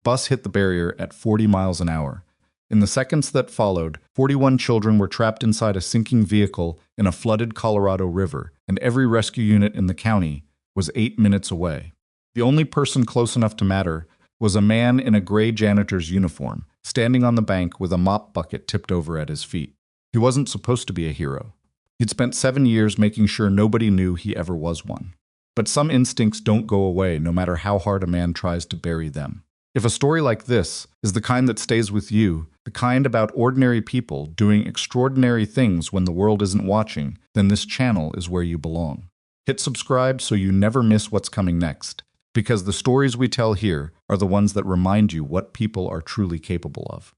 Bus hit the barrier at 40 miles an hour. In the seconds that followed, 41 children were trapped inside a sinking vehicle in a flooded Colorado River, and every rescue unit in the county was 8 minutes away. The only person close enough to matter was a man in a gray janitor's uniform, standing on the bank with a mop bucket tipped over at his feet. He wasn't supposed to be a hero. He'd spent 7 years making sure nobody knew he ever was one. But some instincts don't go away no matter how hard a man tries to bury them. If a story like this is the kind that stays with you, the kind about ordinary people doing extraordinary things when the world isn't watching, then this channel is where you belong. Hit subscribe so you never miss what's coming next, because the stories we tell here are the ones that remind you what people are truly capable of.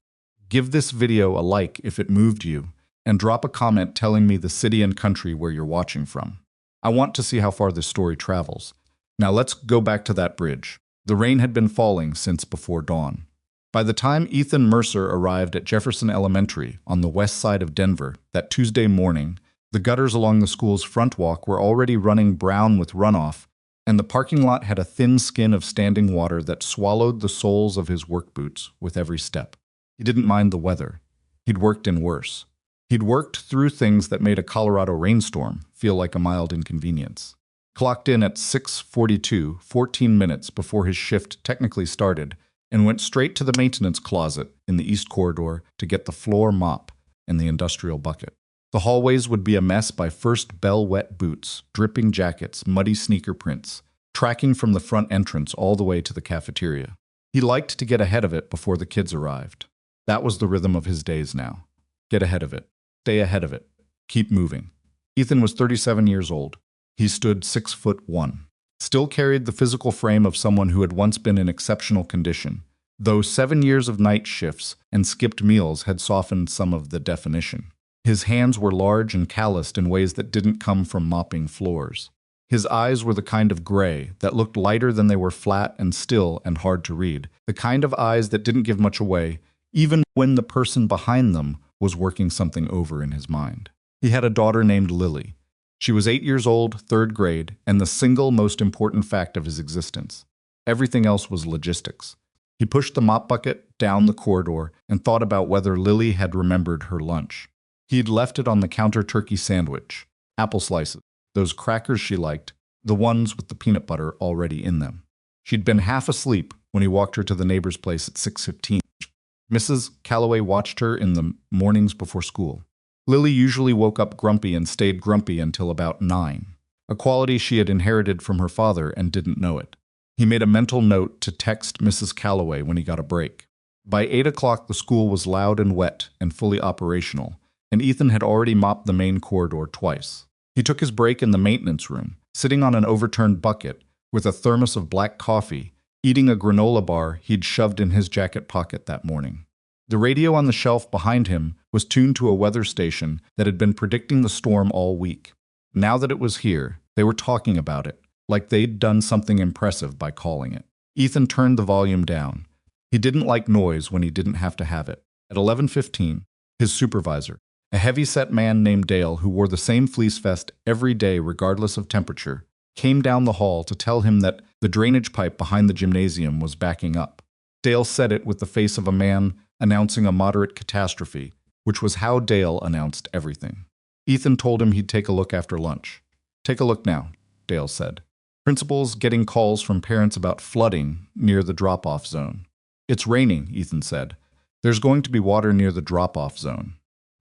Give this video a like if it moved you, and drop a comment telling me the city and country where you're watching from. I want to see how far this story travels. Now let's go back to that bridge. The rain had been falling since before dawn. By the time Ethan Mercer arrived at Jefferson Elementary on the west side of Denver that Tuesday morning, the gutters along the school's front walk were already running brown with runoff, and the parking lot had a thin skin of standing water that swallowed the soles of his work boots with every step. He didn't mind the weather. He'd worked in worse. He'd worked through things that made a Colorado rainstorm feel like a mild inconvenience. Clocked in at 6:42, 14 minutes before his shift technically started, and went straight to the maintenance closet in the east corridor to get the floor mop and the industrial bucket. The hallways would be a mess by first bell-wet boots, dripping jackets, muddy sneaker prints, tracking from the front entrance all the way to the cafeteria. He liked to get ahead of it before the kids arrived. That was the rhythm of his days now. Get ahead of it. Stay ahead of it. Keep moving. Ethan was 37 years old. He stood 6'1", still carried the physical frame of someone who had once been in exceptional condition, though 7 years of night shifts and skipped meals had softened some of the definition. His hands were large and calloused in ways that didn't come from mopping floors. His eyes were the kind of gray that looked lighter than they were flat and still and hard to read, the kind of eyes that didn't give much away, even when the person behind them was working something over in his mind. He had a daughter named Lily. She was 8 years old, 3rd grade, and the single most important fact of his existence. Everything else was logistics. He pushed the mop bucket down the corridor and thought about whether Lily had remembered her lunch. He'd left it on the counter: turkey sandwich, apple slices, those crackers she liked, the ones with the peanut butter already in them. She'd been half asleep when he walked her to the neighbor's place at 6:15. Mrs. Calloway watched her in the mornings before school. Lily usually woke up grumpy and stayed grumpy until about 9, a quality she had inherited from her father and didn't know it. He made a mental note to text Mrs. Calloway when he got a break. By 8 o'clock, the school was loud and wet and fully operational, and Ethan had already mopped the main corridor twice. He took his break in the maintenance room, sitting on an overturned bucket with a thermos of black coffee, eating a granola bar he'd shoved in his jacket pocket that morning. The radio on the shelf behind him was tuned to a weather station that had been predicting the storm all week. Now that it was here, they were talking about it, like they'd done something impressive by calling it. Ethan turned the volume down. He didn't like noise when he didn't have to have it. At 11:15, his supervisor, a heavy-set man named Dale who wore the same fleece vest every day regardless of temperature, came down the hall to tell him that the drainage pipe behind the gymnasium was backing up. Dale said it with the face of a man announcing a moderate catastrophe, which was how Dale announced everything. Ethan told him he'd take a look after lunch. "Take a look now," Dale said. "Principal's getting calls from parents about flooding near the drop-off zone." "It's raining," Ethan said. "There's going to be water near the drop-off zone."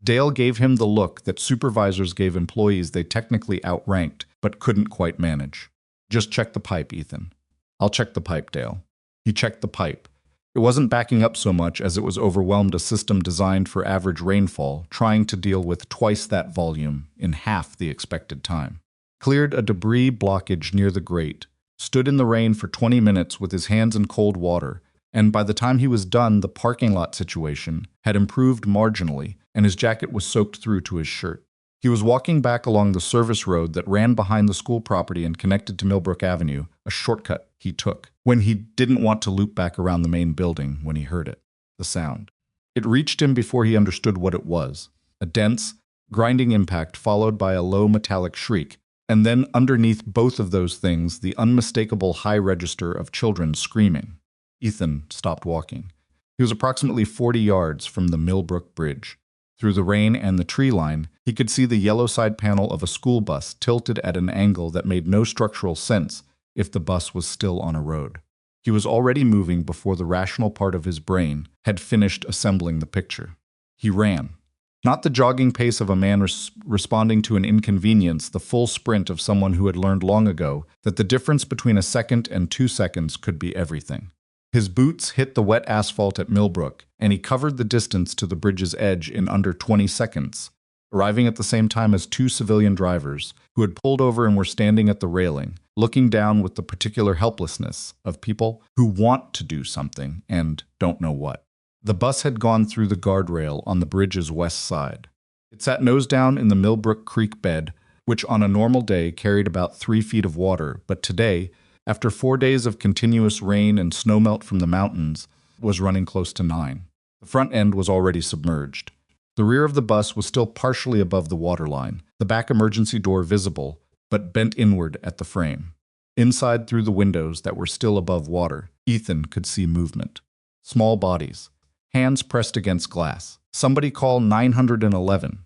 Dale gave him the look that supervisors gave employees they technically outranked but couldn't quite manage. "Just check the pipe, Ethan." "I'll check the pipe, Dale." He checked the pipe. It wasn't backing up so much as it was overwhelmed a system designed for average rainfall, trying to deal with twice that volume in half the expected time. Cleared a debris blockage near the grate, stood in the rain for 20 minutes with his hands in cold water, and by the time he was done, the parking lot situation had improved marginally, and his jacket was soaked through to his shirt. He was walking back along the service road that ran behind the school property and connected to Millbrook Avenue, a shortcut he took, when he didn't want to loop back around the main building when he heard it, the sound. It reached him before he understood what it was, a dense, grinding impact followed by a low metallic shriek, and then underneath both of those things the unmistakable high register of children screaming. Ethan stopped walking. He was approximately 40 yards from the Millbrook Bridge. Through the rain and the tree line, he could see the yellow side panel of a school bus tilted at an angle that made no structural sense if the bus was still on a road. He was already moving before the rational part of his brain had finished assembling the picture. He ran. Not the jogging pace of a man responding to an inconvenience, the full sprint of someone who had learned long ago that the difference between a second and 2 seconds could be everything. His boots hit the wet asphalt at Millbrook, and he covered the distance to the bridge's edge in under 20 seconds, arriving at the same time as 2 civilian drivers who had pulled over and were standing at the railing, looking down with the particular helplessness of people who want to do something and don't know what. The bus had gone through the guardrail on the bridge's west side. It sat nose down in the Millbrook Creek bed, which on a normal day carried about 3 feet of water, but today, after 4 days of continuous rain and snowmelt from the mountains, was running close to 9. The front end was already submerged. The rear of the bus was still partially above the waterline, the back emergency door visible, but bent inward at the frame. Inside, through the windows that were still above water, Ethan could see movement. Small bodies. Hands pressed against glass. Somebody call 911.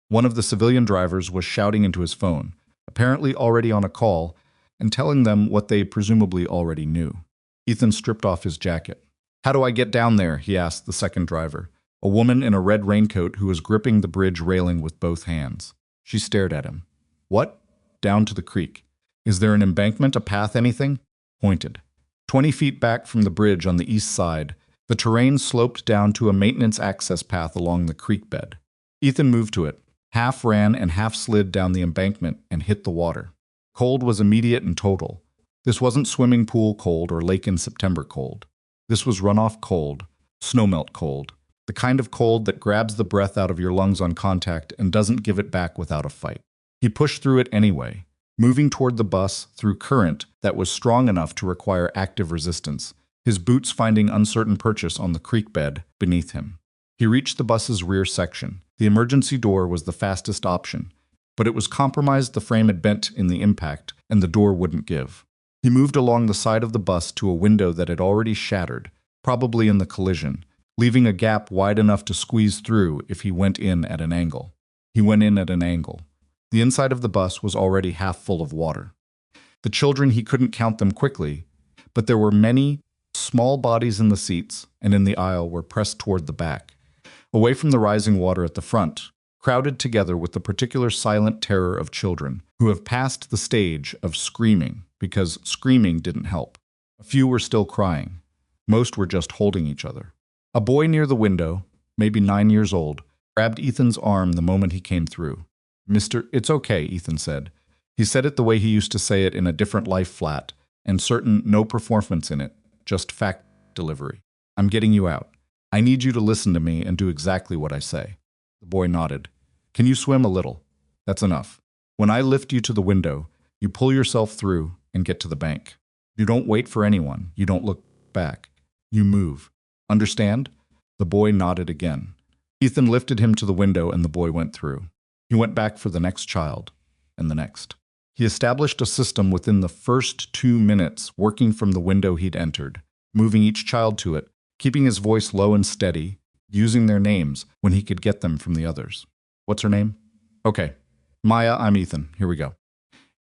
One of the civilian drivers was shouting into his phone, apparently already on a call, and telling them what they presumably already knew. Ethan stripped off his jacket. "How do I get down there?" he asked the second driver, a woman in a red raincoat who was gripping the bridge railing with both hands. She stared at him. "What?" "Down to the creek. Is there an embankment, a path, anything?" Pointed. 20 feet back from the bridge on the east side, the terrain sloped down to a maintenance access path along the creek bed. Ethan moved to it, half ran and half slid down the embankment and hit the water. Cold was immediate and total. This wasn't swimming pool cold or lake in September cold. This was runoff cold, snowmelt cold, the kind of cold that grabs the breath out of your lungs on contact and doesn't give it back without a fight. He pushed through it anyway, moving toward the bus through current that was strong enough to require active resistance, his boots finding uncertain purchase on the creek bed beneath him. He reached the bus's rear section. The emergency door was the fastest option, but it was compromised. The frame had bent in the impact, and the door wouldn't give. He moved along the side of the bus to a window that had already shattered, probably in the collision, leaving a gap wide enough to squeeze through if he went in at an angle. He went in at an angle. The inside of the bus was already half full of water. The children, he couldn't count them quickly, but there were many small bodies in the seats and in the aisle were pressed toward the back, away from the rising water at the front, crowded together with the particular silent terror of children who have passed the stage of screaming because screaming didn't help. A few were still crying. Most were just holding each other. A boy near the window, maybe 9 years old, grabbed Ethan's arm the moment he came through. "Mister, it's okay," Ethan said. He said it the way he used to say it in a different life flat, and certain no performance in it, just fact delivery. "I'm getting you out. I need you to listen to me and do exactly what I say." The boy nodded. "Can you swim a little? That's enough. When I lift you to the window, you pull yourself through and get to the bank. You don't wait for anyone. You don't look back. You move. Understand?" The boy nodded again. Ethan lifted him to the window and the boy went through. He went back for the next child, and the next. He established a system within the first 2 minutes, working from the window he'd entered, moving each child to it, keeping his voice low and steady, using their names when he could get them from the others. "What's her name?" "Okay. Maya, I'm Ethan. Here we go."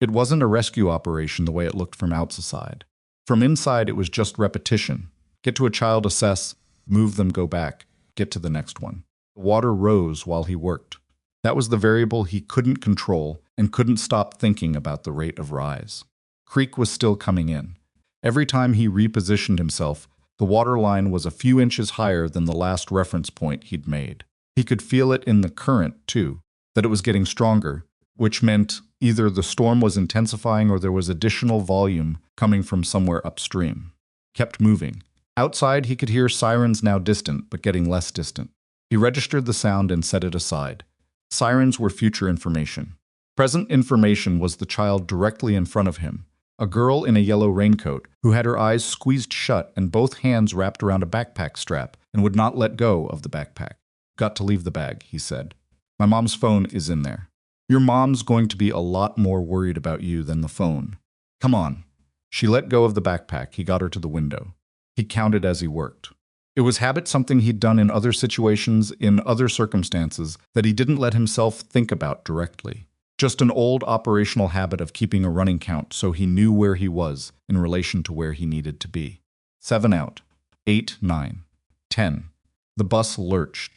It wasn't a rescue operation the way it looked from outside. From inside, it was just repetition. Get to a child, assess, move them, go back, get to the next one. The water rose while he worked. That was the variable he couldn't control and couldn't stop thinking about the rate of rise. Creek was still coming in. Every time he repositioned himself, the water line was a few inches higher than the last reference point he'd made. He could feel it in the current, too, that it was getting stronger, which meant either the storm was intensifying or there was additional volume coming from somewhere upstream. Kept moving. Outside, he could hear sirens now distant, but getting less distant. He registered the sound and set it aside. Sirens were future information. Present information was the child directly in front of him, a girl in a yellow raincoat who had her eyes squeezed shut and both hands wrapped around a backpack strap and would not let go of the backpack. "Got to leave the bag," he said. "My mom's phone is in there. Your mom's going to be a lot more worried about you than the phone. Come on." She let go of the backpack. He got her to the window. He counted as he worked. It was habit, something he'd done in other situations, in other circumstances, that he didn't let himself think about directly. Just an old operational habit of keeping a running count so he knew where he was in relation to where he needed to be. 7 out. 8, 9. 10. The bus lurched.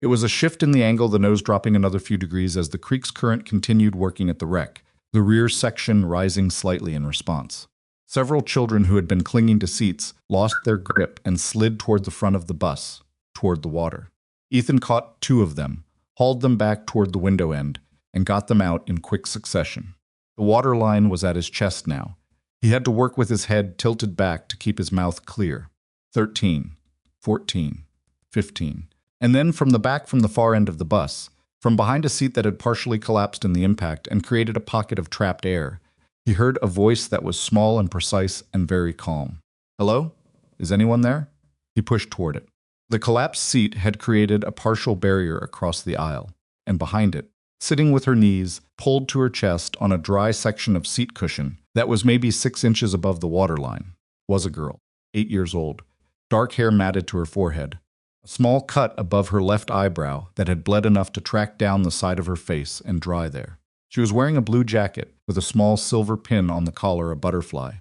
It was a shift in the angle, the nose dropping another few degrees as the creek's current continued working at the wreck, the rear section rising slightly in response. Several children who had been clinging to seats lost their grip and slid toward the front of the bus, toward the water. Ethan caught 2 of them, hauled them back toward the window end, and got them out in quick succession. The water line was at his chest now. He had to work with his head tilted back to keep his mouth clear. 13, 14, 15. And then from the back, from the far end of the bus, from behind a seat that had partially collapsed in the impact and created a pocket of trapped air, he heard a voice that was small and precise and very calm. "Hello? Is anyone there?" He pushed toward it. The collapsed seat had created a partial barrier across the aisle, and behind it, sitting with her knees pulled to her chest on a dry section of seat cushion that was maybe 6 inches above the waterline, was a girl, 8 years old, dark hair matted to her forehead, a small cut above her left eyebrow that had bled enough to track down the side of her face and dry there. She was wearing a blue jacket with a small silver pin on the collar, a butterfly.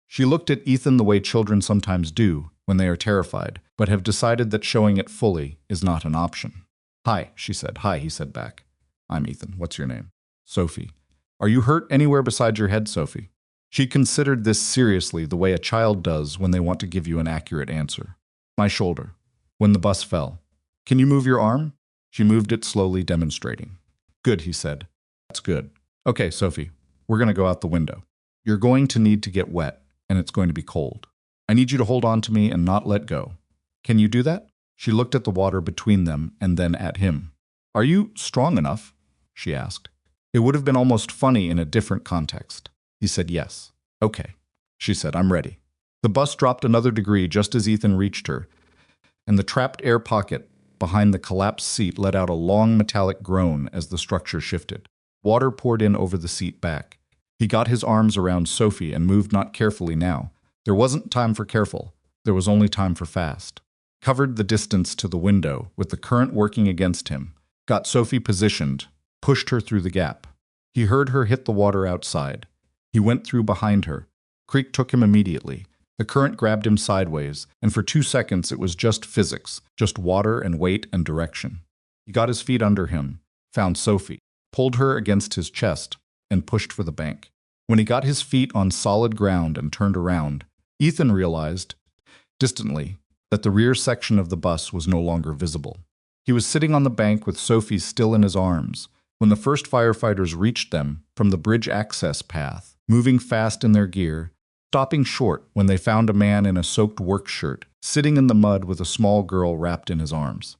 She looked at Ethan the way children sometimes do when they are terrified, but have decided that showing it fully is not an option. "Hi," she said. "Hi," he said back. "I'm Ethan. What's your name?" "Sophie." "Are you hurt anywhere besides your head, Sophie?" She considered this seriously, the way a child does when they want to give you an accurate answer. "My shoulder. When the bus fell." "Can you move your arm?" She moved it slowly, demonstrating. "Good," he said. "That's good. Okay, Sophie, we're going to go out the window. You're going to need to get wet, and it's going to be cold. I need you to hold on to me and not let go. Can you do that?" She looked at the water between them and then at him. "Are you strong enough?" she asked. It would have been almost funny in a different context. He said yes. "Okay," she said, "I'm ready." The bus dropped another degree just as Ethan reached her, and the trapped air pocket behind the collapsed seat let out a long metallic groan as the structure shifted. Water poured in over the seat back. He got his arms around Sophie and moved not carefully now. There wasn't time for careful. There was only time for fast. Covered the distance to the window with the current working against him. Got Sophie positioned. Pushed her through the gap. He heard her hit the water outside. He went through behind her. Creek took him immediately. The current grabbed him sideways, and for 2 seconds it was just physics, just water and weight and direction. He got his feet under him, found Sophie, pulled her against his chest, and pushed for the bank. When he got his feet on solid ground and turned around, Ethan realized, distantly, that the rear section of the bus was no longer visible. He was sitting on the bank with Sophie still in his arms, when the first firefighters reached them from the bridge access path, moving fast in their gear, stopping short when they found a man in a soaked work shirt, sitting in the mud with a small girl wrapped in his arms.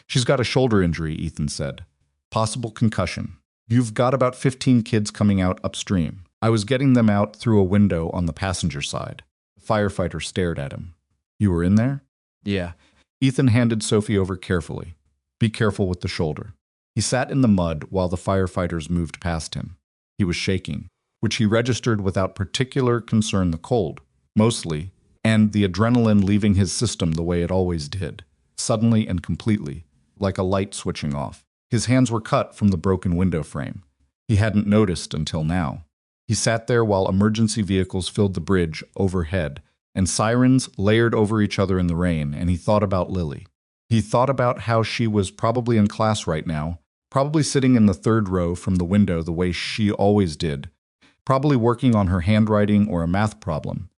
"She's got a shoulder injury," Ethan said. "Possible concussion. You've got about 15 kids coming out upstream. I was getting them out through a window on the passenger side." The firefighter stared at him. "You were in there?" "Yeah." Ethan handed Sophie over carefully. "Be careful with the shoulder." He sat in the mud while the firefighters moved past him. He was shaking, which he registered without particular concern, the cold, mostly, and the adrenaline leaving his system the way it always did, suddenly and completely, like a light switching off. His hands were cut from the broken window frame. He hadn't noticed until now. He sat there while emergency vehicles filled the bridge overhead, and sirens layered over each other in the rain, and he thought about Lily. He thought about how she was probably in class right now, probably sitting in the 3rd row from the window the way she always did, probably working on her handwriting or a math problem,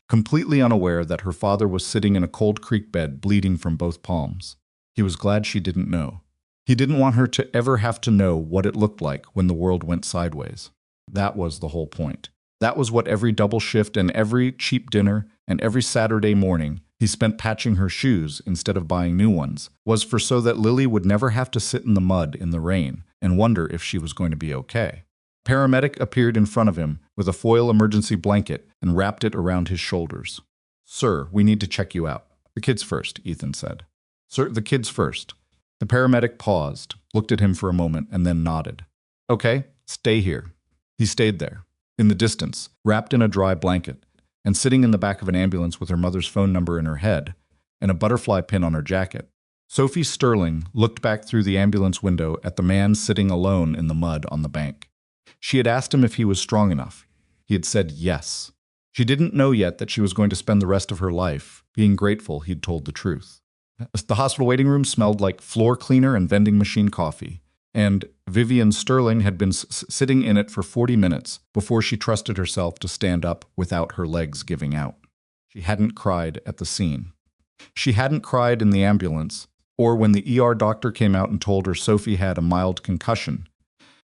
completely unaware that her father was sitting in a cold creek bed bleeding from both palms. He was glad she didn't know. He didn't want her to ever have to know what it looked like when the world went sideways. That was the whole point. That was what every double shift and every cheap dinner and every Saturday morning he spent patching her shoes instead of buying new ones, was for, so that Lily would never have to sit in the mud in the rain and wonder if she was going to be okay. Paramedic appeared in front of him with a foil emergency blanket and wrapped it around his shoulders. "Sir, we need to check you out." "The kids first," Ethan said. "Sir, the kids first." The paramedic paused, looked at him for a moment, and then nodded. "Okay, stay here." He stayed there, in the distance, wrapped in a dry blanket, and sitting in the back of an ambulance with her mother's phone number in her head and a butterfly pin on her jacket. Sophie Sterling looked back through the ambulance window at the man sitting alone in the mud on the bank. She had asked him if he was strong enough. He had said yes. She didn't know yet that she was going to spend the rest of her life being grateful he'd told the truth. The hospital waiting room smelled like floor cleaner and vending machine coffee, and Vivian Sterling had been sitting in it for 40 minutes before she trusted herself to stand up without her legs giving out. She hadn't cried at the scene. She hadn't cried in the ambulance, or when the ER doctor came out and told her Sophie had a mild concussion,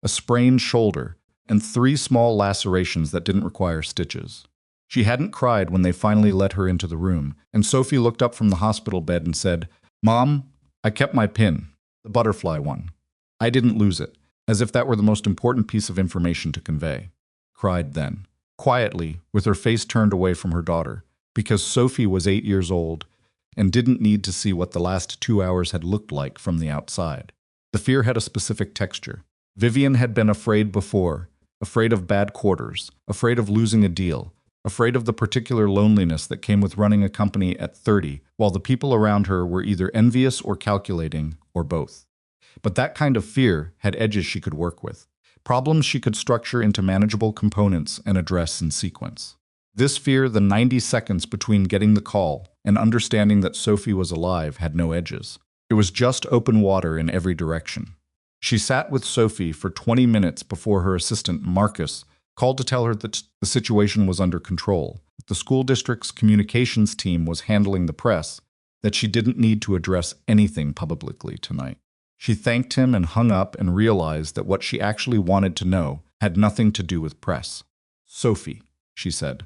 a sprained shoulder, and 3 small lacerations that didn't require stitches. She hadn't cried when they finally let her into the room, and Sophie looked up from the hospital bed and said, "Mom, I kept my pin, the butterfly one. I didn't lose it," as if that were the most important piece of information to convey. Cried then, quietly, with her face turned away from her daughter, because Sophie was 8 years old and didn't need to see what the last 2 hours had looked like from the outside. The fear had a specific texture. Vivian had been afraid before, afraid of bad quarters, afraid of losing a deal, afraid of the particular loneliness that came with running a company at 30, while the people around her were either envious or calculating, or both. But that kind of fear had edges she could work with, problems she could structure into manageable components and address in sequence. This fear, the 90 seconds between getting the call and understanding that Sophie was alive, had no edges. It was just open water in every direction. She sat with Sophie for 20 minutes before her assistant, Marcus, called to tell her that the situation was under control, that the school district's communications team was handling the press, that she didn't need to address anything publicly tonight. She thanked him and hung up and realized that what she actually wanted to know had nothing to do with press. "Sophie," she said,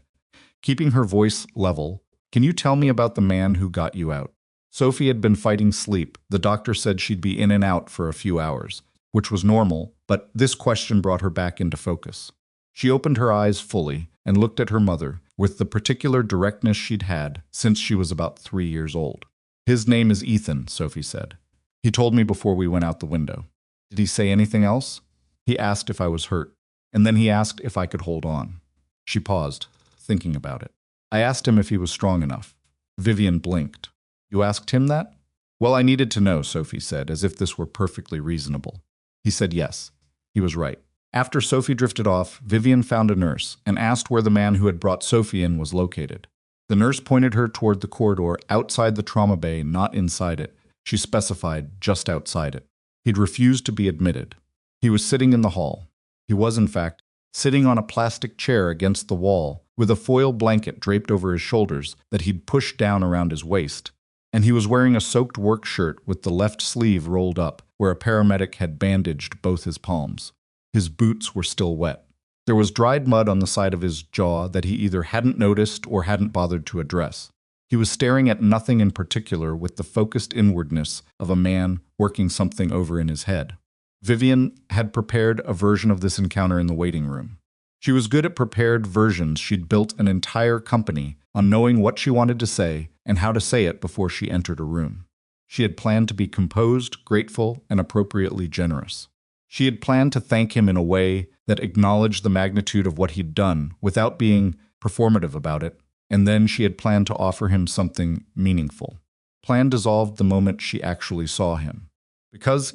keeping her voice level, "can you tell me about the man who got you out?" Sophie had been fighting sleep. The doctor said she'd be in and out for a few hours, which was normal, but this question brought her back into focus. She opened her eyes fully and looked at her mother with the particular directness she'd had since she was about 3 years old. "His name is Ethan," Sophie said. "He told me before we went out the window." "Did he say anything else?" "He asked if I was hurt, and then he asked if I could hold on." She paused, thinking about it. "I asked him if he was strong enough." Vivian blinked. "You asked him that?" "Well, I needed to know," Sophie said, as if this were perfectly reasonable. He said yes. He was right. After Sophie drifted off, Vivian found a nurse and asked where the man who had brought Sophie in was located. The nurse pointed her toward the corridor outside the trauma bay, not inside it. She specified just outside it. He'd refused to be admitted. He was sitting in the hall. He was, in fact, sitting on a plastic chair against the wall with a foil blanket draped over his shoulders that he'd pushed down around his waist. And he was wearing a soaked work shirt with the left sleeve rolled up where a paramedic had bandaged both his palms. His boots were still wet. There was dried mud on the side of his jaw that he either hadn't noticed or hadn't bothered to address. He was staring at nothing in particular with the focused inwardness of a man working something over in his head. Vivian had prepared a version of this encounter in the waiting room. She was good at prepared versions. She'd built an entire company on knowing what she wanted to say and how to say it before she entered a room. She had planned to be composed, grateful, and appropriately generous. She had planned to thank him in a way that acknowledged the magnitude of what he'd done without being performative about it, and then she had planned to offer him something meaningful. Plan dissolved the moment she actually saw him. Because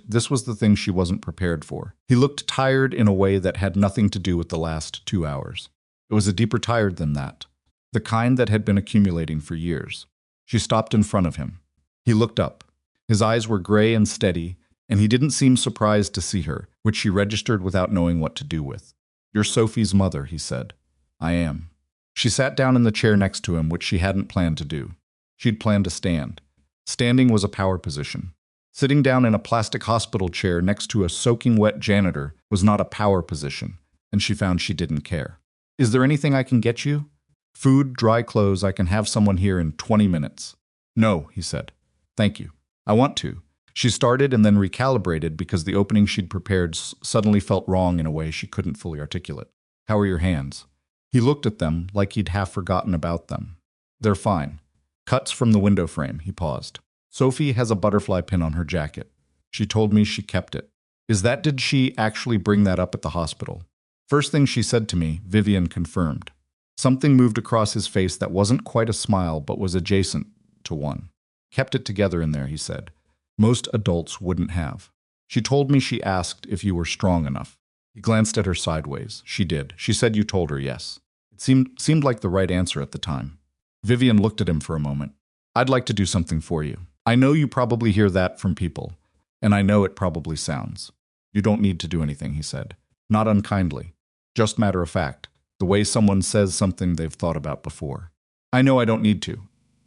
this was the thing she wasn't prepared for. He looked tired in a way that had nothing to do with the last 2 hours. It was a deeper tired than that, the kind that had been accumulating for years. She stopped in front of him. He looked up. His eyes were gray and steady, and he didn't seem surprised to see her, which she registered without knowing what to do with. "You're Sophie's mother," he said. "I am." She sat down in the chair next to him, which she hadn't planned to do. She'd planned to stand. Standing was a power position. Sitting down in a plastic hospital chair next to a soaking wet janitor was not a power position, and she found she didn't care. "Is there anything I can get you? Food, dry clothes, I can have someone here in 20 minutes. "No," he said. "Thank you. I want to." She started and then recalibrated because the opening she'd prepared suddenly felt wrong in a way she couldn't fully articulate. "How are your hands?" He looked at them like he'd half forgotten about them. "They're fine. Cuts from the window frame," he paused. "Sophie has a butterfly pin on her jacket. She told me she kept it." Did she actually bring that up at the hospital?" "First thing she said to me," Vivian confirmed. Something moved across his face that wasn't quite a smile but was adjacent to one. Kept it together in there, he said. Most adults wouldn't have. She told me she asked if you were strong enough. He glanced at her sideways. She did. She said you told her yes. It seemed like the right answer at the time. Vivian looked at him for a moment. I'd like to do something for you. I know you probably hear that from people, and I know it probably sounds. You don't need to do anything, he said. Not unkindly. Just matter of fact. The way someone says something they've thought about before. I know I don't need to.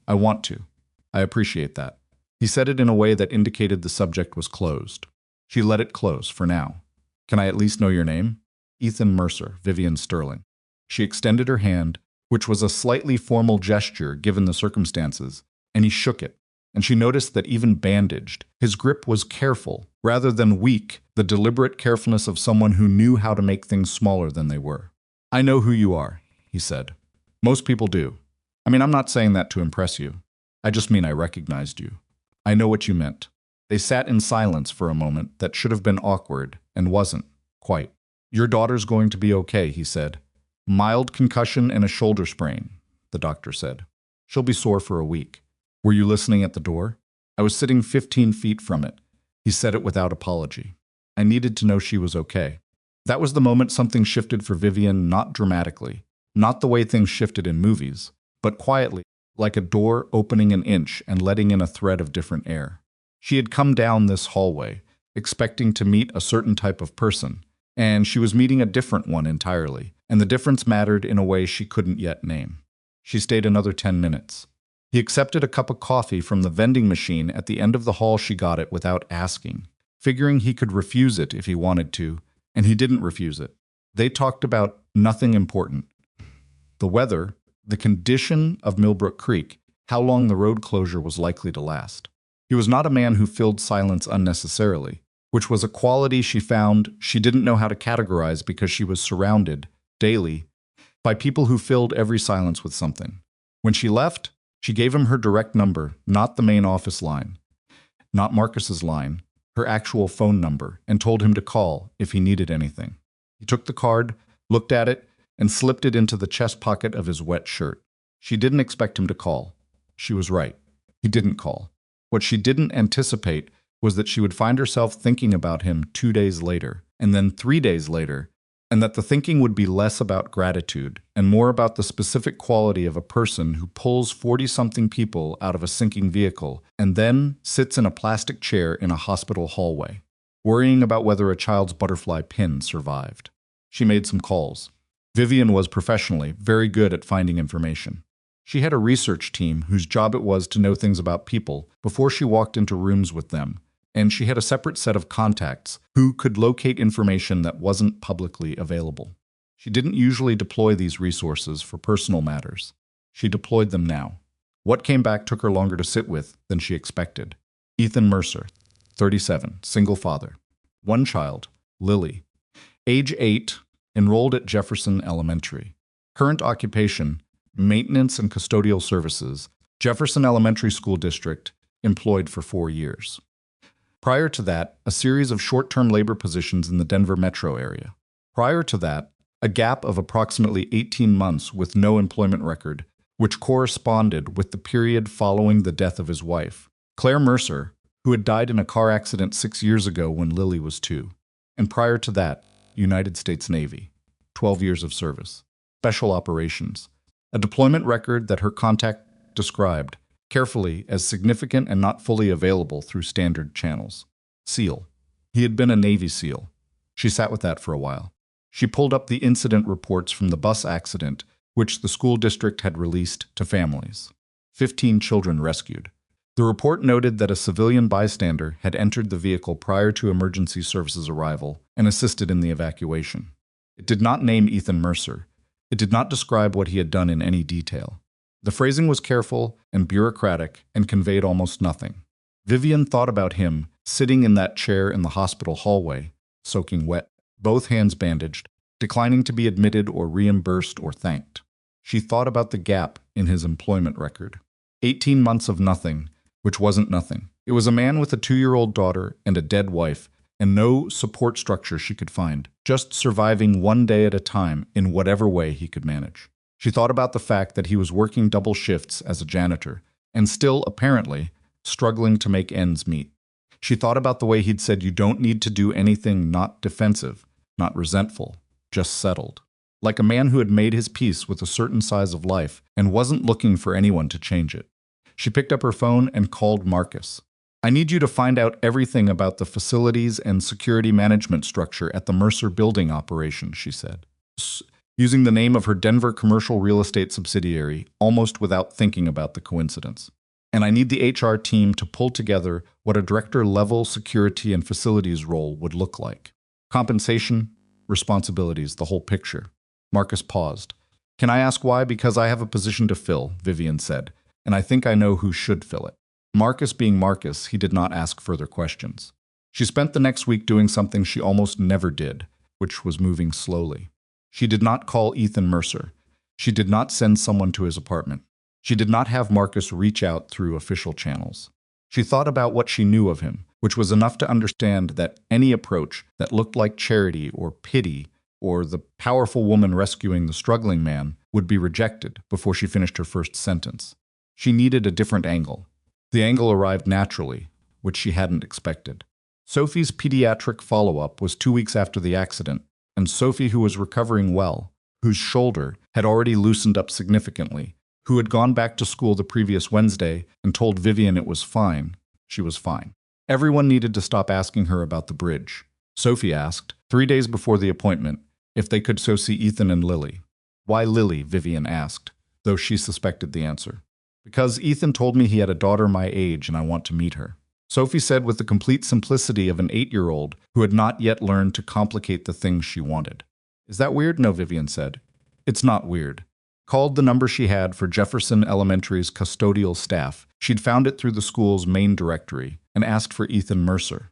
I want to. I appreciate that. He said it in a way that indicated the subject was closed. She let it close, for now. Can I at least know your name? Ethan Mercer, Vivian Sterling. She extended her hand, which was a slightly formal gesture given the circumstances, and he shook it. And she noticed that even bandaged, his grip was careful, rather than weak, the deliberate carefulness of someone who knew how to make things smaller than they were. I know who you are, he said. Most people do. I mean, I'm not saying that to impress you. I just mean I recognized you. I know what you meant. They sat in silence for a moment that should have been awkward and wasn't, quite. Your daughter's going to be okay, he said. Mild concussion and a shoulder sprain, the doctor said. She'll be sore for a week. Were you listening at the door? I was sitting 15 feet from it. He said it without apology. I needed to know she was okay. That was the moment something shifted for Vivian, not dramatically, not the way things shifted in movies, but quietly, like a door opening an inch and letting in a thread of different air. She had come down this hallway, expecting to meet a certain type of person, and she was meeting a different one entirely, and the difference mattered in a way she couldn't yet name. She stayed another 10 minutes. He accepted a cup of coffee from the vending machine at the end of the hall. She got it without asking, figuring he could refuse it if he wanted to, and he didn't refuse it. They talked about nothing important. The weather, the condition of Millbrook Creek, how long the road closure was likely to last. He was not a man who filled silence unnecessarily, which was a quality she found she didn't know how to categorize because she was surrounded, daily, by people who filled every silence with something. When she left, she gave him her direct number, not the main office line, not Marcus's line, her actual phone number, and told him to call if he needed anything. He took the card, looked at it, and slipped it into the chest pocket of his wet shirt. She didn't expect him to call. She was right. He didn't call. What she didn't anticipate was that she would find herself thinking about him 2 days later, and then 3 days later, and that the thinking would be less about gratitude and more about the specific quality of a person who pulls 40-something people out of a sinking vehicle and then sits in a plastic chair in a hospital hallway, worrying about whether a child's butterfly pin survived. She made some calls. Vivian was professionally very good at finding information. She had a research team whose job it was to know things about people before she walked into rooms with them, and she had a separate set of contacts who could locate information that wasn't publicly available. She didn't usually deploy these resources for personal matters. She deployed them now. What came back took her longer to sit with than she expected. Ethan Mercer, 37, single father. One child, Lily. Age 8, enrolled at Jefferson Elementary. Current occupation, maintenance and custodial services, Jefferson Elementary School District, employed for 4 years. Prior to that, a series of short-term labor positions in the Denver metro area. Prior to that, a gap of approximately 18 months with no employment record, which corresponded with the period following the death of his wife, Claire Mercer, who had died in a car accident 6 years ago when Lily was 2. And prior to that, United States Navy, 12 years of service, special operations, a deployment record that her contact described carefully as significant and not fully available through standard channels. SEAL. He had been a Navy SEAL. She sat with that for a while. She pulled up the incident reports from the bus accident, which the school district had released to families. 15 children rescued. The report noted that a civilian bystander had entered the vehicle prior to emergency services arrival and assisted in the evacuation. It did not name Ethan Mercer. It did not describe what he had done in any detail. The phrasing was careful and bureaucratic and conveyed almost nothing. Vivian thought about him sitting in that chair in the hospital hallway, soaking wet, both hands bandaged, declining to be admitted or reimbursed or thanked. She thought about the gap in his employment record. 18 months of nothing, which wasn't nothing. It was a man with a 2-year-old daughter and a dead wife, and no support structure she could find, just surviving one day at a time in whatever way he could manage. She thought about the fact that he was working double shifts as a janitor, and still, apparently, struggling to make ends meet. She thought about the way he'd said you don't need to do anything not defensive, not resentful, just settled. Like a man who had made his peace with a certain size of life and wasn't looking for anyone to change it. She picked up her phone and called Marcus. I need you to find out everything about the facilities and security management structure at the Mercer building operation, she said, using the name of her Denver commercial real estate subsidiary, almost without thinking about the coincidence. And I need the HR team to pull together what a director-level security and facilities role would look like. Compensation, responsibilities, the whole picture. Marcus paused. Can I ask why? Because I have a position to fill, Vivian said, and I think I know who should fill it. Marcus being Marcus, he did not ask further questions. She spent the next week doing something she almost never did, which was moving slowly. She did not call Ethan Mercer. She did not send someone to his apartment. She did not have Marcus reach out through official channels. She thought about what she knew of him, which was enough to understand that any approach that looked like charity or pity or the powerful woman rescuing the struggling man would be rejected before she finished her first sentence. She needed a different angle. The angle arrived naturally, which she hadn't expected. Sophie's pediatric follow-up was 2 weeks after the accident, and Sophie, who was recovering well, whose shoulder had already loosened up significantly, who had gone back to school the previous Wednesday and told Vivian it was fine, she was fine. Everyone needed to stop asking her about the bridge. Sophie asked, 3 days before the appointment, if they could so see Ethan and Lily. Why Lily? Vivian asked, though she suspected the answer. Because Ethan told me he had a daughter my age and I want to meet her. Sophie said with the complete simplicity of an 8-year-old who had not yet learned to complicate the things she wanted. Is that weird? No, Vivian said. It's not weird. Called the number she had for Jefferson Elementary's custodial staff. She'd found it through the school's main directory and asked for Ethan Mercer.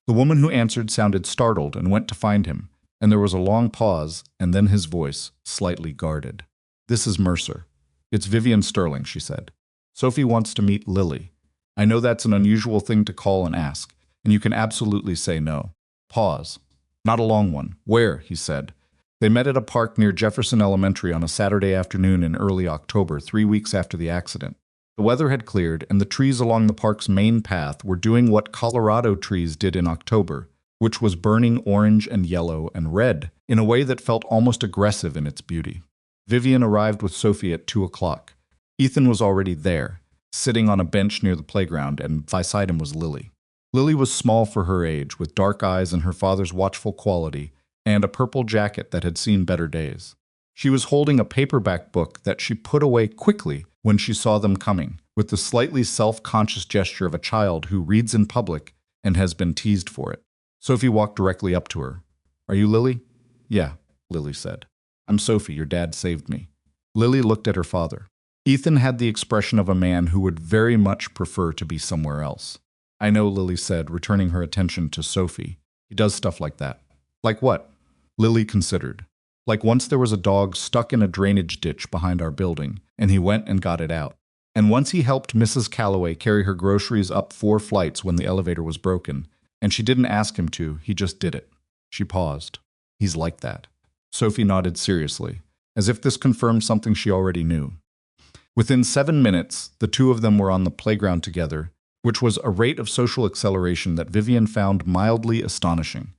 The woman who answered sounded startled and went to find him, and there was a long pause and then his voice, slightly guarded. This is Mercer. It's Vivian Sterling, she said. Sophie wants to meet Lily. I know that's an unusual thing to call and ask, and you can absolutely say no. Pause. Not a long one. Where? He said. They met at a park near Jefferson Elementary on a Saturday afternoon in early October, 3 weeks after the accident. The weather had cleared, and the trees along the park's main path were doing what Colorado trees did in October, which was burning orange and yellow and red in a way that felt almost aggressive in its beauty. Vivian arrived with Sophie at 2 o'clock. Ethan was already there, sitting on a bench near the playground, and beside him was Lily. Lily was small for her age, with dark eyes and her father's watchful quality, and a purple jacket that had seen better days. She was holding a paperback book that she put away quickly when she saw them coming, with the slightly self-conscious gesture of a child who reads in public and has been teased for it. Sophie walked directly up to her. Are you Lily? Yeah, Lily said. I'm Sophie, your dad saved me. Lily looked at her father. Ethan had the expression of a man who would very much prefer to be somewhere else. I know, Lily said, returning her attention to Sophie. He does stuff like that. Like what? Lily considered. Like once there was a dog stuck in a drainage ditch behind our building, and he went and got it out. And once he helped Mrs. Calloway carry her groceries up 4 flights when the elevator was broken, and she didn't ask him to, he just did it. She paused. He's like that. Sophie nodded seriously, as if this confirmed something she already knew. Within 7 minutes, the two of them were on the playground together, which was a rate of social acceleration that Vivian found mildly astonishing.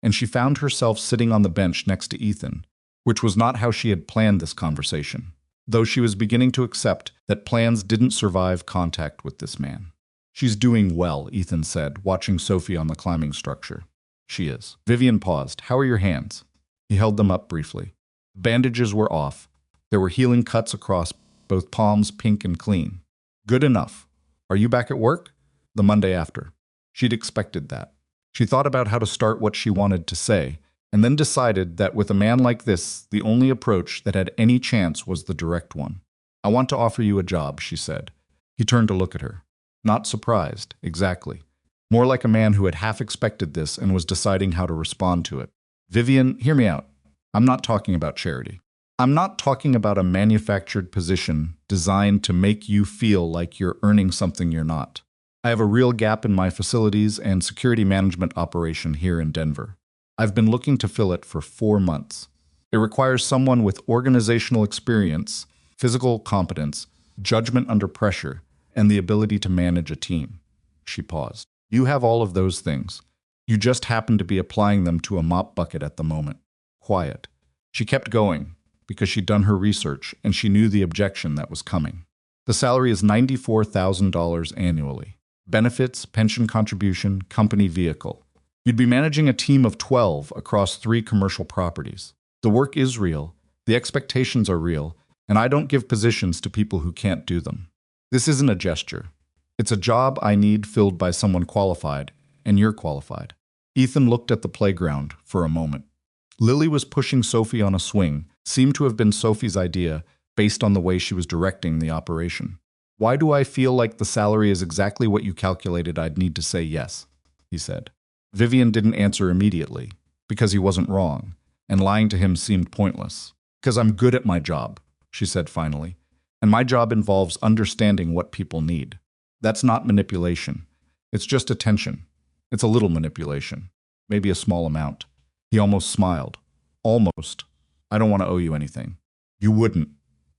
And she found herself sitting on the bench next to Ethan, which was not how she had planned this conversation, though she was beginning to accept that plans didn't survive contact with this man. She's doing well, Ethan said, watching Sophie on the climbing structure. She is. Vivian paused. How are your hands? He held them up briefly. The bandages were off. There were healing cuts across both palms, pink and clean. Good enough. Are you back at work? The Monday after. She'd expected that. She thought about how to start what she wanted to say, and then decided that with a man like this, the only approach that had any chance was the direct one. I want to offer you a job, she said. He turned to look at her. Not surprised, exactly. More like a man who had half expected this and was deciding how to respond to it. Vivian, hear me out. I'm not talking about charity. I'm not talking about a manufactured position designed to make you feel like you're earning something you're not. I have a real gap in my facilities and security management operation here in Denver. I've been looking to fill it for 4 months. It requires someone with organizational experience, physical competence, judgment under pressure, and the ability to manage a team. She paused. You have all of those things. You just happen to be applying them to a mop bucket at the moment. Quiet. She kept going, because she'd done her research and she knew the objection that was coming. The salary is $94,000 annually. Benefits, pension contribution, company vehicle. You'd be managing a team of 12 across 3 commercial properties. The work is real, the expectations are real, and I don't give positions to people who can't do them. This isn't a gesture. It's a job I need filled by someone qualified, and you're qualified. Ethan looked at the playground for a moment. Lily was pushing Sophie on a swing, seemed to have been Sophie's idea based on the way she was directing the operation. Why do I feel like the salary is exactly what you calculated I'd need to say yes? He said. Vivian didn't answer immediately, because he wasn't wrong, and lying to him seemed pointless. Because I'm good at my job, she said finally, and my job involves understanding what people need. That's not manipulation. It's just attention. It's a little manipulation, maybe a small amount. He almost smiled. Almost. I don't want to owe you anything. You wouldn't.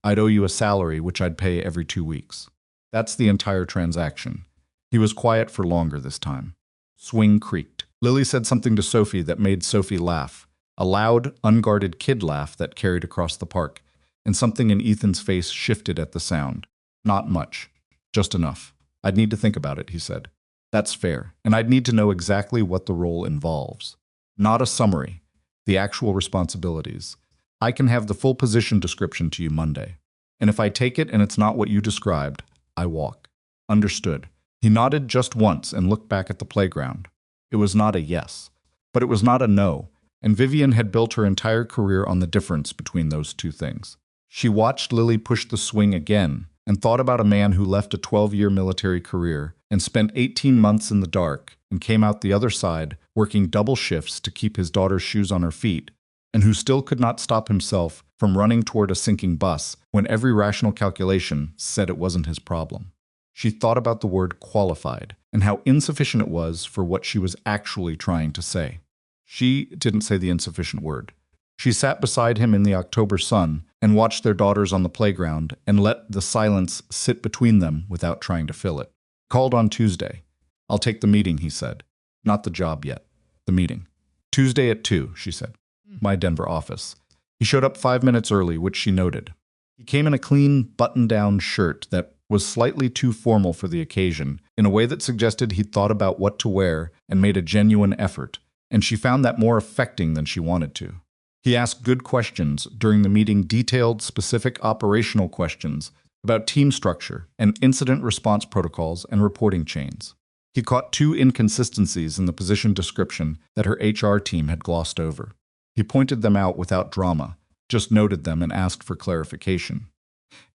I'd owe you a salary which I'd pay every 2 weeks. That's the entire transaction. He was quiet for longer this time. Swing creaked. Lily said something to Sophie that made Sophie laugh, a loud, unguarded kid laugh that carried across the park, and something in Ethan's face shifted at the sound. Not much. Just enough. I'd need to think about it, he said. That's fair, and I'd need to know exactly what the role involves. Not a summary. The actual responsibilities. I can have the full position description to you Monday. And if I take it and it's not what you described, I walk. Understood. He nodded just once and looked back at the playground. It was not a yes, but it was not a no, and Vivian had built her entire career on the difference between those two things. She watched Lily push the swing again and thought about a man who left a 12-year military career and spent 18 months in the dark and came out the other side working double shifts to keep his daughter's shoes on her feet, and who still could not stop himself from running toward a sinking bus when every rational calculation said it wasn't his problem. She thought about the word qualified and how insufficient it was for what she was actually trying to say. She didn't say the insufficient word. She sat beside him in the October sun and watched their daughters on the playground and let the silence sit between them without trying to fill it. Called on Tuesday. I'll take the meeting, he said. Not the job yet. The meeting. Tuesday at 2, she said. My Denver office. He showed up 5 minutes early, which she noted. He came in a clean, button-down shirt that was slightly too formal for the occasion, in a way that suggested he'd thought about what to wear and made a genuine effort, and she found that more affecting than she wanted to. He asked good questions during the meeting, detailed, specific operational questions about team structure and incident response protocols and reporting chains. He caught 2 inconsistencies in the position description that her HR team had glossed over. He pointed them out without drama, just noted them and asked for clarification.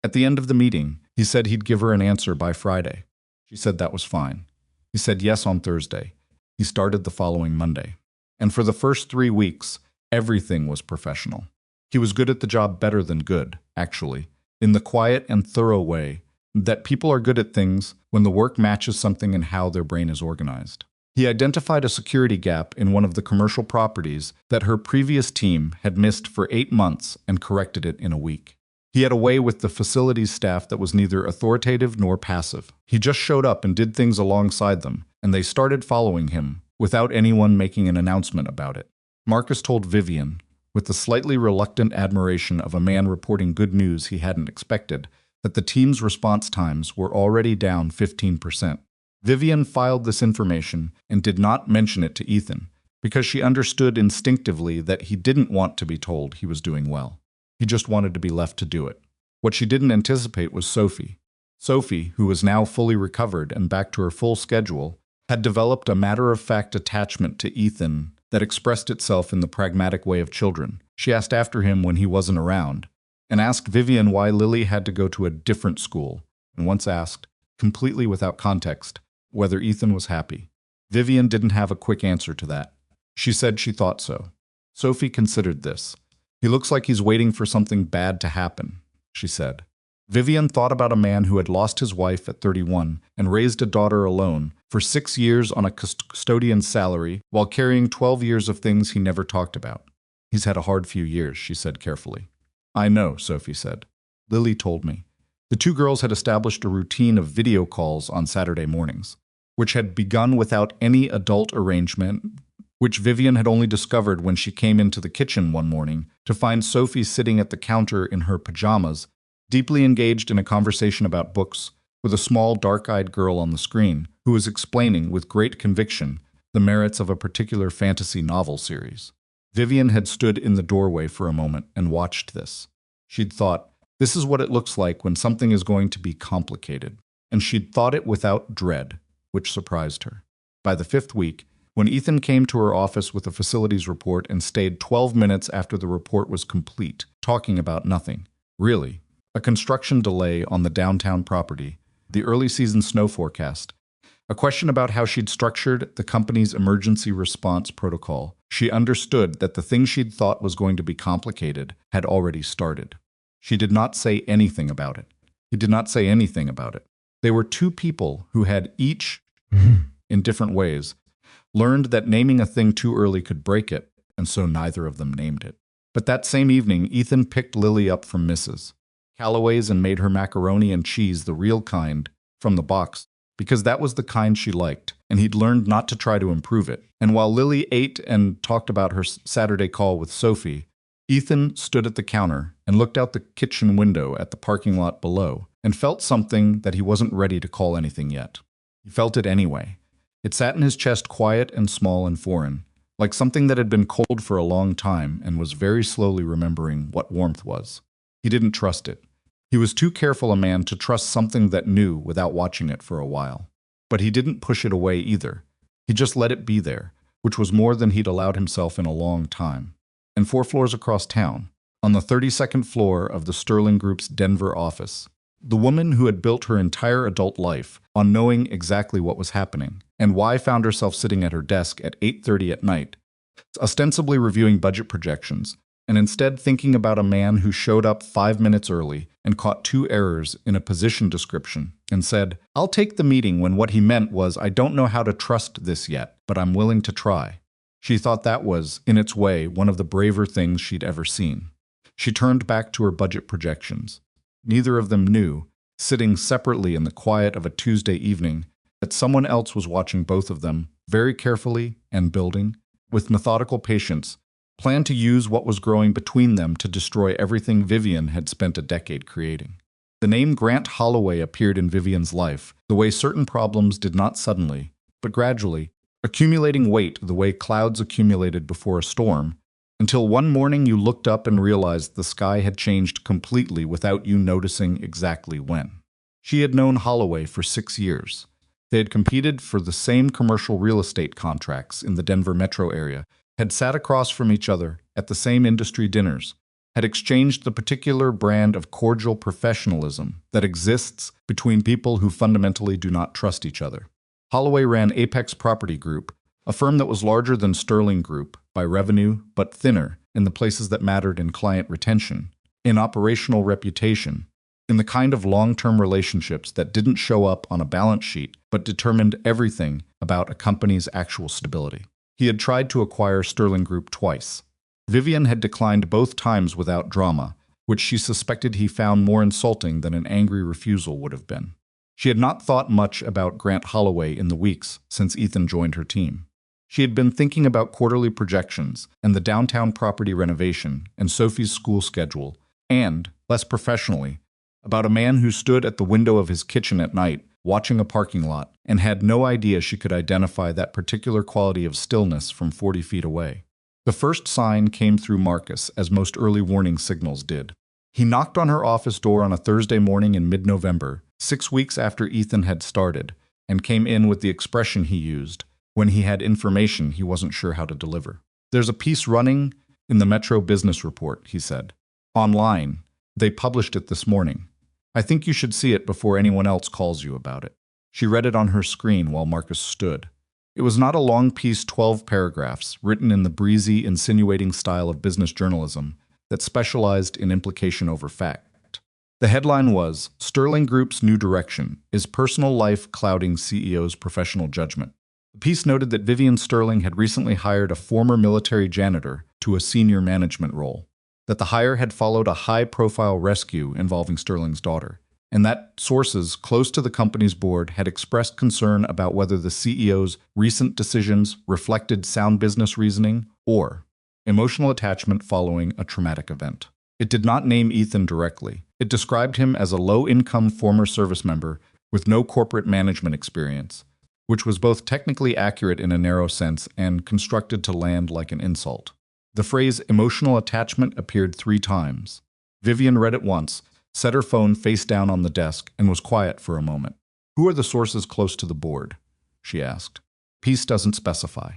At the end of the meeting, he said he'd give her an answer by Friday. She said that was fine. He said yes on Thursday. He started the following Monday. And for the first 3 weeks, everything was professional. He was good at the job, better than good, actually, in the quiet and thorough way that people are good at things when the work matches something in how their brain is organized. He identified a security gap in one of the commercial properties that her previous team had missed for 8 months and corrected it in a week. He had a way with the facilities staff that was neither authoritative nor passive. He just showed up and did things alongside them, and they started following him without anyone making an announcement about it. Marcus told Vivian, with the slightly reluctant admiration of a man reporting good news he hadn't expected, that the team's response times were already down 15%. Vivian filed this information and did not mention it to Ethan, because she understood instinctively that he didn't want to be told he was doing well. He just wanted to be left to do it. What she didn't anticipate was Sophie. Sophie, who was now fully recovered and back to her full schedule, had developed a matter-of-fact attachment to Ethan that expressed itself in the pragmatic way of children. She asked after him when he wasn't around, and asked Vivian why Lily had to go to a different school, and once asked, completely without context, whether Ethan was happy. Vivian didn't have a quick answer to that. She said she thought so. Sophie considered this. He looks like he's waiting for something bad to happen, she said. Vivian thought about a man who had lost his wife at 31 and raised a daughter alone for 6 years on a custodian's salary while carrying 12 years of things he never talked about. He's had a hard few years, she said carefully. I know, Sophie said. Lily told me. The two girls had established a routine of video calls on Saturday mornings, which had begun without any adult arrangement, which Vivian had only discovered when she came into the kitchen one morning to find Sophie sitting at the counter in her pajamas, deeply engaged in a conversation about books, with a small dark-eyed girl on the screen who was explaining with great conviction the merits of a particular fantasy novel series. Vivian had stood in the doorway for a moment and watched this. She'd thought, this is what it looks like when something is going to be complicated, and she'd thought it without dread, which surprised her. By the 5th week, when Ethan came to her office with a facilities report and stayed 12 minutes after the report was complete, talking about nothing, really, a construction delay on the downtown property, the early season snow forecast, a question about how she'd structured the company's emergency response protocol, she understood that the thing she'd thought was going to be complicated had already started. She did not say anything about it. He did not say anything about it. They were two people who had each, in different ways, learned that naming a thing too early could break it, and so neither of them named it. But that same evening, Ethan picked Lily up from Mrs. Calloway's and made her macaroni and cheese, the real kind, from the box, because that was the kind she liked, and he'd learned not to try to improve it. And while Lily ate and talked about her Saturday call with Sophie, Ethan stood at the counter and looked out the kitchen window at the parking lot below and felt something that he wasn't ready to call anything yet. He felt it anyway. It sat in his chest, quiet and small and foreign, like something that had been cold for a long time and was very slowly remembering what warmth was. He didn't trust it. He was too careful a man to trust something that knew without watching it for a while. But he didn't push it away either. He just let it be there, which was more than he'd allowed himself in a long time. And 4 floors across town, on the 32nd floor of the Sterling Group's Denver office, the woman who had built her entire adult life on knowing exactly what was happening and why found herself sitting at her desk at 8:30 at night, ostensibly reviewing budget projections, and instead thinking about a man who showed up 5 minutes early and caught 2 errors in a position description and said, I'll take the meeting, when what he meant was, I don't know how to trust this yet, but I'm willing to try. She thought that was, in its way, one of the braver things she'd ever seen. She turned back to her budget projections. Neither of them knew, sitting separately in the quiet of a Tuesday evening, that someone else was watching both of them, very carefully and building, with methodical patience, planned to use what was growing between them to destroy everything Vivian had spent a decade creating. The name Grant Holloway appeared in Vivian's life, the way certain problems did not suddenly, but gradually, accumulating weight the way clouds accumulated before a storm, until one morning you looked up and realized the sky had changed completely without you noticing exactly when. She had known Holloway for 6 years. They had competed for the same commercial real estate contracts in the Denver metro area, had sat across from each other at the same industry dinners, had exchanged the particular brand of cordial professionalism that exists between people who fundamentally do not trust each other. Holloway ran Apex Property Group, a firm that was larger than Sterling Group by revenue, but thinner in the places that mattered in client retention, in operational reputation, in the kind of long-term relationships that didn't show up on a balance sheet but determined everything about a company's actual stability. He had tried to acquire Sterling Group twice. Vivian had declined both times without drama, which she suspected he found more insulting than an angry refusal would have been. She had not thought much about Grant Holloway in the weeks since Ethan joined her team. She had been thinking about quarterly projections and the downtown property renovation and Sophie's school schedule, and, less professionally, about a man who stood at the window of his kitchen at night, watching a parking lot, and had no idea she could identify that particular quality of stillness from 40 feet away. The first sign came through Marcus, as most early warning signals did. He knocked on her office door on a Thursday morning in mid-November, 6 weeks after Ethan had started, and came in with the expression he used when he had information he wasn't sure how to deliver. There's a piece running in the Metro Business Report, he said. Online. They published it this morning. I think you should see it before anyone else calls you about it. She read it on her screen while Marcus stood. It was not a long piece, 12 paragraphs, written in the breezy, insinuating style of business journalism that specialized in implication over fact. The headline was, Sterling Group's New Direction, Is Personal Life Clouding CEO's Professional Judgment? The piece noted that Vivian Sterling had recently hired a former military janitor to a senior management role, that the hire had followed a high-profile rescue involving Sterling's daughter, and that sources close to the company's board had expressed concern about whether the CEO's recent decisions reflected sound business reasoning or emotional attachment following a traumatic event. It did not name Ethan directly. It described him as a low-income former service member with no corporate management experience, which was both technically accurate in a narrow sense and constructed to land like an insult. The phrase emotional attachment appeared 3 times. Vivian read it once, set her phone face down on the desk, and was quiet for a moment. "Who are the sources close to the board?" she asked. "Piece doesn't specify."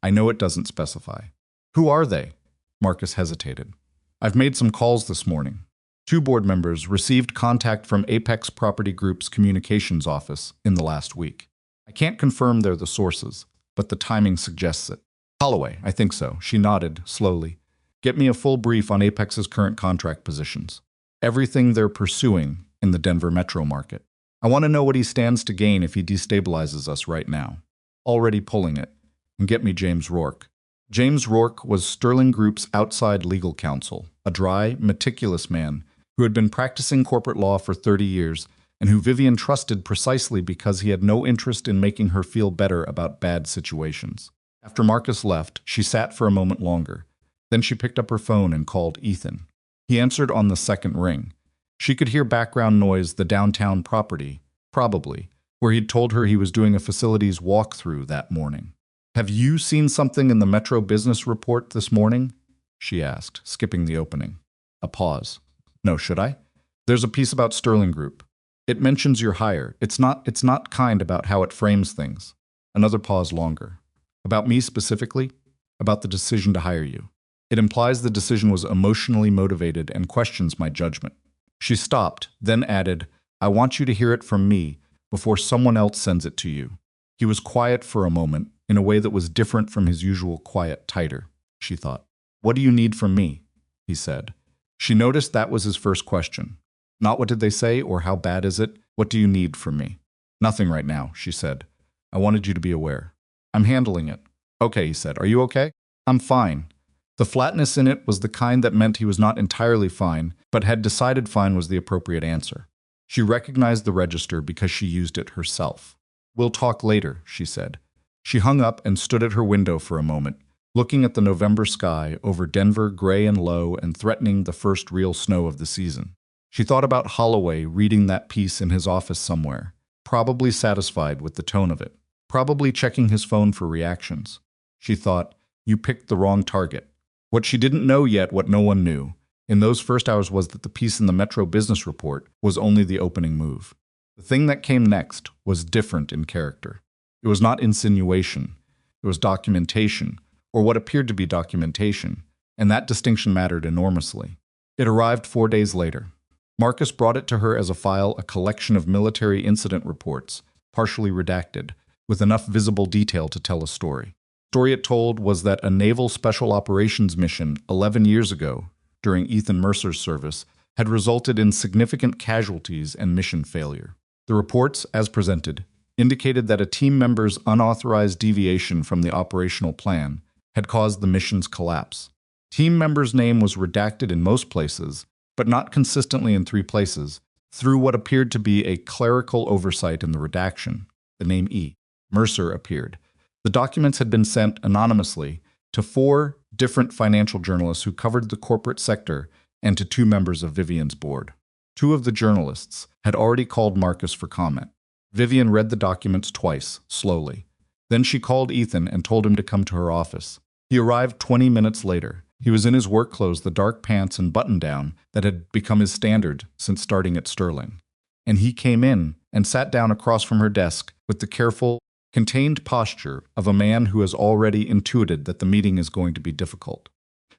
"I know it doesn't specify." "Who are they?" Marcus hesitated. "I've made some calls this morning. 2 board members received contact from Apex Property Group's communications office in the last week. I can't confirm they're the sources, but the timing suggests it." "Holloway, I think so." She nodded, slowly. "Get me a full brief on Apex's current contract positions. Everything they're pursuing in the Denver metro market. I want to know what he stands to gain if he destabilizes us right now. Already pulling it. And get me James Rourke." James Rourke was Sterling Group's outside legal counsel, a dry, meticulous man who had been practicing corporate law for 30 years and who Vivian trusted precisely because he had no interest in making her feel better about bad situations. After Marcus left, she sat for a moment longer. Then she picked up her phone and called Ethan. He answered on the second ring. She could hear background noise, the downtown property, probably, where he'd told her he was doing a facilities walkthrough that morning. "Have you seen something in the Metro Business Report this morning?" she asked, skipping the opening. A pause. "No, should I?" "There's a piece about Sterling Group. It mentions your hire. It's not kind about how it frames things." Another pause longer. "About me specifically? About the decision to hire you. It implies the decision was emotionally motivated and questions my judgment." She stopped, then added, "I want you to hear it from me before someone else sends it to you." He was quiet for a moment, in a way that was different from his usual quiet, tighter, she thought. "What do you need from me?" he said. She noticed that was his first question. Not what did they say or how bad is it, what do you need from me? "Nothing right now," she said. "I wanted you to be aware." "I'm handling it." "Okay," he said. "Are you okay?" "I'm fine." The flatness in it was the kind that meant he was not entirely fine, but had decided fine was the appropriate answer. She recognized the register because she used it herself. "We'll talk later," she said. She hung up and stood at her window for a moment, looking at the November sky over Denver, gray and low and threatening the first real snow of the season. She thought about Holloway reading that piece in his office somewhere, probably satisfied with the tone of it, probably checking his phone for reactions. She thought, "You picked the wrong target." What she didn't know yet, what no one knew, in those first hours was that the piece in the Metro Business Report was only the opening move. The thing that came next was different in character. It was not insinuation, it was documentation, or what appeared to be documentation, and that distinction mattered enormously. It arrived 4 days later. Marcus brought it to her as a file, a collection of military incident reports, partially redacted, with enough visible detail to tell a story. The story it told was that a naval special operations mission 11 years ago, during Ethan Mercer's service, had resulted in significant casualties and mission failure. The reports, as presented, indicated that a team member's unauthorized deviation from the operational plan had caused the mission's collapse. Team member's name was redacted in most places, but not consistently in 3 places, through what appeared to be a clerical oversight in the redaction. The name E. Mercer appeared. The documents had been sent anonymously to 4 different financial journalists who covered the corporate sector and to 2 members of Vivian's board. 2 of the journalists had already called Marcus for comment. Vivian read the documents twice, slowly. Then she called Ethan and told him to come to her office. He arrived 20 minutes later. He was in his work clothes, the dark pants and button-down that had become his standard since starting at Sterling. And he came in and sat down across from her desk with the careful, contained posture of a man who has already intuited that the meeting is going to be difficult.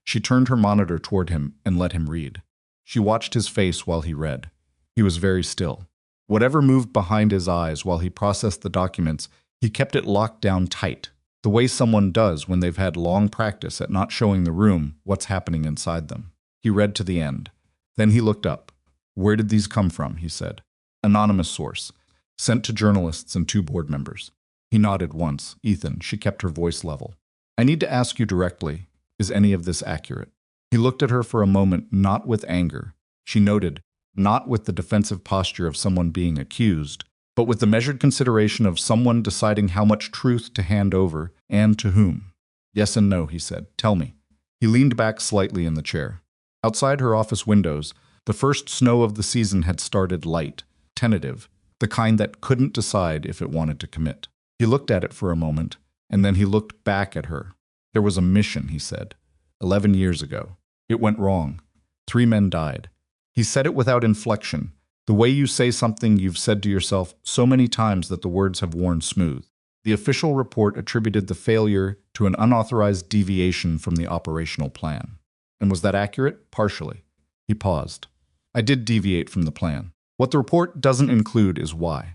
She turned her monitor toward him and let him read. She watched his face while he read. He was very still. Whatever moved behind his eyes while he processed the documents, he kept it locked down tight, the way someone does when they've had long practice at not showing the room what's happening inside them. He read to the end. Then he looked up. "Where did these come from?" he said. "Anonymous source. Sent to journalists and 2 board members." He nodded once. "Ethan," she kept her voice level. "I need to ask you directly. Is any of this accurate? He looked at her for a moment, not with anger. She noted, not with the defensive posture of someone being accused, but with the measured consideration of someone deciding how much truth to hand over and to whom. Yes and no, he said. Tell me. He leaned back slightly in the chair. Outside her office windows, the first snow of the season had started light, tentative, the kind that couldn't decide if it wanted to commit. He looked at it for a moment, and then he looked back at her. There was a mission, he said. 11 years ago. It went wrong. 3 men died. He said it without inflection, the way you say something you've said to yourself so many times that the words have worn smooth. The official report attributed the failure to an unauthorized deviation from the operational plan. And was that accurate? Partially. He paused. I did deviate from the plan. What the report doesn't include is why.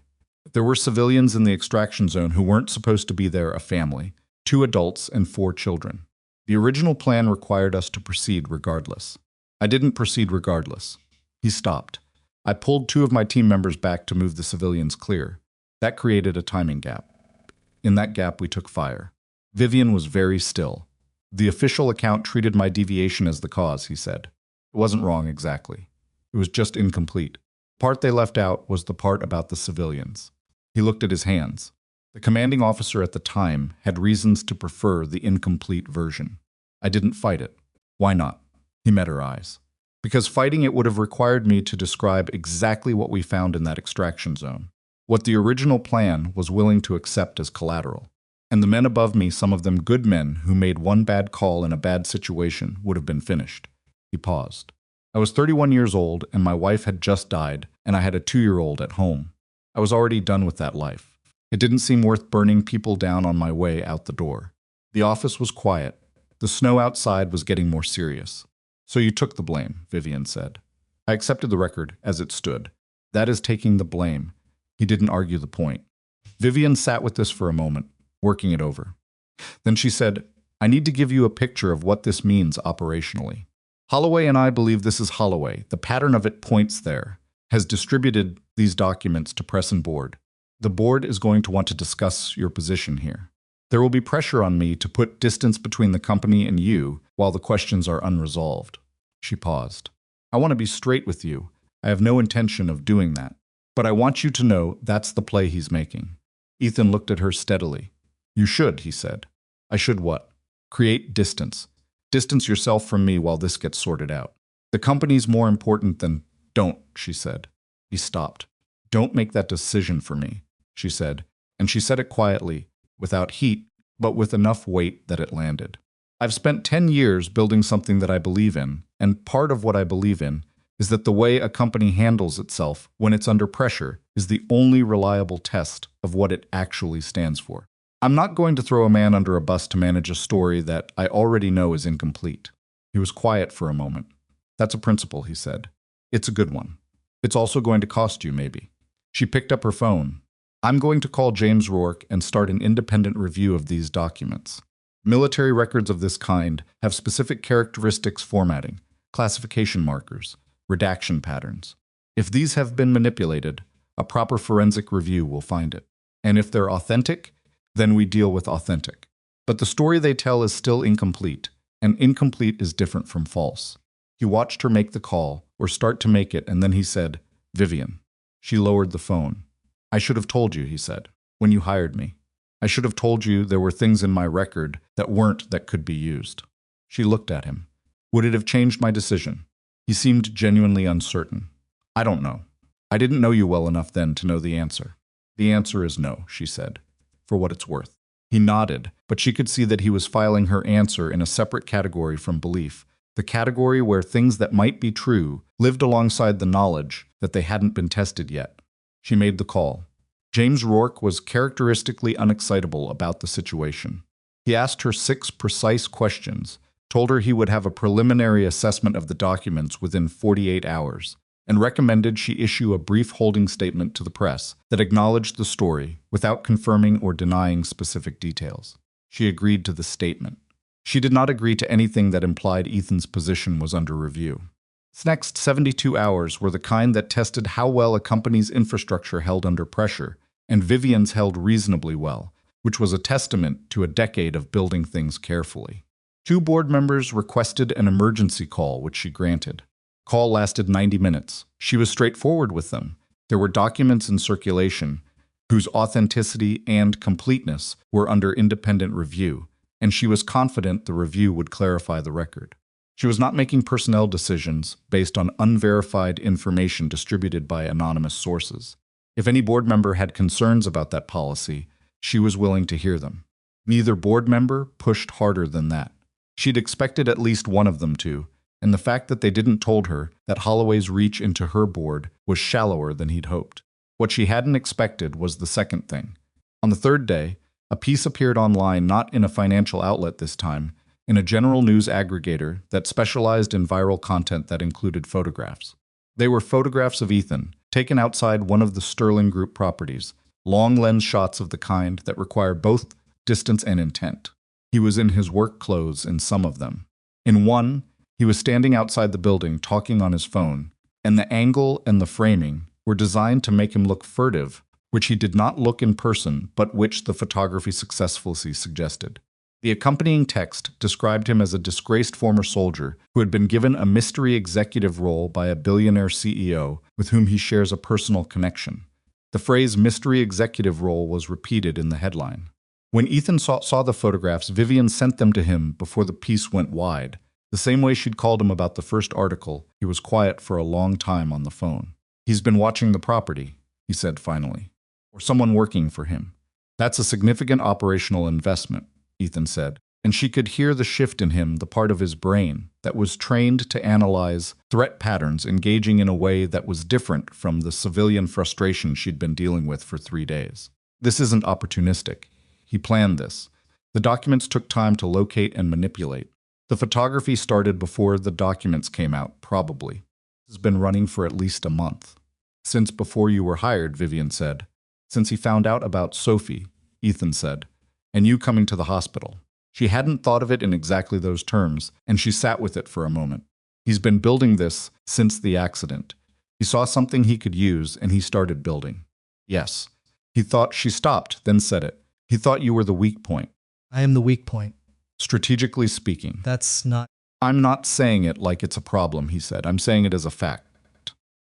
There were civilians in the extraction zone who weren't supposed to be there, a family, 2 adults and 4 children. The original plan required us to proceed regardless. I didn't proceed regardless. He stopped. I pulled 2 of my team members back to move the civilians clear. That created a timing gap. In that gap, we took fire. Vivian was very still. The official account treated my deviation as the cause, he said. It wasn't wrong exactly. It was just incomplete. The part they left out was the part about the civilians. He looked at his hands. The commanding officer at the time had reasons to prefer the incomplete version. I didn't fight it. Why not? He met her eyes. Because fighting it would have required me to describe exactly what we found in that extraction zone. What the original plan was willing to accept as collateral. And the men above me, some of them good men who made one bad call in a bad situation, would have been finished. He paused. I was 31 years old, and my wife had just died, and I had a 2-year-old at home. I was already done with that life. It didn't seem worth burning people down on my way out the door. The office was quiet. The snow outside was getting more serious. So you took the blame, Vivian said. I accepted the record as it stood. That is taking the blame. He didn't argue the point. Vivian sat with this for a moment, working it over. Then she said, I need to give you a picture of what this means operationally. Holloway and I believe this is Holloway. The pattern of it points there. Has distributed these documents to press and board. The board is going to want to discuss your position here. There will be pressure on me to put distance between the company and you while the questions are unresolved. She paused. I want to be straight with you. I have no intention of doing that. But I want you to know that's the play he's making. Ethan looked at her steadily. You should, he said. I should what? Create distance. Distance yourself from me while this gets sorted out. The company's more important than... Don't, she said. He stopped. Don't make that decision for me, she said, and she said it quietly, without heat, but with enough weight that it landed. I've spent 10 years building something that I believe in, and part of what I believe in is that the way a company handles itself when it's under pressure is the only reliable test of what it actually stands for. I'm not going to throw a man under a bus to manage a story that I already know is incomplete. He was quiet for a moment. That's a principle, he said. It's a good one. It's also going to cost you, maybe. She picked up her phone. I'm going to call James Rourke and start an independent review of these documents. Military records of this kind have specific characteristics, formatting, classification markers, redaction patterns. If these have been manipulated, a proper forensic review will find it. And if they're authentic, then we deal with authentic. But the story they tell is still incomplete, and incomplete is different from false. He watched her make the call, or start to make it, and then he said, Vivian. She lowered the phone. I should have told you, he said, when you hired me. I should have told you there were things in my record that could be used. She looked at him. Would it have changed my decision? He seemed genuinely uncertain. I don't know. I didn't know you well enough then to know the answer. The answer is no, she said, for what it's worth. He nodded, but she could see that he was filing her answer in a separate category from belief, the category where things that might be true lived alongside the knowledge that they hadn't been tested yet. She made the call. James Rourke was characteristically unexcitable about the situation. He asked her 6 precise questions, told her he would have a preliminary assessment of the documents within 48 hours, and recommended she issue a brief holding statement to the press that acknowledged the story without confirming or denying specific details. She agreed to the statement. She did not agree to anything that implied Ethan's position was under review. Its next 72 hours were the kind that tested how well a company's infrastructure held under pressure, and Vivian's held reasonably well, which was a testament to a decade of building things carefully. Two board members requested an emergency call, which she granted. Call lasted 90 minutes. She was straightforward with them. There were documents in circulation whose authenticity and completeness were under independent review, and she was confident the review would clarify the record. She was not making personnel decisions based on unverified information distributed by anonymous sources. If any board member had concerns about that policy, she was willing to hear them. Neither board member pushed harder than that. She'd expected at least one of them to, and the fact that they didn't told her that Holloway's reach into her board was shallower than he'd hoped. What she hadn't expected was the second thing. On the third day, a piece appeared online, not in a financial outlet this time, in a general news aggregator that specialized in viral content that included photographs. They were photographs of Ethan, taken outside one of the Sterling Group properties, long lens shots of the kind that require both distance and intent. He was in his work clothes in some of them. In one, he was standing outside the building talking on his phone, and the angle and the framing were designed to make him look furtive, which he did not look in person, but which the photography successfully suggested. The accompanying text described him as a disgraced former soldier who had been given a mystery executive role by a billionaire CEO with whom he shares a personal connection. The phrase mystery executive role was repeated in the headline. When Ethan saw the photographs, Vivian sent them to him before the piece went wide. The same way she'd called him about the first article, he was quiet for a long time on the phone. "He's been watching the property," he said finally. "Or someone working for him. That's a significant operational investment," Ethan said, and she could hear the shift in him, the part of his brain that was trained to analyze threat patterns, engaging in a way that was different from the civilian frustration she'd been dealing with for 3 days. "This isn't opportunistic. He planned this. The documents took time to locate and manipulate. The photography started before the documents came out, probably. This has been running for at least a month." "Since before you were hired," Vivian said. "Since he found out about Sophie," Ethan said, "and you coming to the hospital." She hadn't thought of it in exactly those terms, and she sat with it for a moment. "He's been building this since the accident. He saw something he could use, and he started building." "Yes." He thought. She stopped, then said it. "He thought you were the weak point." I am the weak point. "Strategically speaking." That's not... "I'm not saying it like it's a problem," he said. "I'm saying it as a fact.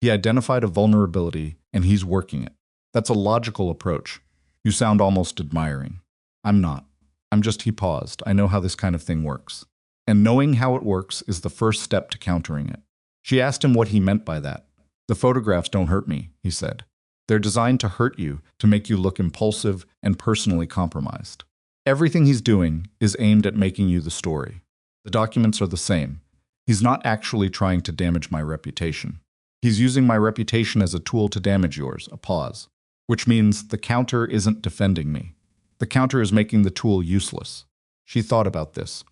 He identified a vulnerability, and he's working it. That's a logical approach. You sound almost admiring." "I'm not. I'm just..." He paused. "I know how this kind of thing works. And knowing how it works is the first step to countering it." She asked him what he meant by that. "The photographs don't hurt me," he said. "They're designed to hurt you, to make you look impulsive and personally compromised. Everything he's doing is aimed at making you the story. The documents are the same. He's not actually trying to damage my reputation. He's using my reputation as a tool to damage yours." A pause. "Which means the counter isn't defending me. The counter is making the tool useless." She thought about this.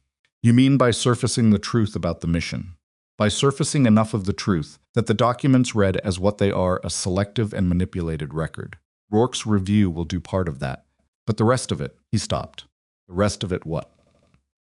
"You mean by surfacing the truth about the mission? By surfacing enough of the truth that the documents read as what they are, a selective and manipulated record. Rourke's review will do part of that. But the rest of it," he stopped. "The rest of it what?"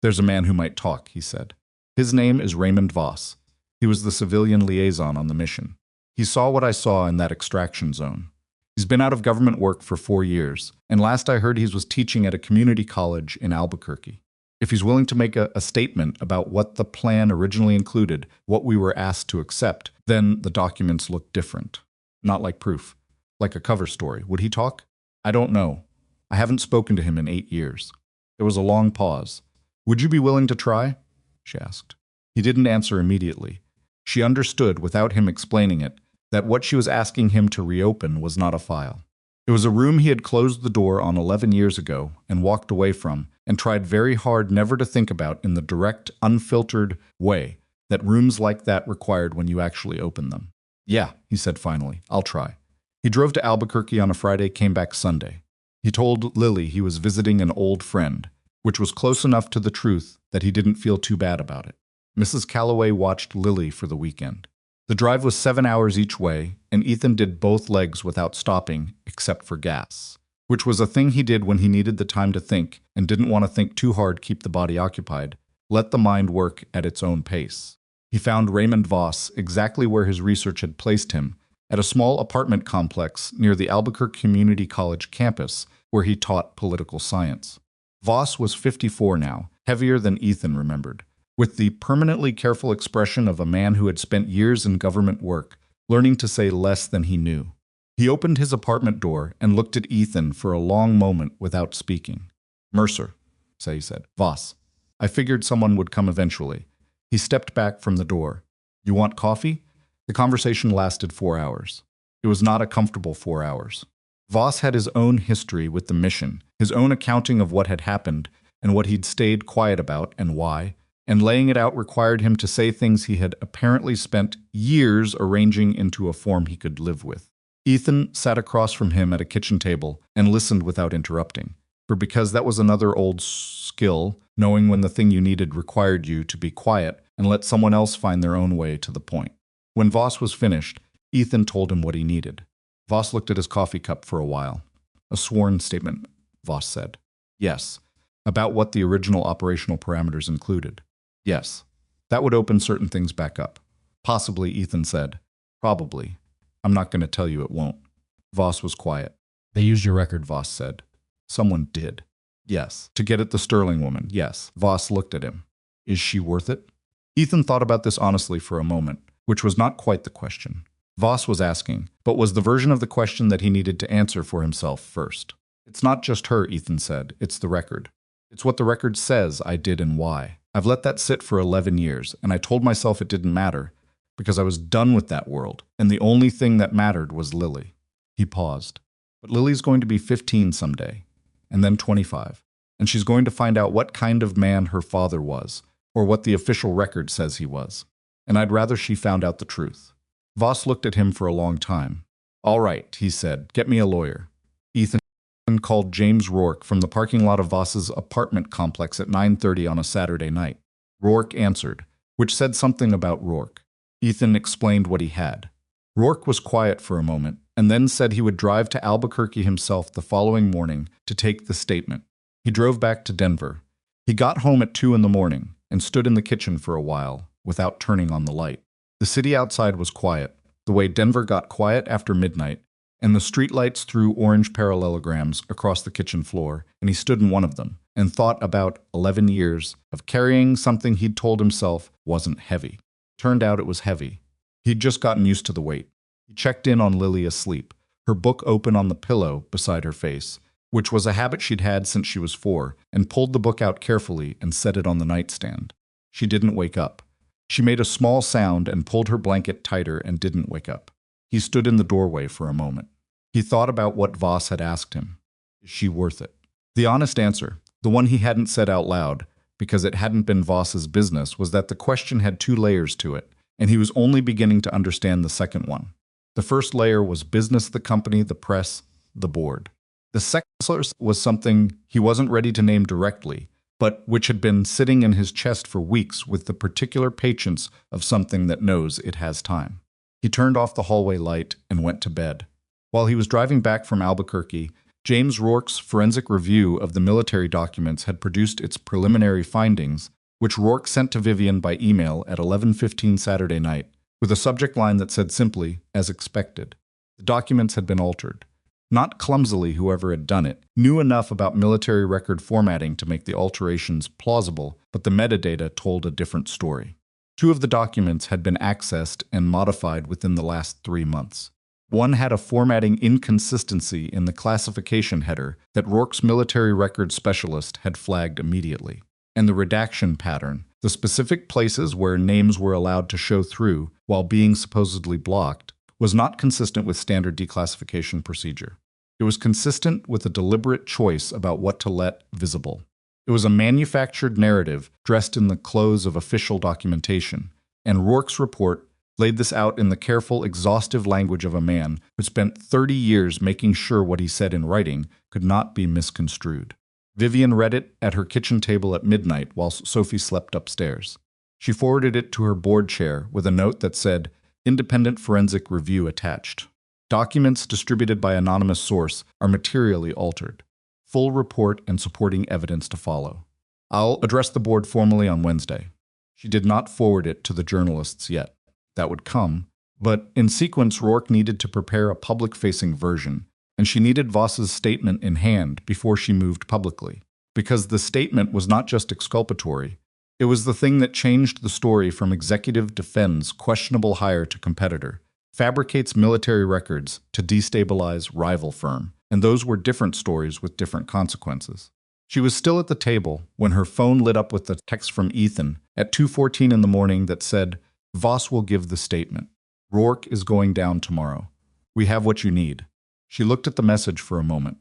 "There's a man who might talk," he said. "His name is Raymond Voss. He was the civilian liaison on the mission. He saw what I saw in that extraction zone. He's been out of government work for 4 years, and last I heard he was teaching at a community college in Albuquerque. If he's willing to make a statement about what the plan originally included, what we were asked to accept, then the documents look different. Not like proof. Like a cover story. Would he talk?" "I don't know. I haven't spoken to him in 8 years." There was a long pause. "Would you be willing to try?" she asked. He didn't answer immediately. She understood, without him explaining it, that what she was asking him to reopen was not a file. It was a room he had closed the door on 11 years ago and walked away from, and tried very hard never to think about in the direct, unfiltered way that rooms like that required when you actually open them. "Yeah," he said finally, "I'll try." He drove to Albuquerque on a Friday, came back Sunday. He told Lily he was visiting an old friend, which was close enough to the truth that he didn't feel too bad about it. Mrs. Calloway watched Lily for the weekend. The drive was 7 hours each way, and Ethan did both legs without stopping, except for gas, which was a thing he did when he needed the time to think and didn't want to think too hard, keep the body occupied, let the mind work at its own pace. He found Raymond Voss exactly where his research had placed him, at a small apartment complex near the Albuquerque Community College campus, where he taught political science. Voss was 54 now, heavier than Ethan remembered, with the permanently careful expression of a man who had spent years in government work, learning to say less than he knew. He opened his apartment door and looked at Ethan for a long moment without speaking. Mercer, he said. Voss. I figured someone would come eventually. He stepped back from the door. You want coffee? The conversation lasted 4 hours. It was not a comfortable 4 hours. Voss had his own history with the mission, his own accounting of what had happened and what he'd stayed quiet about and why, and laying it out required him to say things he had apparently spent years arranging into a form he could live with. Ethan sat across from him at a kitchen table and listened without interrupting, because that was another old skill, knowing when the thing you needed required you to be quiet and let someone else find their own way to the point. When Voss was finished, Ethan told him what he needed. Voss looked at his coffee cup for a while. A sworn statement, Voss said. Yes. About what the original operational parameters included. Yes. That would open certain things back up. Possibly, Ethan said. Probably. I'm not going to tell you it won't. Voss was quiet. They used your record, Voss said. Someone did. Yes. To get at the Sterling woman, yes. Voss looked at him. Is she worth it? Ethan thought about this honestly for a moment, which was not quite the question. Voss was asking, but was the version of the question that he needed to answer for himself first. It's not just her, Ethan said. It's the record. It's what the record says I did and why. I've let that sit for 11 years, and I told myself it didn't matter, because I was done with that world, and the only thing that mattered was Lily. He paused. But Lily's going to be 15 someday, and then 25, and she's going to find out what kind of man her father was, or what the official record says he was. And I'd rather she found out the truth. Voss looked at him for a long time. All right, he said, get me a lawyer. Ethan called James Rourke from the parking lot of Voss's apartment complex at 9:30 on a Saturday night. Rourke answered, which said something about Rourke. Ethan explained what he had. Rourke was quiet for a moment, and then said he would drive to Albuquerque himself the following morning to take the statement. He drove back to Denver. He got home at 2 a.m. and stood in the kitchen for a while, without turning on the light. The city outside was quiet, the way Denver got quiet after midnight, and the streetlights threw orange parallelograms across the kitchen floor, and he stood in one of them and thought about 11 years of carrying something he'd told himself wasn't heavy. Turned out it was heavy. He'd just gotten used to the weight. He checked in on Lily asleep, her book open on the pillow beside her face, which was a habit she'd had since she was 4, and pulled the book out carefully and set it on the nightstand. She didn't wake up. She made a small sound and pulled her blanket tighter and didn't wake up. He stood in the doorway for a moment. He thought about what Voss had asked him. Is she worth it? The honest answer, the one he hadn't said out loud, because it hadn't been Voss's business, was that the question had 2 layers to it, and he was only beginning to understand the second one. The first layer was business, the company, the press, the board. The second layer was something he wasn't ready to name directly, but which had been sitting in his chest for weeks with the particular patience of something that knows it has time. He turned off the hallway light and went to bed. While he was driving back from Albuquerque, James Rourke's forensic review of the military documents had produced its preliminary findings, which Rourke sent to Vivian by email at 11:15 Saturday night, with a subject line that said simply, as expected. The documents had been altered. Not clumsily, whoever had done it knew enough about military record formatting to make the alterations plausible, but the metadata told a different story. 2 of the documents had been accessed and modified within the last 3 months. One had a formatting inconsistency in the classification header that Rourke's military records specialist had flagged immediately. And the redaction pattern, the specific places where names were allowed to show through while being supposedly blocked, was not consistent with standard declassification procedure. It was consistent with a deliberate choice about what to let visible. It was a manufactured narrative dressed in the clothes of official documentation, and Rourke's report laid this out in the careful, exhaustive language of a man who spent 30 years making sure what he said in writing could not be misconstrued. Vivian read it at her kitchen table at midnight while Sophie slept upstairs. She forwarded it to her board chair with a note that said, Independent Forensic Review attached. Documents distributed by anonymous source are materially altered. Full report and supporting evidence to follow. I'll address the board formally on Wednesday. She did not forward it to the journalists yet. That would come, but in sequence Rourke needed to prepare a public-facing version, and she needed Voss's statement in hand before she moved publicly. because the statement was not just exculpatory. It was the thing that changed the story from executive defends questionable hire to competitor, fabricates military records to destabilize rival firm, and those were different stories with different consequences. She was still at the table when her phone lit up with the text from Ethan at 2:14 in the morning that said, "Voss will give the statement. Rourke is going down tomorrow. We have what you need." She looked at the message for a moment.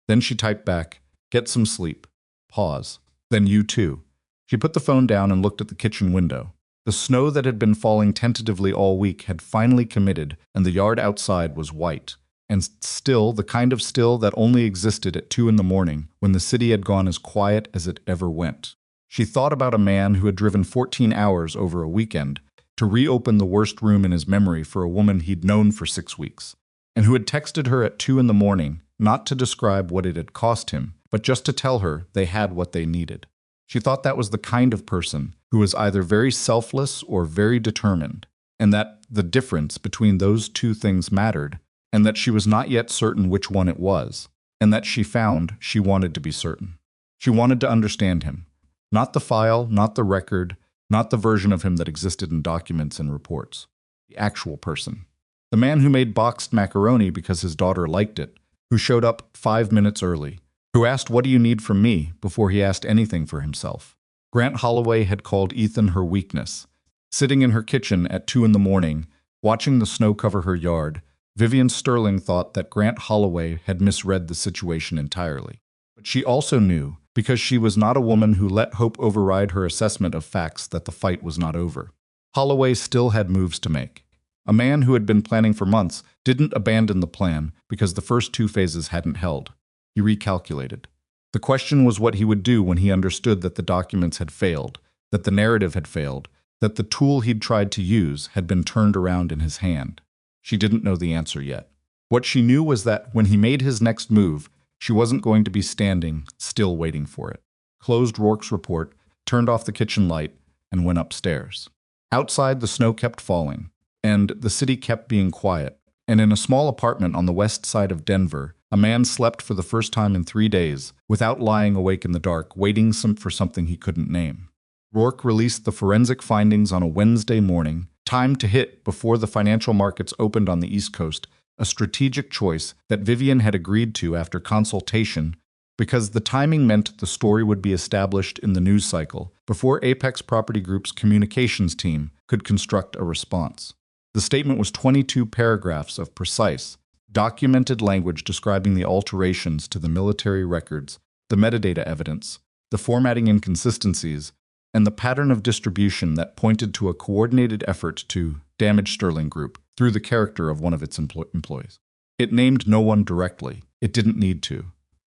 Then she typed back, "Get some sleep." Pause. "Then you too." She put the phone down and looked at the kitchen window. The snow that had been falling tentatively all week had finally committed, and the yard outside was white. And still, the kind of still that only existed at 2 in the morning, when the city had gone as quiet as it ever went. She thought about a man who had driven 14 hours over a weekend to reopen the worst room in his memory for a woman he'd known for 6 weeks, and who had texted her at 2 in the morning, not to describe what it had cost him, but just to tell her they had what they needed. She thought that was the kind of person who was either very selfless or very determined, and that the difference between those two things mattered, and that she was not yet certain which one it was, and that she found she wanted to be certain. She wanted to understand him. Not the file, not the record, not the version of him that existed in documents and reports. The actual person. The man who made boxed macaroni because his daughter liked it, who showed up 5 minutes early, who asked, "What do you need from me?" before he asked anything for himself. Grant Holloway had called Ethan her weakness. Sitting in her kitchen at 2 in the morning, watching the snow cover her yard, Vivian Sterling thought that Grant Holloway had misread the situation entirely. But she also knew, because she was not a woman who let hope override her assessment of facts, that the fight was not over. Holloway still had moves to make. A man who had been planning for months didn't abandon the plan because the first 2 phases hadn't held. He recalculated. The question was what he would do when he understood that the documents had failed, that the narrative had failed, that the tool he'd tried to use had been turned around in his hand. She didn't know the answer yet. What she knew was that when he made his next move, she wasn't going to be standing, still waiting for it. Closed Rourke's report, turned off the kitchen light, and went upstairs. Outside, the snow kept falling, and the city kept being quiet, and in a small apartment on the west side of Denver, a man slept for the first time in 3 days, without lying awake in the dark, waiting for something he couldn't name. Rourke released the forensic findings on a Wednesday morning, timed to hit before the financial markets opened on the East Coast, a strategic choice that Vivian had agreed to after consultation, because the timing meant the story would be established in the news cycle before Apex Property Group's communications team could construct a response. The statement was 22 paragraphs of precise, documented language describing the alterations to the military records, the metadata evidence, the formatting inconsistencies, and the pattern of distribution that pointed to a coordinated effort to damage Sterling Group through the character of one of its employees. It named no one directly. It didn't need to.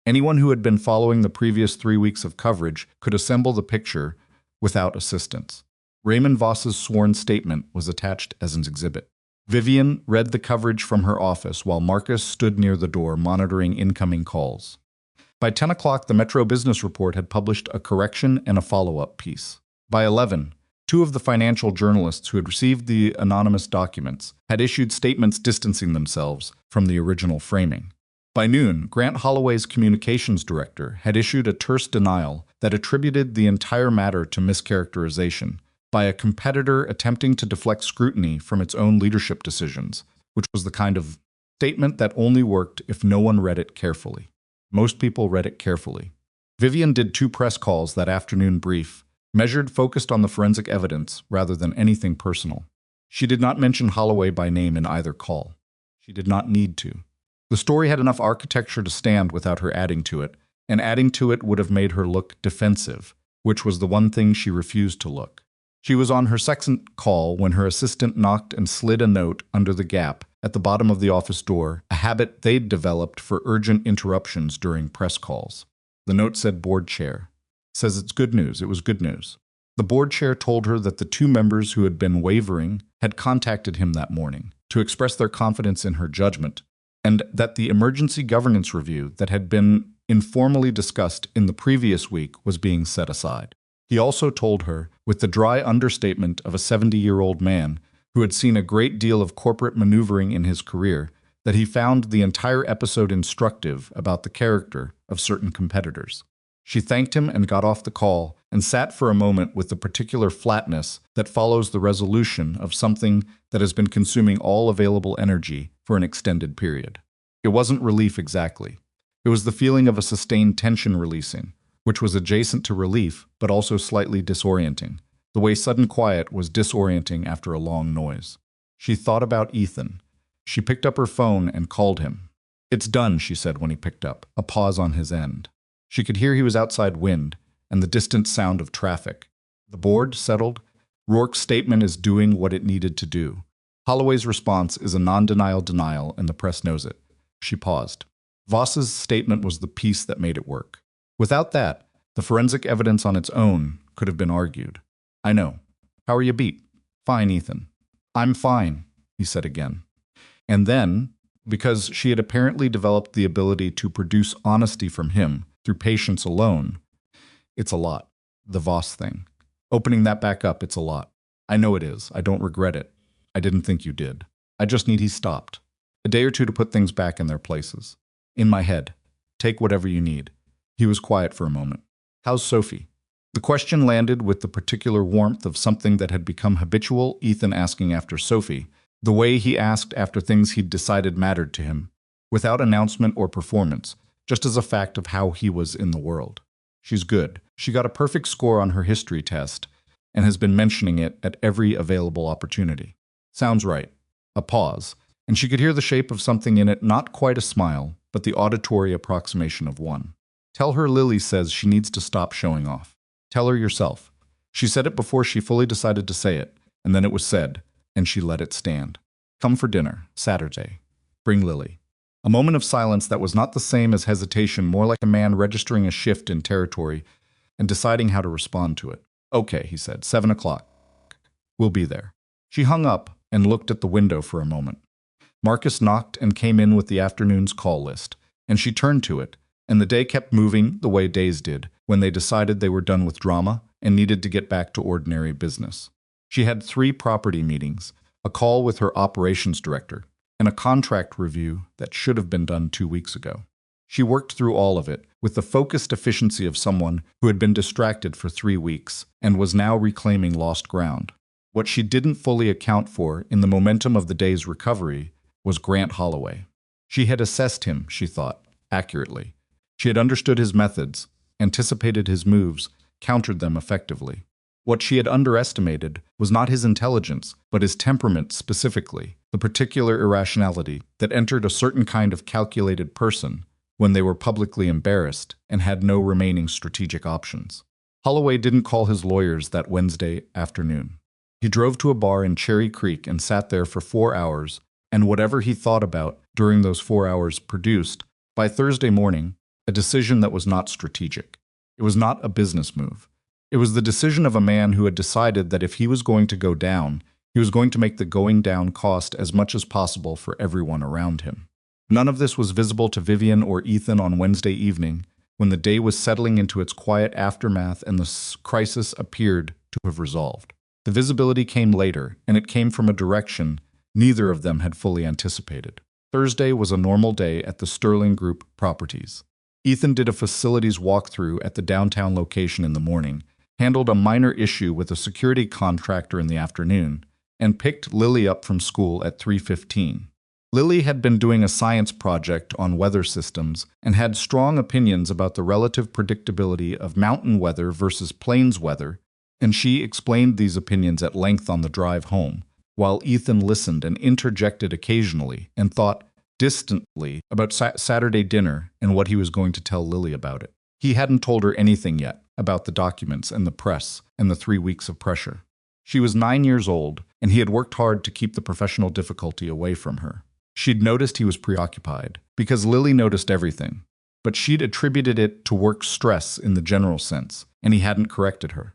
Anyone who had been following the previous 3 weeks of coverage could assemble the picture without assistance. Raymond Voss's sworn statement was attached as an exhibit. Vivian read the coverage from her office while Marcus stood near the door monitoring incoming calls. By 10 o'clock, the Metro Business Report had published a correction and a follow-up piece. By 11, 2 of the financial journalists who had received the anonymous documents had issued statements distancing themselves from the original framing. By noon, Grant Holloway's communications director had issued a terse denial that attributed the entire matter to mischaracterization by a competitor attempting to deflect scrutiny from its own leadership decisions, which was the kind of statement that only worked if no one read it carefully. Most people read it carefully. Vivian did 2 press calls that afternoon brief, measured focused on the forensic evidence rather than anything personal. She did not mention Holloway by name in either call. She did not need to. The story had enough architecture to stand without her adding to it, and adding to it would have made her look defensive, which was the one thing she refused to look. She was on her second call when her assistant knocked and slid a note under the gap at the bottom of the office door, a habit they'd developed for urgent interruptions during press calls. The note said board chair. Says it's good news. It was good news. The board chair told her that the 2 members who had been wavering had contacted him that morning to express their confidence in her judgment, and that the emergency governance review that had been informally discussed in the previous week was being set aside. He also told her, with the dry understatement of a 70-year-old man who had seen a great deal of corporate maneuvering in his career, that he found the entire episode instructive about the character of certain competitors. She thanked him and got off the call and sat for a moment with the particular flatness that follows the resolution of something that has been consuming all available energy for an extended period. It wasn't relief exactly. It was the feeling of a sustained tension releasing, which was adjacent to relief but also slightly disorienting, the way sudden quiet was disorienting after a long noise. She thought about Ethan. She picked up her phone and called him. "It's done," she said when he picked up, a pause on his end. She could hear he was outside wind and the distant sound of traffic. The board settled. Rourke's statement is doing what it needed to do. Holloway's response is a non-denial denial, and the press knows it. She paused. Voss's statement was the piece that made it work. Without that, the forensic evidence on its own could have been argued. "I know. How are you beat?" "Fine, Ethan." "I'm fine," he said again. And then, because she had apparently developed the ability to produce honesty from him through patience alone, "It's a lot. The Voss thing. Opening that back up, it's a lot. I know it is. I don't regret it. I didn't think you did. I just need he stopped. A day or two to put things back in their places. In my head. Take whatever you need." He was quiet for a moment. "How's Sophie?" The question landed with the particular warmth of something that had become habitual, Ethan asking after Sophie, the way he asked after things he'd decided mattered to him, without announcement or performance, just as a fact of how he was in the world. "She's good. She got a perfect score on her history test and has been mentioning it at every available opportunity." "Sounds right." A pause, and she could hear the shape of something in it, not quite a smile, but the auditory approximation of one. "Tell her Lily says she needs to stop showing off. Tell her yourself." She said it before she fully decided to say it, and then it was said, and she let it stand. "Come for dinner, Saturday. Bring Lily." A moment of silence that was not the same as hesitation, more like a man registering a shift in territory and deciding how to respond to it. "Okay," he said, 7 o'clock. "We'll be there." She hung up and looked at the window for a moment. Marcus knocked and came in with the afternoon's call list, and she turned to it, and the day kept moving the way days did when they decided they were done with drama and needed to get back to ordinary business. She had 3 property meetings, a call with her operations director, and a contract review that should have been done 2 weeks ago. She worked through all of it with the focused efficiency of someone who had been distracted for 3 weeks and was now reclaiming lost ground. What she didn't fully account for in the momentum of the day's recovery was Grant Holloway. She had assessed him, she thought, accurately. She had understood his methods, anticipated his moves, countered them effectively. What she had underestimated was not his intelligence, but his temperament specifically, the particular irrationality that entered a certain kind of calculated person when they were publicly embarrassed and had no remaining strategic options. Holloway didn't call his lawyers that Wednesday afternoon. He drove to a bar in Cherry Creek and sat there for 4 hours, and whatever he thought about during those 4 hours produced, by Thursday morning, a decision that was not strategic. It was not a business move. It was the decision of a man who had decided that if he was going to go down, he was going to make the going down cost as much as possible for everyone around him. None of this was visible to Vivian or Ethan on Wednesday evening, when the day was settling into its quiet aftermath and the crisis appeared to have resolved. The visibility came later, and it came from a direction neither of them had fully anticipated. Thursday was a normal day at the Sterling Group properties. Ethan did a facilities walkthrough at the downtown location in the morning, handled a minor issue with a security contractor in the afternoon, and picked Lily up from school at 3:15. Lily had been doing a science project on weather systems and had strong opinions about the relative predictability of mountain weather versus plains weather, and she explained these opinions at length on the drive home, while Ethan listened and interjected occasionally and thought distantly about Saturday dinner and what he was going to tell Lily about it. He hadn't told her anything yet about the documents and the press and the 3 weeks of pressure. She was 9 years old, and he had worked hard to keep the professional difficulty away from her. She'd noticed he was preoccupied, because Lily noticed everything, but she'd attributed it to work stress in the general sense, and he hadn't corrected her.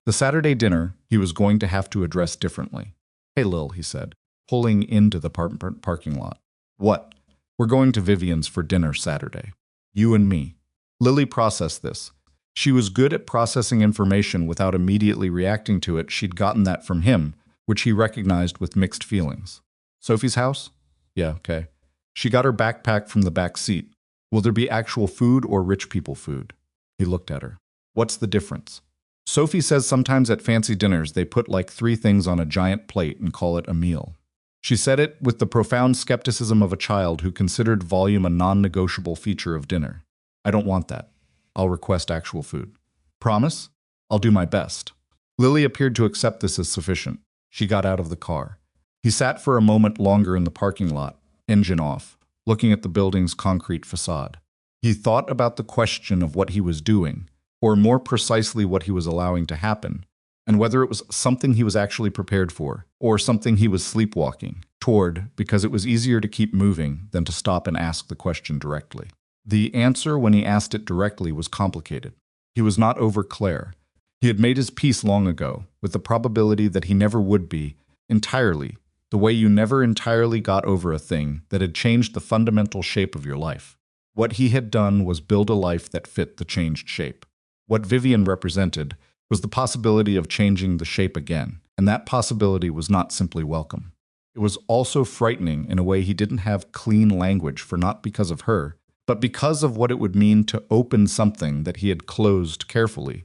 The Saturday dinner he was going to have to address differently. "Hey, Lil," he said, pulling into the parking lot. "What?" "We're going to Vivian's for dinner Saturday. You and me." Lily processed this. She was good at processing information without immediately reacting to it. She'd gotten that from him, which he recognized with mixed feelings. "Sophie's house?" "Yeah, okay." She got her backpack from the back seat. "Will there be actual food or rich people food?" He looked at her. What's the difference? Sophie says sometimes at fancy dinners they put like 3 things on a giant plate and call it a meal. She said it with the profound skepticism of a child who considered volume a non-negotiable feature of dinner. I don't want that. I'll request actual food. Promise? I'll do my best. Lily appeared to accept this as sufficient. She got out of the car. He sat for a moment longer in the parking lot, engine off, looking at the building's concrete facade. He thought about the question of what he was doing, or more precisely what he was allowing to happen, and whether it was something he was actually prepared for, or something he was sleepwalking toward because it was easier to keep moving than to stop and ask the question directly. The answer when he asked it directly was complicated. He was not over Claire. He had made his peace long ago, with the probability that he never would be, entirely, the way you never entirely got over a thing that had changed the fundamental shape of your life. What he had done was build a life that fit the changed shape. What Vivian represented was the possibility of changing the shape again, and that possibility was not simply welcome. It was also frightening in a way he didn't have clean language for, not because of her, but because of what it would mean to open something that he had closed carefully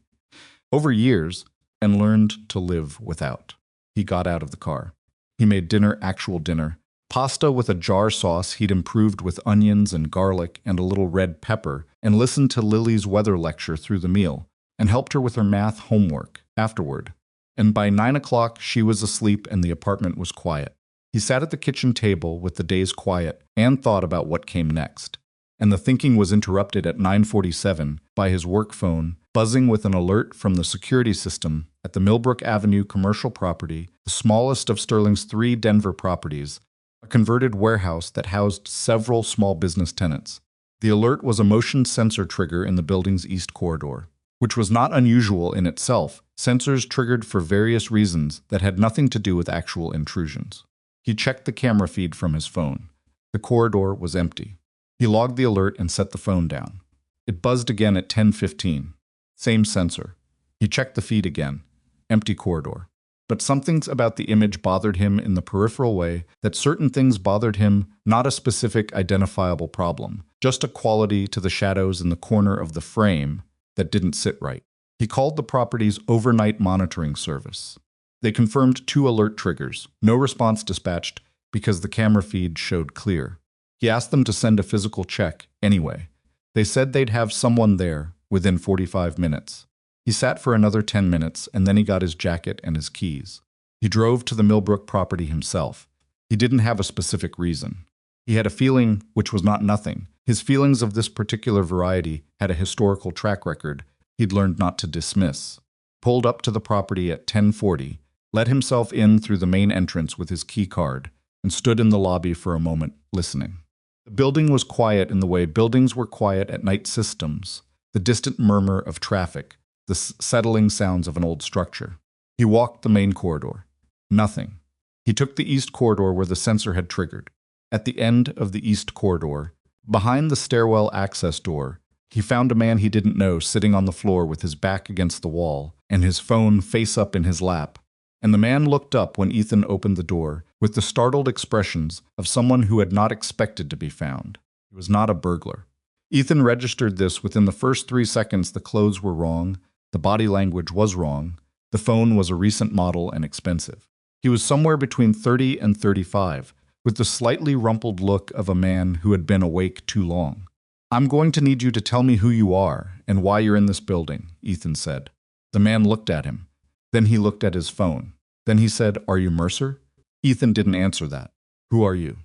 over years and learned to live without. He got out of the car. He made dinner actual dinner, pasta with a jar sauce he'd improved with onions and garlic and a little red pepper, and listened to Lily's weather lecture through the meal, and helped her with her math homework afterward. And by 9 o'clock she was asleep and the apartment was quiet. He sat at the kitchen table with the day's quiet and thought about what came next. And the thinking was interrupted at 9:47 by his work phone, buzzing with an alert from the security system at the Millbrook Avenue commercial property, the smallest of Sterling's 3 Denver properties, a converted warehouse that housed several small business tenants. The alert was a motion sensor trigger in the building's east corridor, which was not unusual in itself, sensors triggered for various reasons that had nothing to do with actual intrusions. He checked the camera feed from his phone. The corridor was empty. He logged the alert and set the phone down. It buzzed again at 10:15. Same sensor. He checked the feed again. Empty corridor. But something about the image bothered him in the peripheral way that certain things bothered him, not a specific identifiable problem, just a quality to the shadows in the corner of the frame that didn't sit right. He called the property's overnight monitoring service. They confirmed 2 alert triggers, no response dispatched because the camera feed showed clear. He asked them to send a physical check anyway. They said they'd have someone there within 45 minutes. He sat for another 10 minutes, and then he got his jacket and his keys. He drove to the Millbrook property himself. He didn't have a specific reason. He had a feeling, which was not nothing. His feelings of this particular variety had a historical track record he'd learned not to dismiss. Pulled up to the property at 10:40, let himself in through the main entrance with his key card, and stood in the lobby for a moment, listening. The building was quiet in the way buildings were quiet at night. Systems, the distant murmur of traffic, the settling sounds of an old structure. He walked the main corridor. Nothing. He took the east corridor where the sensor had triggered. At the end of the east corridor, behind the stairwell access door, he found a man he didn't know sitting on the floor with his back against the wall and his phone face up in his lap. And the man looked up when Ethan opened the door with the startled expressions of someone who had not expected to be found. He was not a burglar. Ethan registered this within the first 3 seconds. The clothes were wrong. The body language was wrong. The phone was a recent model and expensive. He was somewhere between 30 and 35, with the slightly rumpled look of a man who had been awake too long. "I'm going to need you to tell me who you are and why you're in this building," Ethan said. The man looked at him. Then he looked at his phone. Then he said, "Are you Mercer?" Ethan didn't answer that. "Who are you?"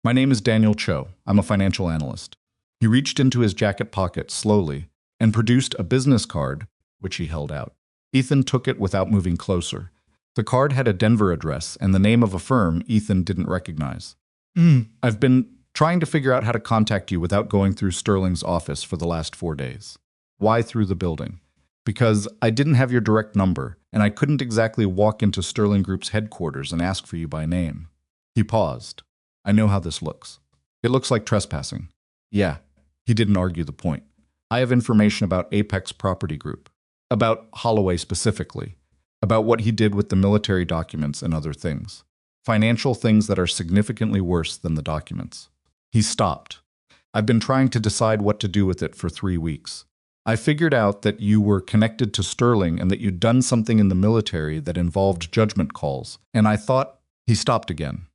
"My name is Daniel Cho. I'm a financial analyst." He reached into his jacket pocket slowly and produced a business card, which he held out. Ethan took it without moving closer. The card had a Denver address and the name of a firm Ethan didn't recognize. "I've been trying to figure out how to contact you without going through Sterling's office for the last 4 days." "Why through the building?" "Because I didn't have your direct number, and I couldn't exactly walk into Sterling Group's headquarters and ask for you by name." He paused. "I know how this looks. It looks like trespassing." "Yeah." He didn't argue the point. "I have information about Apex Property Group. About Holloway specifically. About what he did with the military documents and other things. Financial things that are significantly worse than the documents." He stopped. "I've been trying to decide what to do with it for 3 weeks. I figured out that you were connected to Sterling and that you'd done something in the military that involved judgment calls, and I thought—" He stopped again.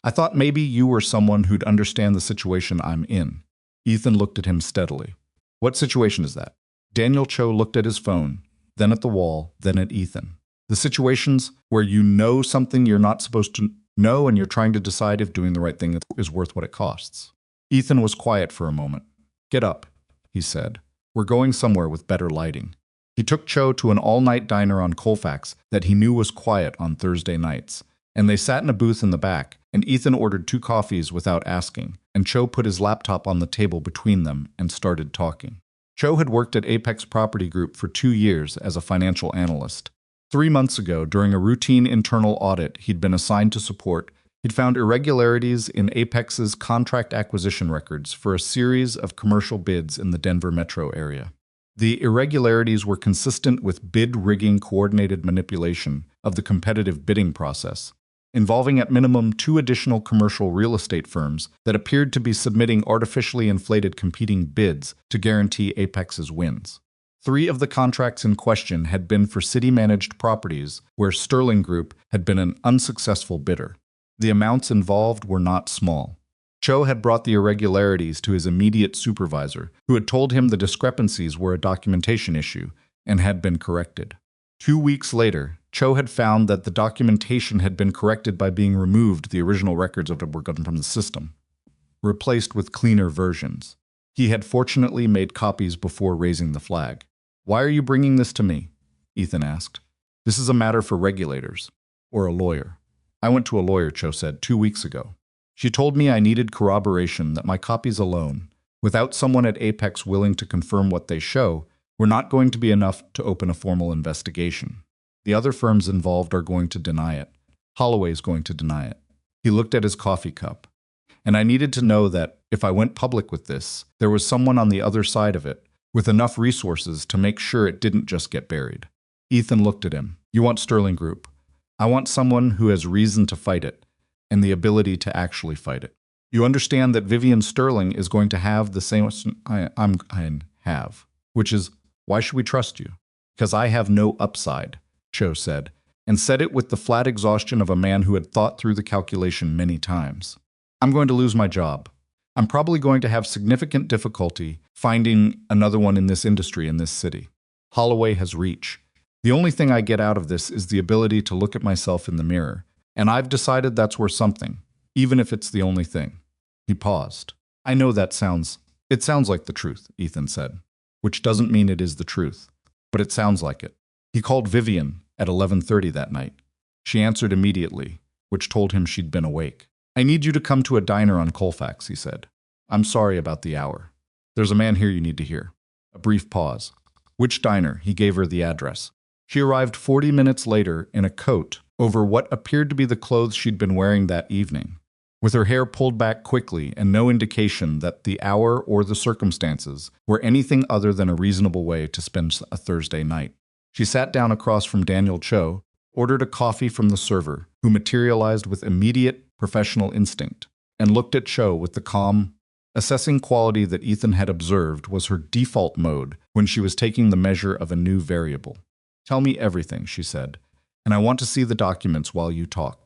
"I thought maybe you were someone who'd understand the situation I'm in." Ethan looked at him steadily. "What situation is that?" Daniel Cho looked at his phone, then at the wall, then at Ethan. "The situations where you know something you're not supposed to know and you're trying to decide if doing the right thing is worth what it costs." Ethan was quiet for a moment. "Get up," he said. "We're going somewhere with better lighting." He took Cho to an all-night diner on Colfax that he knew was quiet on Thursday nights, and they sat in a booth in the back, and Ethan ordered 2 coffees without asking, and Cho put his laptop on the table between them and started talking. Cho had worked at Apex Property Group for 2 years as a financial analyst. 3 months ago, during a routine internal audit he'd been assigned to support, he'd found irregularities in Apex's contract acquisition records for a series of commercial bids in the Denver metro area. The irregularities were consistent with bid-rigging coordinated manipulation of the competitive bidding process, involving at minimum 2 additional commercial real estate firms that appeared to be submitting artificially inflated competing bids to guarantee Apex's wins. 3 of the contracts in question had been for city-managed properties where Sterling Group had been an unsuccessful bidder. The amounts involved were not small. Cho had brought the irregularities to his immediate supervisor, who had told him the discrepancies were a documentation issue and had been corrected. 2 weeks later, Cho had found that the documentation had been corrected by being removed the original records of it were gotten from the system, replaced with cleaner versions. He had fortunately made copies before raising the flag. "Why are you bringing this to me?" Ethan asked. "This is a matter for regulators, or a lawyer." "I went to a lawyer," Cho said, 2 weeks ago. "She told me I needed corroboration that my copies alone, without someone at Apex willing to confirm what they show, were not going to be enough to open a formal investigation. The other firms involved are going to deny it. Holloway's going to deny it." He looked at his coffee cup. "And I needed to know that, if I went public with this, there was someone on the other side of it, with enough resources to make sure it didn't just get buried." Ethan looked at him. "You want Sterling Group. I want someone who has reason to fight it, and the ability to actually fight it. You understand that Vivian Sterling is going to have the same I have, which is, why should we trust you?" "Because I have no upside," Cho said, and said it with the flat exhaustion of a man who had thought through the calculation many times. "I'm going to lose my job. I'm probably going to have significant difficulty finding another one in this industry in this city. Holloway has reach. The only thing I get out of this is the ability to look at myself in the mirror, and I've decided that's worth something, even if it's the only thing." He paused. "I know it sounds like the truth," Ethan said, "which doesn't mean it is the truth, but it sounds like it." He called Vivian at 11:30 that night. She answered immediately, which told him she'd been awake. "I need you to come to a diner on Colfax," he said. "I'm sorry about the hour. There's a man here you need to hear." A brief pause. "Which diner?" He gave her the address. She arrived 40 minutes later in a coat over what appeared to be the clothes she'd been wearing that evening, with her hair pulled back quickly and no indication that the hour or the circumstances were anything other than a reasonable way to spend a Thursday night. She sat down across from Daniel Cho, ordered a coffee from the server, who materialized with immediate professional instinct, and looked at Cho with the calm, assessing quality that Ethan had observed was her default mode when she was taking the measure of a new variable. "Tell me everything," she said, "and I want to see the documents while you talk."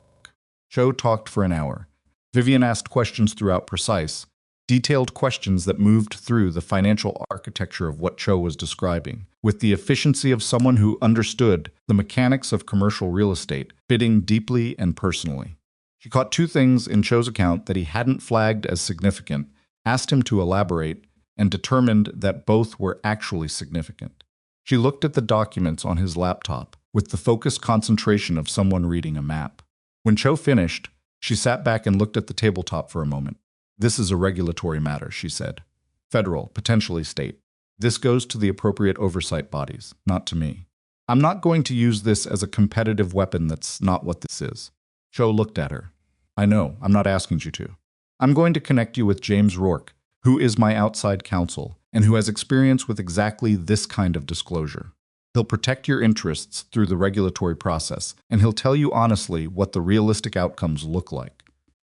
Cho talked for an hour. Vivian asked questions throughout precise, detailed questions that moved through the financial architecture of what Cho was describing, with the efficiency of someone who understood the mechanics of commercial real estate, bidding deeply and personally. She caught 2 things in Cho's account that he hadn't flagged as significant, asked him to elaborate, and determined that both were actually significant. She looked at the documents on his laptop with the focused concentration of someone reading a map. When Cho finished, she sat back and looked at the tabletop for a moment. "This is a regulatory matter," she said. "Federal, potentially state. This goes to the appropriate oversight bodies, not to me. I'm not going to use this as a competitive weapon. That's not what this is." Cho looked at her. "I know, I'm not asking you to. I'm going to connect you with James Rourke, who is my outside counsel, and who has experience with exactly this kind of disclosure. He'll protect your interests through the regulatory process, and he'll tell you honestly what the realistic outcomes look like."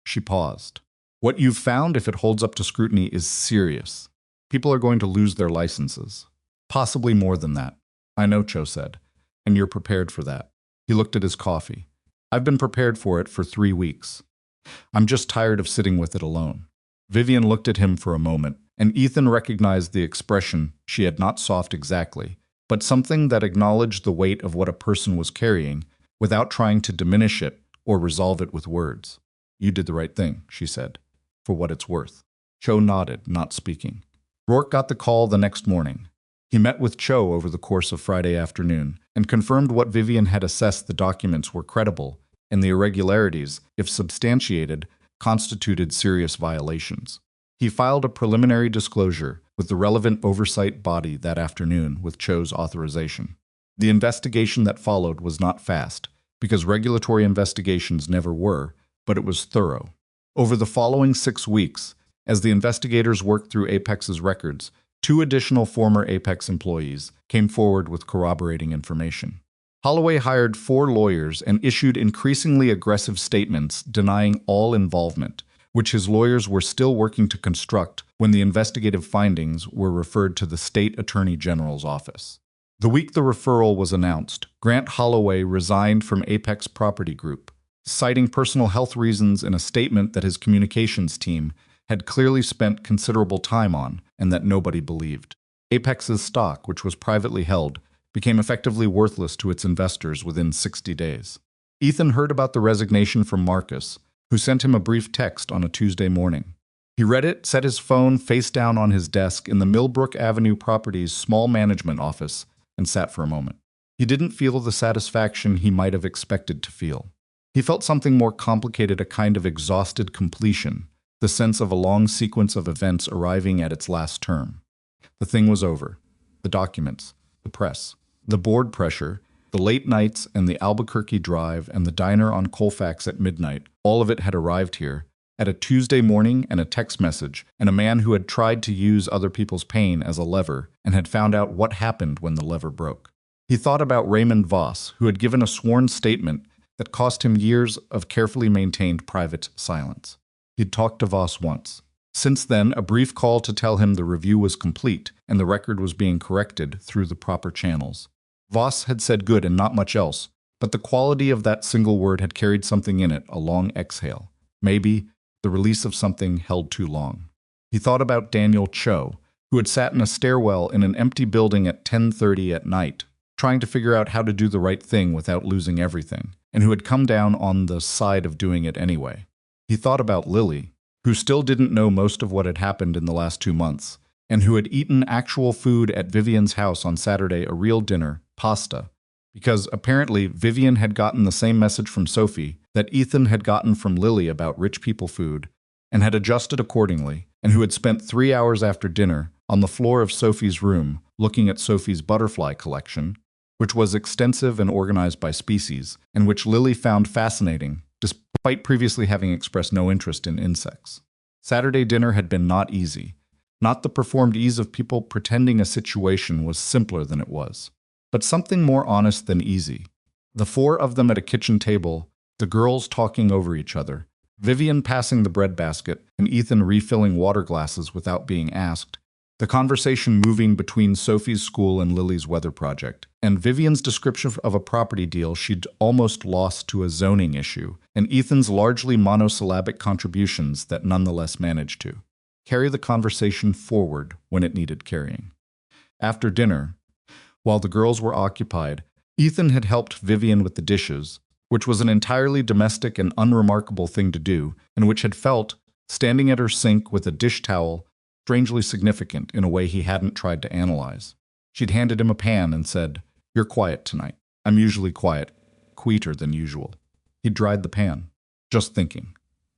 She paused. "What you've found, if it holds up to scrutiny, is serious. People are going to lose their licenses. Possibly more than that. I know, Cho said. And you're prepared for that. He looked at his coffee. I've been prepared for it for 3 weeks. I'm just tired of sitting with it alone. Vivian looked at him for a moment, and Ethan recognized the expression she had not soft exactly, but something that acknowledged the weight of what a person was carrying without trying to diminish it or resolve it with words. You did the right thing, she said, for what it's worth. Cho nodded, not speaking. Rourke got the call the next morning. He met with Cho over the course of Friday afternoon and confirmed what Vivian had assessed the documents were credible and the irregularities, if substantiated, constituted serious violations. He filed a preliminary disclosure with the relevant oversight body that afternoon with Cho's authorization. The investigation that followed was not fast, because regulatory investigations never were, but it was thorough. Over the following 6 weeks, as the investigators worked through Apex's records, 2 additional former Apex employees came forward with corroborating information. Holloway hired 4 lawyers and issued increasingly aggressive statements denying all involvement, which his lawyers were still working to construct when the investigative findings were referred to the State Attorney General's office. The week the referral was announced, Grant Holloway resigned from Apex Property Group, citing personal health reasons in a statement that his communications team had clearly spent considerable time on and that nobody believed. Apex's stock, which was privately held, became effectively worthless to its investors within 60 days. Ethan heard about the resignation from Marcus, who sent him a brief text on a Tuesday morning. He read it, set his phone face down on his desk in the Millbrook Avenue Properties small management office, and sat for a moment. He didn't feel the satisfaction he might have expected to feel. He felt something more complicated, a kind of exhausted completion, the sense of a long sequence of events arriving at its last term. The thing was over. The documents, the press, the board pressure, the late nights and the Albuquerque drive and the diner on Colfax at midnight, all of it had arrived here, at a Tuesday morning and a text message, and a man who had tried to use other people's pain as a lever and had found out what happened when the lever broke. He thought about Raymond Voss, who had given a sworn statement that cost him years of carefully maintained private silence. He'd talked to Voss once. Since then, a brief call to tell him the review was complete and the record was being corrected through the proper channels. Voss had said good and not much else, but the quality of that single word had carried something in it, a long exhale. Maybe the release of something held too long. He thought about Daniel Cho, who had sat in a stairwell in an empty building at 10:30 at night, trying to figure out how to do the right thing without losing everything, and who had come down on the side of doing it anyway. He thought about Lily, who still didn't know most of what had happened in the last 2 months, and who had eaten actual food at Vivian's house on Saturday, a real dinner, pasta, because apparently Vivian had gotten the same message from Sophie that Ethan had gotten from Lily about rich people food, and had adjusted accordingly, and who had spent 3 hours after dinner on the floor of Sophie's room looking at Sophie's butterfly collection, which was extensive and organized by species, and which Lily found fascinating, despite previously having expressed no interest in insects. Saturday dinner had been not easy. Not the performed ease of people pretending a situation was simpler than it was, but something more honest than easy. The 4 of them at a kitchen table, the girls talking over each other, Vivian passing the breadbasket and Ethan refilling water glasses without being asked, the conversation moving between Sophie's school and Lily's weather project, and Vivian's description of a property deal she'd almost lost to a zoning issue, and Ethan's largely monosyllabic contributions that nonetheless managed to carry the conversation forward when it needed carrying. After dinner, while the girls were occupied, Ethan had helped Vivian with the dishes, which was an entirely domestic and unremarkable thing to do, and which had felt, standing at her sink with a dish towel, strangely significant in a way he hadn't tried to analyze. She'd handed him a pan and said, "You're quiet tonight. I'm usually quiet, quieter than usual." He'd dried the pan. "Just thinking."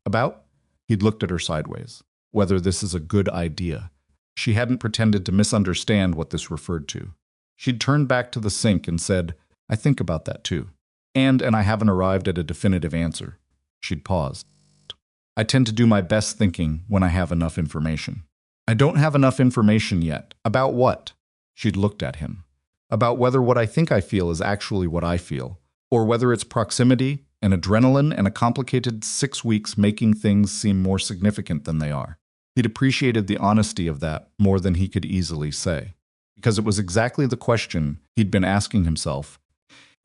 "About?" He'd looked at her sideways. "Whether this is a good idea." She hadn't pretended to misunderstand what this referred to. She'd turned back to the sink and said, "I think about that too. And I haven't arrived at a definitive answer." She'd paused. "I tend to do my best thinking when I have enough information." "I don't have enough information yet." "About what?" She'd looked at him. "About whether what I think I feel is actually what I feel, or whether it's proximity and adrenaline and a complicated 6 weeks making things seem more significant than they are." He'd appreciated the honesty of that more than he could easily say, because it was exactly the question he'd been asking himself.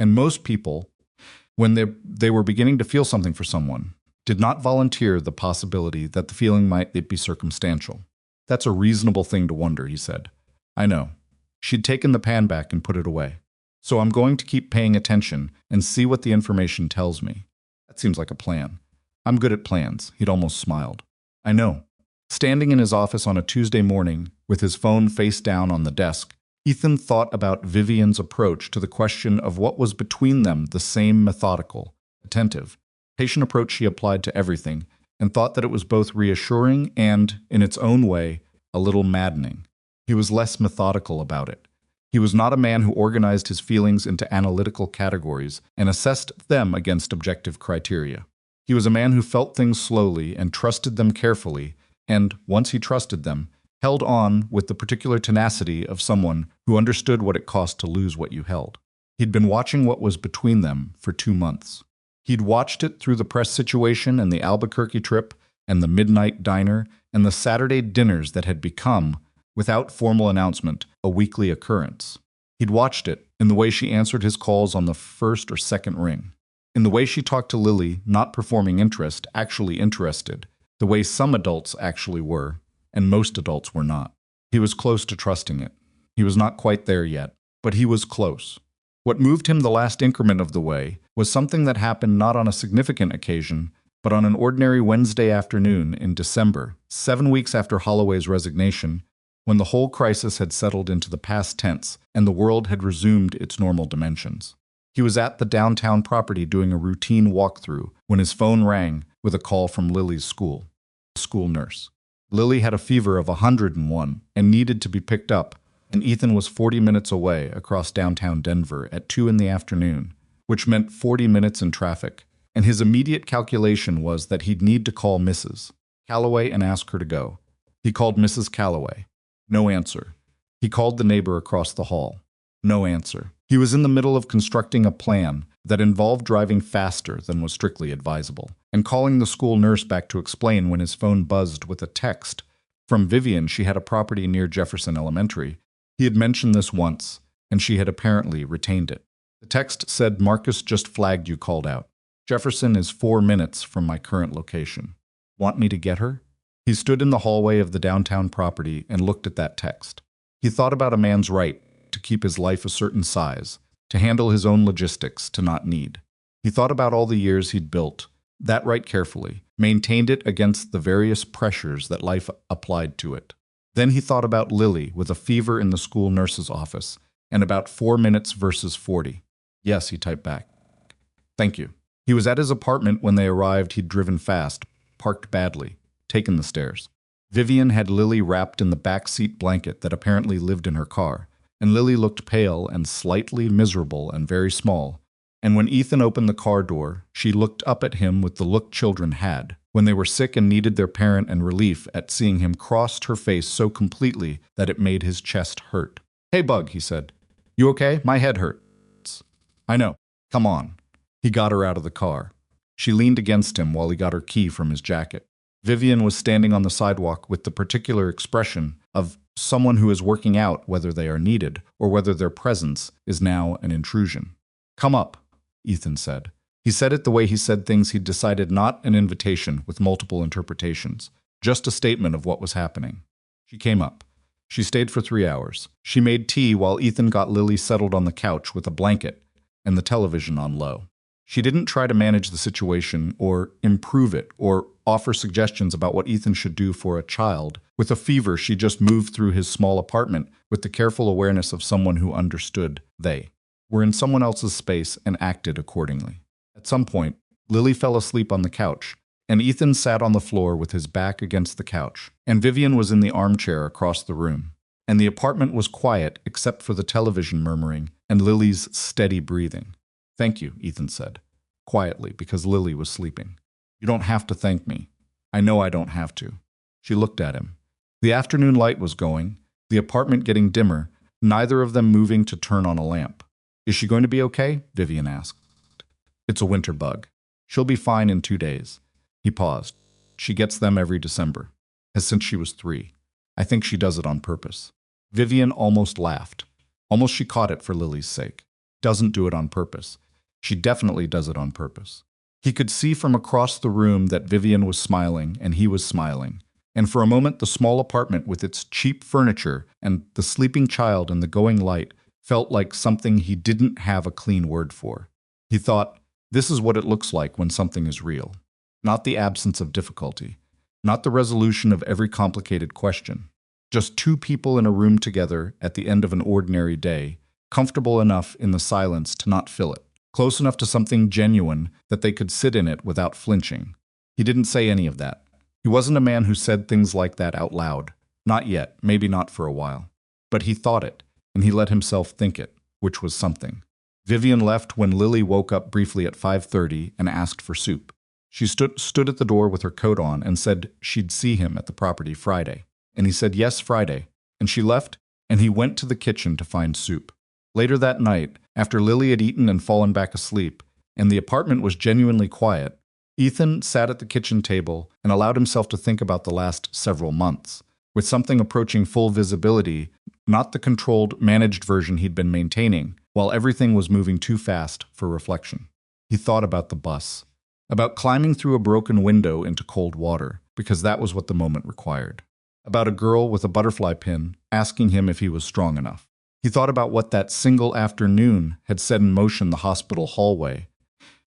And most people, when they were beginning to feel something for someone, did not volunteer the possibility that the feeling might be circumstantial. That's a reasonable thing to wonder, he said. I know. She'd taken the pan back and put it away. So I'm going to keep paying attention and see what the information tells me. That seems like a plan. I'm good at plans, he'd almost smiled. I know. Standing in his office on a Tuesday morning, with his phone face down on the desk, Ethan thought about Vivian's approach to the question of what was between them, the same methodical, attentive, patient approach she applied to everything, and thought that it was both reassuring and, in its own way, a little maddening. He was less methodical about it. He was not a man who organized his feelings into analytical categories and assessed them against objective criteria. He was a man who felt things slowly and trusted them carefully, and, once he trusted them, held on with the particular tenacity of someone who understood what it cost to lose what you held. He'd been watching what was between them for 2 months. He'd watched it through the press situation and the Albuquerque trip and the midnight diner and the Saturday dinners that had become, without formal announcement, a weekly occurrence. He'd watched it in the way she answered his calls on the first or second ring, in the way she talked to Lily, not performing interest, actually interested, the way some adults actually were, and most adults were not. He was close to trusting it. He was not quite there yet, but he was close. What moved him the last increment of the way was something that happened not on a significant occasion, but on an ordinary Wednesday afternoon in December, 7 weeks after Holloway's resignation, when the whole crisis had settled into the past tense and the world had resumed its normal dimensions. He was at the downtown property doing a routine walkthrough when his phone rang with a call from Lily's school nurse. Lily had a fever of 101 and needed to be picked up, and Ethan was 40 minutes away across downtown Denver at 2 in the afternoon, which meant 40 minutes in traffic, and his immediate calculation was that he'd need to call Mrs. Calloway and ask her to go. He called Mrs. Calloway. No answer. He called the neighbor across the hall. No answer. He was in the middle of constructing a plan that involved driving faster than was strictly advisable, and calling the school nurse back to explain when his phone buzzed with a text. From Vivian, she had a property near Jefferson Elementary. He had mentioned this once, and she had apparently retained it. The text said, "Marcus just flagged you called out. Jefferson is 4 minutes from my current location. Want me to get her?" He stood in the hallway of the downtown property and looked at that text. He thought about a man's right to keep his life a certain size, to handle his own logistics, to not need. He thought about all the years he'd built that right carefully, maintained it against the various pressures that life applied to it. Then he thought about Lily with a fever in the school nurse's office, and about 4 minutes versus 40. Yes, he typed back. Thank you. He was at his apartment when they arrived. He'd driven fast, parked badly, taken the stairs. Vivian had Lily wrapped in the back seat blanket that apparently lived in her car, and Lily looked pale and slightly miserable and very small. And when Ethan opened the car door, she looked up at him with the look children had when they were sick and needed their parent, and relief at seeing him crossed her face so completely that it made his chest hurt. "Hey, Bug," he said. "You okay? My head hurts." "I know. Come on." He got her out of the car. She leaned against him while he got her key from his jacket. Vivian was standing on the sidewalk with the particular expression of someone who is working out whether they are needed or whether their presence is now an intrusion. "Come up," Ethan said. He said it the way he said things he'd decided, not an invitation with multiple interpretations, just a statement of what was happening. She came up. She stayed for 3 hours. She made tea while Ethan got Lily settled on the couch with a blanket and the television on low. She didn't try to manage the situation or improve it or offer suggestions about what Ethan should do for a child. With a fever, she just moved through his small apartment with the careful awareness of someone who understood they were in someone else's space and acted accordingly. At some point, Lily fell asleep on the couch, and Ethan sat on the floor with his back against the couch, and Vivian was in the armchair across the room. And the apartment was quiet except for the television murmuring and Lily's steady breathing. "Thank you," Ethan said, quietly, because Lily was sleeping. "You don't have to thank me. I know I don't have to." She looked at him. The afternoon light was going, the apartment getting dimmer, neither of them moving to turn on a lamp. "Is she going to be okay?" Vivian asked. "It's a winter bug. She'll be fine in 2 days." He paused. "She gets them every December. Has since she was 3. I think she does it on purpose." Vivian almost laughed. Almost she caught it for Lily's sake. Doesn't do it on purpose. She definitely does it on purpose. He could see from across the room that Vivian was smiling and he was smiling. And for a moment the small apartment with its cheap furniture and the sleeping child in the going light felt like something he didn't have a clean word for. He thought, this is what it looks like when something is real. Not the absence of difficulty. Not the resolution of every complicated question. Just two people in a room together at the end of an ordinary day, comfortable enough in the silence to not fill it. Close enough to something genuine that they could sit in it without flinching. He didn't say any of that. He wasn't a man who said things like that out loud. Not yet, maybe not for a while. But he thought it, and he let himself think it, which was something. Vivian left when Lily woke up briefly at 5:30 and asked for soup. She stood at the door with her coat on and said she'd see him at the property Friday. And he said yes, Friday. And she left, and he went to the kitchen to find soup. Later that night, after Lily had eaten and fallen back asleep, and the apartment was genuinely quiet, Ethan sat at the kitchen table and allowed himself to think about the last several months, with something approaching full visibility, not the controlled, managed version he'd been maintaining, while everything was moving too fast for reflection. He thought about the bus, about climbing through a broken window into cold water, because that was what the moment required, about a girl with a butterfly pin asking him if he was strong enough. He thought about what that single afternoon had set in motion the hospital hallway,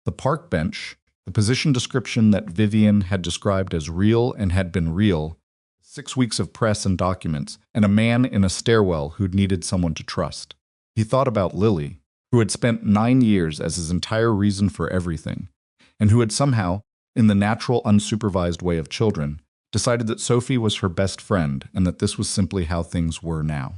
the park bench, the position description that Vivian had described as real and had been real, 6 weeks of press and documents, and a man in a stairwell who'd needed someone to trust. He thought about Lily, who had spent 9 years as his entire reason for everything, and who had somehow, in the natural, unsupervised way of children, decided that Sophie was her best friend and that this was simply how things were now.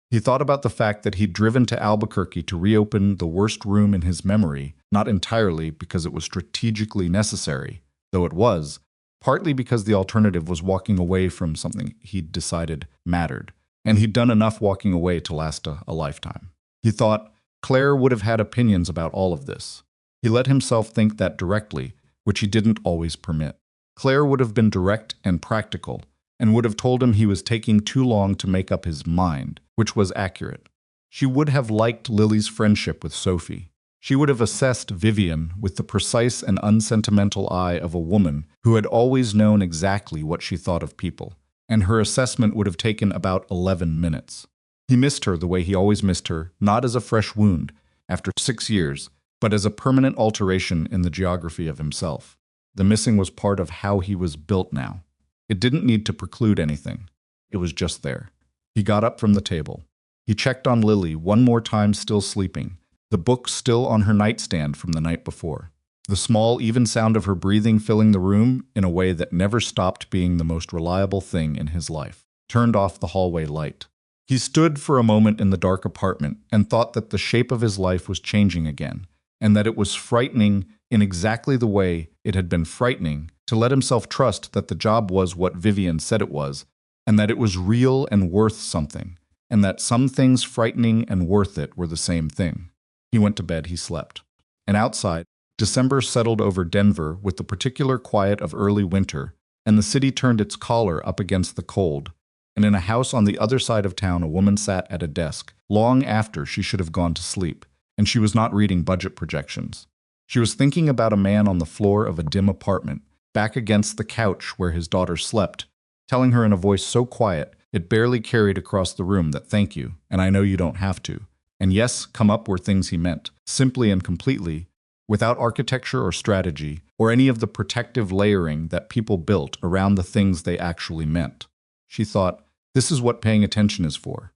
He thought about the fact that he'd driven to Albuquerque to reopen the worst room in his memory, not entirely because it was strategically necessary, though it was, partly because the alternative was walking away from something he'd decided mattered, and he'd done enough walking away to last a lifetime. He thought Claire would have had opinions about all of this. He let himself think that directly, which he didn't always permit. Claire would have been direct and practical, and would have told him he was taking too long to make up his mind, which was accurate. She would have liked Lily's friendship with Sophie. She would have assessed Vivian with the precise and unsentimental eye of a woman who had always known exactly what she thought of people, and her assessment would have taken about 11 minutes. He missed her the way he always missed her, not as a fresh wound, after 6 years, but as a permanent alteration in the geography of himself. The missing was part of how he was built now. It didn't need to preclude anything. It was just there. He got up from the table. He checked on Lily one more time, still sleeping, the book still on her nightstand from the night before. The small, even sound of her breathing filling the room in a way that never stopped being the most reliable thing in his life. Turned off the hallway light. He stood for a moment in the dark apartment and thought that the shape of his life was changing again, and that it was frightening in exactly the way it had been frightening to let himself trust that the job was what Vivian said it was, and that it was real and worth something, and that some things frightening and worth it were the same thing. He went to bed, he slept. And outside, December settled over Denver with the particular quiet of early winter, and the city turned its collar up against the cold, and in a house on the other side of town a woman sat at a desk, long after she should have gone to sleep, and she was not reading budget projections. She was thinking about a man on the floor of a dim apartment, back against the couch where his daughter slept, telling her in a voice so quiet it barely carried across the room that thank you, and I know you don't have to. And yes, come up were things he meant, simply and completely, without architecture or strategy, or any of the protective layering that people built around the things they actually meant. She thought, this is what paying attention is for.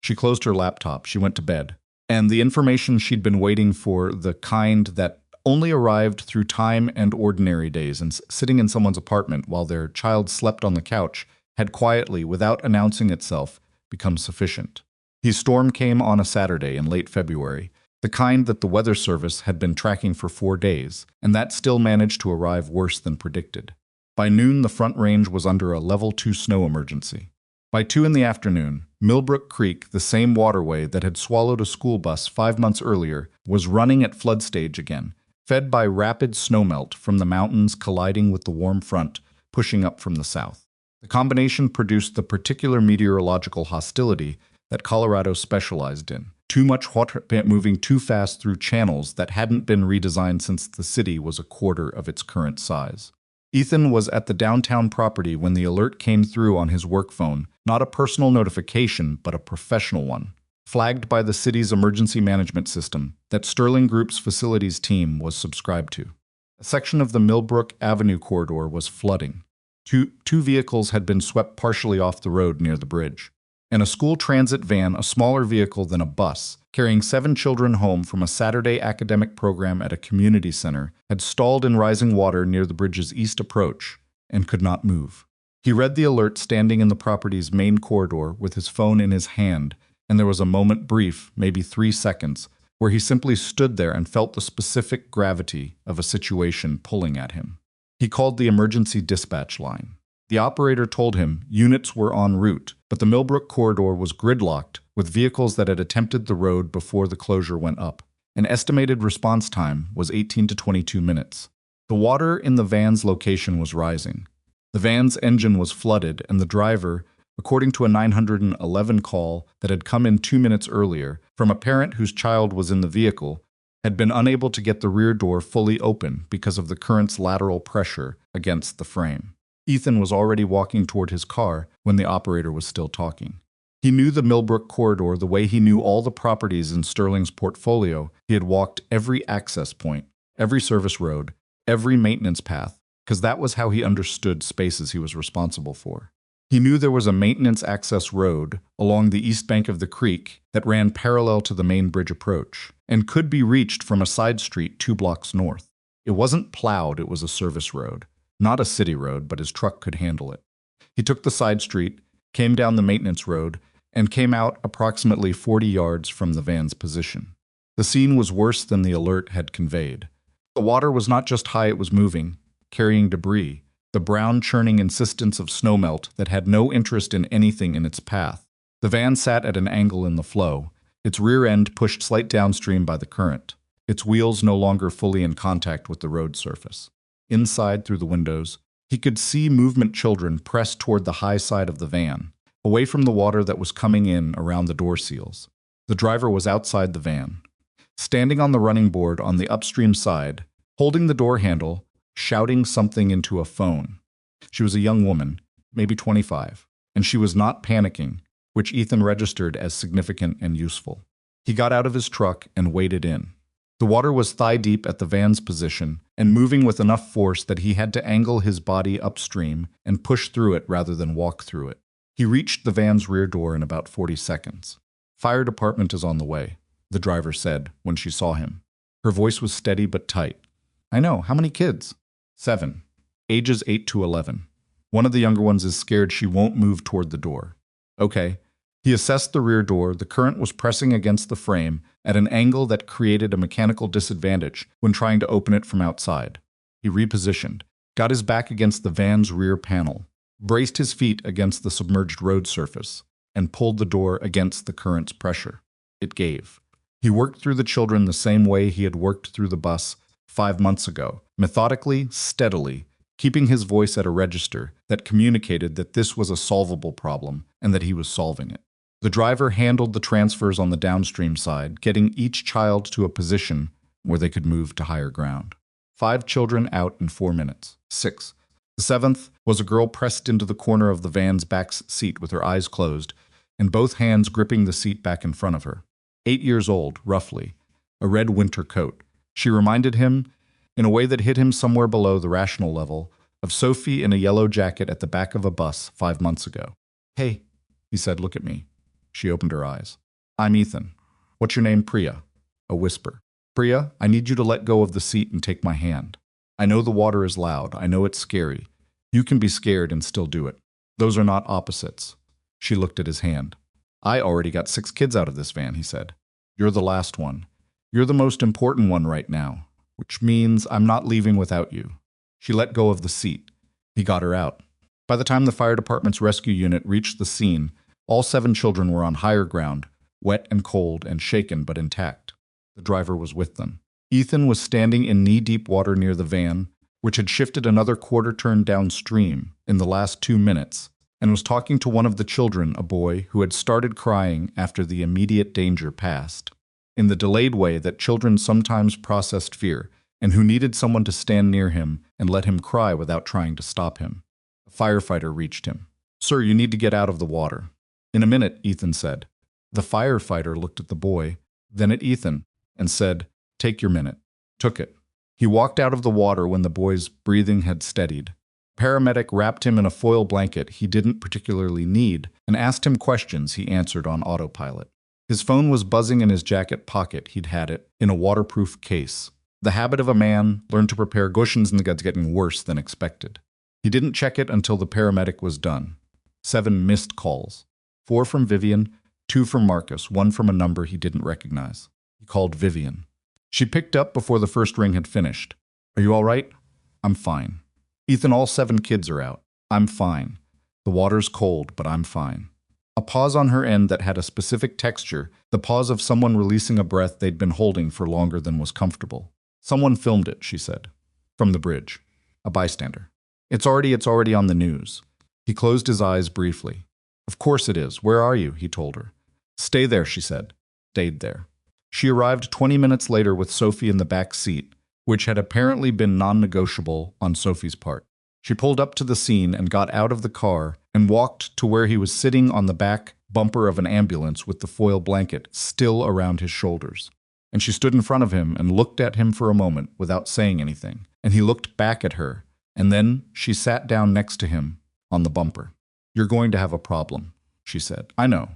She closed her laptop, she went to bed, and the information she'd been waiting for, the kind that only arrived through time and ordinary days, and sitting in someone's apartment while their child slept on the couch, had quietly, without announcing itself, become sufficient. His storm came on a Saturday in late February, the kind that the Weather Service had been tracking for 4 days, and that still managed to arrive worse than predicted. By noon, the Front Range was under a Level 2 snow emergency. By 2 in the afternoon, Millbrook Creek, the same waterway that had swallowed a school bus 5 months earlier, was running at flood stage again, fed by rapid snowmelt from the mountains colliding with the warm front pushing up from the south. The combination produced the particular meteorological hostility that Colorado specialized in. Too much water moving too fast through channels that hadn't been redesigned since the city was a quarter of its current size. Ethan was at the downtown property when the alert came through on his work phone, not a personal notification, but a professional one, flagged by the city's emergency management system that Sterling Group's facilities team was subscribed to. A section of the Millbrook Avenue corridor was flooding. Two vehicles had been swept partially off the road near the bridge, and a school transit van, a smaller vehicle than a bus, carrying 7 children home from a Saturday academic program at a community center, had stalled in rising water near the bridge's east approach and could not move. He read the alert standing in the property's main corridor with his phone in his hand, and there was a moment brief, maybe 3 seconds, where he simply stood there and felt the specific gravity of a situation pulling at him. He called the emergency dispatch line. The operator told him units were en route, but the Millbrook corridor was gridlocked with vehicles that had attempted the road before the closure went up. An estimated response time was 18 to 22 minutes. The water in the van's location was rising. The van's engine was flooded, and the driver, according to a 911 call that had come in 2 minutes earlier from a parent whose child was in the vehicle, had been unable to get the rear door fully open because of the current's lateral pressure against the frame. Ethan was already walking toward his car when the operator was still talking. He knew the Millbrook corridor the way he knew all the properties in Sterling's portfolio. He had walked every access point, every service road, every maintenance path, because that was how he understood spaces he was responsible for. He knew there was a maintenance access road along the east bank of the creek that ran parallel to the main bridge approach and could be reached from a side street 2 blocks north. It wasn't plowed, it was a service road. Not a city road, but his truck could handle it. He took the side street, came down the maintenance road, and came out approximately 40 yards from the van's position. The scene was worse than the alert had conveyed. The water was not just high, it was moving, carrying debris, the brown churning insistence of snowmelt that had no interest in anything in its path. The van sat at an angle in the flow, its rear end pushed slight downstream by the current, its wheels no longer fully in contact with the road surface. Inside, through the windows, he could see movement children pressed toward the high side of the van, away from the water that was coming in around the door seals. The driver was outside the van, standing on the running board on the upstream side, holding the door handle, shouting something into a phone. She was a young woman, maybe 25, and she was not panicking, which Ethan registered as significant and useful. He got out of his truck and waded in. The water was thigh-deep at the van's position and moving with enough force that he had to angle his body upstream and push through it rather than walk through it. He reached the van's rear door in about 40 seconds. "Fire department is on the way," the driver said when she saw him. Her voice was steady but tight. "I know. How many kids?" 7. Ages 8 to 11. One of the younger ones is scared she won't move toward the door. "Okay." He assessed the rear door. The current was pressing against the frame at an angle that created a mechanical disadvantage when trying to open it from outside. He repositioned, got his back against the van's rear panel, braced his feet against the submerged road surface, and pulled the door against the current's pressure. It gave. He worked through the children the same way he had worked through the bus 5 months ago, methodically, steadily, keeping his voice at a register that communicated that this was a solvable problem and that he was solving it. The driver handled the transfers on the downstream side, getting each child to a position where they could move to higher ground. 5 children out in 4 minutes. 6. The 7th was a girl pressed into the corner of the van's back seat with her eyes closed and both hands gripping the seat back in front of her. 8 years old, roughly, a red winter coat. She reminded him, in a way that hit him somewhere below the rational level, of Sophie in a yellow jacket at the back of a bus 5 months ago. "Hey," he said, "look at me." She opened her eyes. "I'm Ethan. What's your name?" "Priya." A whisper. "Priya, I need you to let go of the seat and take my hand. I know the water is loud. I know it's scary. You can be scared and still do it. Those are not opposites." She looked at his hand. "I already got 6 kids out of this van," he said. "You're the last one. You're the most important one right now, which means I'm not leaving without you." She let go of the seat. He got her out. By the time the fire department's rescue unit reached the scene, all 7 children were on higher ground, wet and cold and shaken but intact. The driver was with them. Ethan was standing in knee-deep water near the van, which had shifted another quarter turn downstream in the last 2 minutes, and was talking to one of the children, a boy who had started crying after the immediate danger passed. In the delayed way that children sometimes processed fear, and who needed someone to stand near him and let him cry without trying to stop him. A firefighter reached him. "Sir, you need to get out of the water." "In a minute," Ethan said. The firefighter looked at the boy, then at Ethan, and said, "Take your minute." Took it. He walked out of the water when the boy's breathing had steadied. A paramedic wrapped him in a foil blanket he didn't particularly need and asked him questions he answered on autopilot. His phone was buzzing in his jacket pocket. He'd had it in a waterproof case. The habit of a man learned to prepare cushions and it's getting worse than expected. He didn't check it until the paramedic was done. 7 missed calls. 4 from Vivian, 2 from Marcus, 1 from a number he didn't recognize. He called Vivian. She picked up before the first ring had finished. "Are you all right?" "I'm fine." "Ethan, all 7 kids are out." "I'm fine. The water's cold, but I'm fine." A pause on her end that had a specific texture, the pause of someone releasing a breath they'd been holding for longer than was comfortable. "Someone filmed it," she said. From the bridge. A bystander. It's already on the news." He closed his eyes briefly. "Of course it is. Where are you?" he told her. "Stay there," she said. Stayed there. She arrived 20 minutes later with Sophie in the back seat, which had apparently been non-negotiable on Sophie's part. She pulled up to the scene and got out of the car and walked to where he was sitting on the back bumper of an ambulance with the foil blanket still around his shoulders. And she stood in front of him and looked at him for a moment without saying anything, and he looked back at her, and then she sat down next to him on the bumper. "You're going to have a problem," she said. "I know.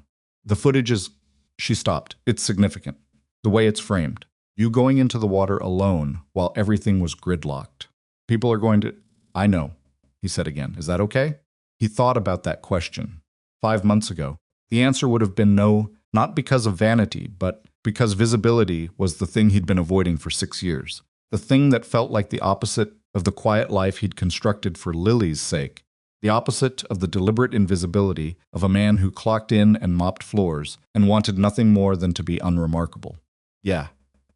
The footage is—" She stopped. "It's significant. The way it's framed. You going into the water alone while everything was gridlocked. People are going to—" "I know," he said again. "Is that okay?" He thought about that question. 5 months ago, the answer would have been no, not because of vanity, but because visibility was the thing he'd been avoiding for 6 years. The thing that felt like the opposite of the quiet life he'd constructed for Lily's sake. The opposite of the deliberate invisibility of a man who clocked in and mopped floors and wanted nothing more than to be unremarkable. "Yeah,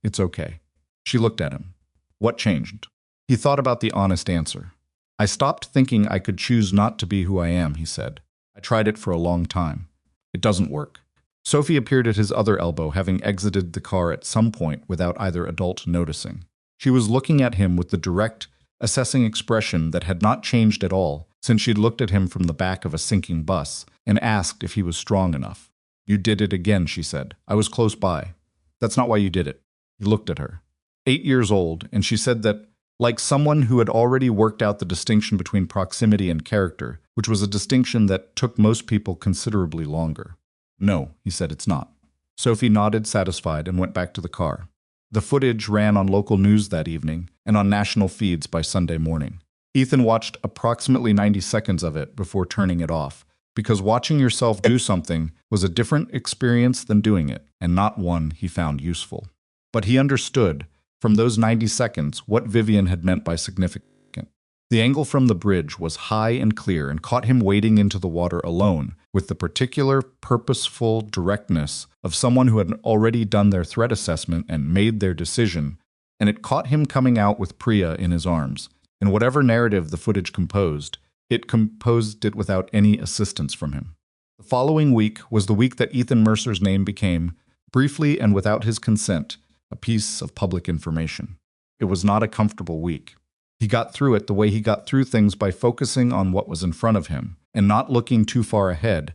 it's okay." She looked at him. What changed? He thought about the honest answer. "I stopped thinking I could choose not to be who I am," he said. "I tried it for a long time. It doesn't work." Sophie appeared at his other elbow, having exited the car at some point without either adult noticing. She was looking at him with the direct, assessing expression that had not changed at all since she'd looked at him from the back of a sinking bus and asked if he was strong enough. "You did it again," she said. "I was close by." "That's not why you did it." He looked at her. 8 years old, and she said that, like someone who had already worked out the distinction between proximity and character, which was a distinction that took most people considerably longer. "No," he said, "it's not." Sophie nodded, satisfied, and went back to the car. The footage ran on local news that evening and on national feeds by Sunday morning. Ethan watched approximately 90 seconds of it before turning it off, because watching yourself do something was a different experience than doing it, and not one he found useful. But he understood, from those 90 seconds, what Vivian had meant by significant. The angle from the bridge was high and clear and caught him wading into the water alone, with the particular, purposeful directness of someone who had already done their threat assessment and made their decision, and it caught him coming out with Priya in his arms. And whatever narrative the footage composed, it composed it without any assistance from him. The following week was the week that Ethan Mercer's name became, briefly and without his consent, a piece of public information. It was not a comfortable week. He got through it the way he got through things by focusing on what was in front of him and not looking too far ahead,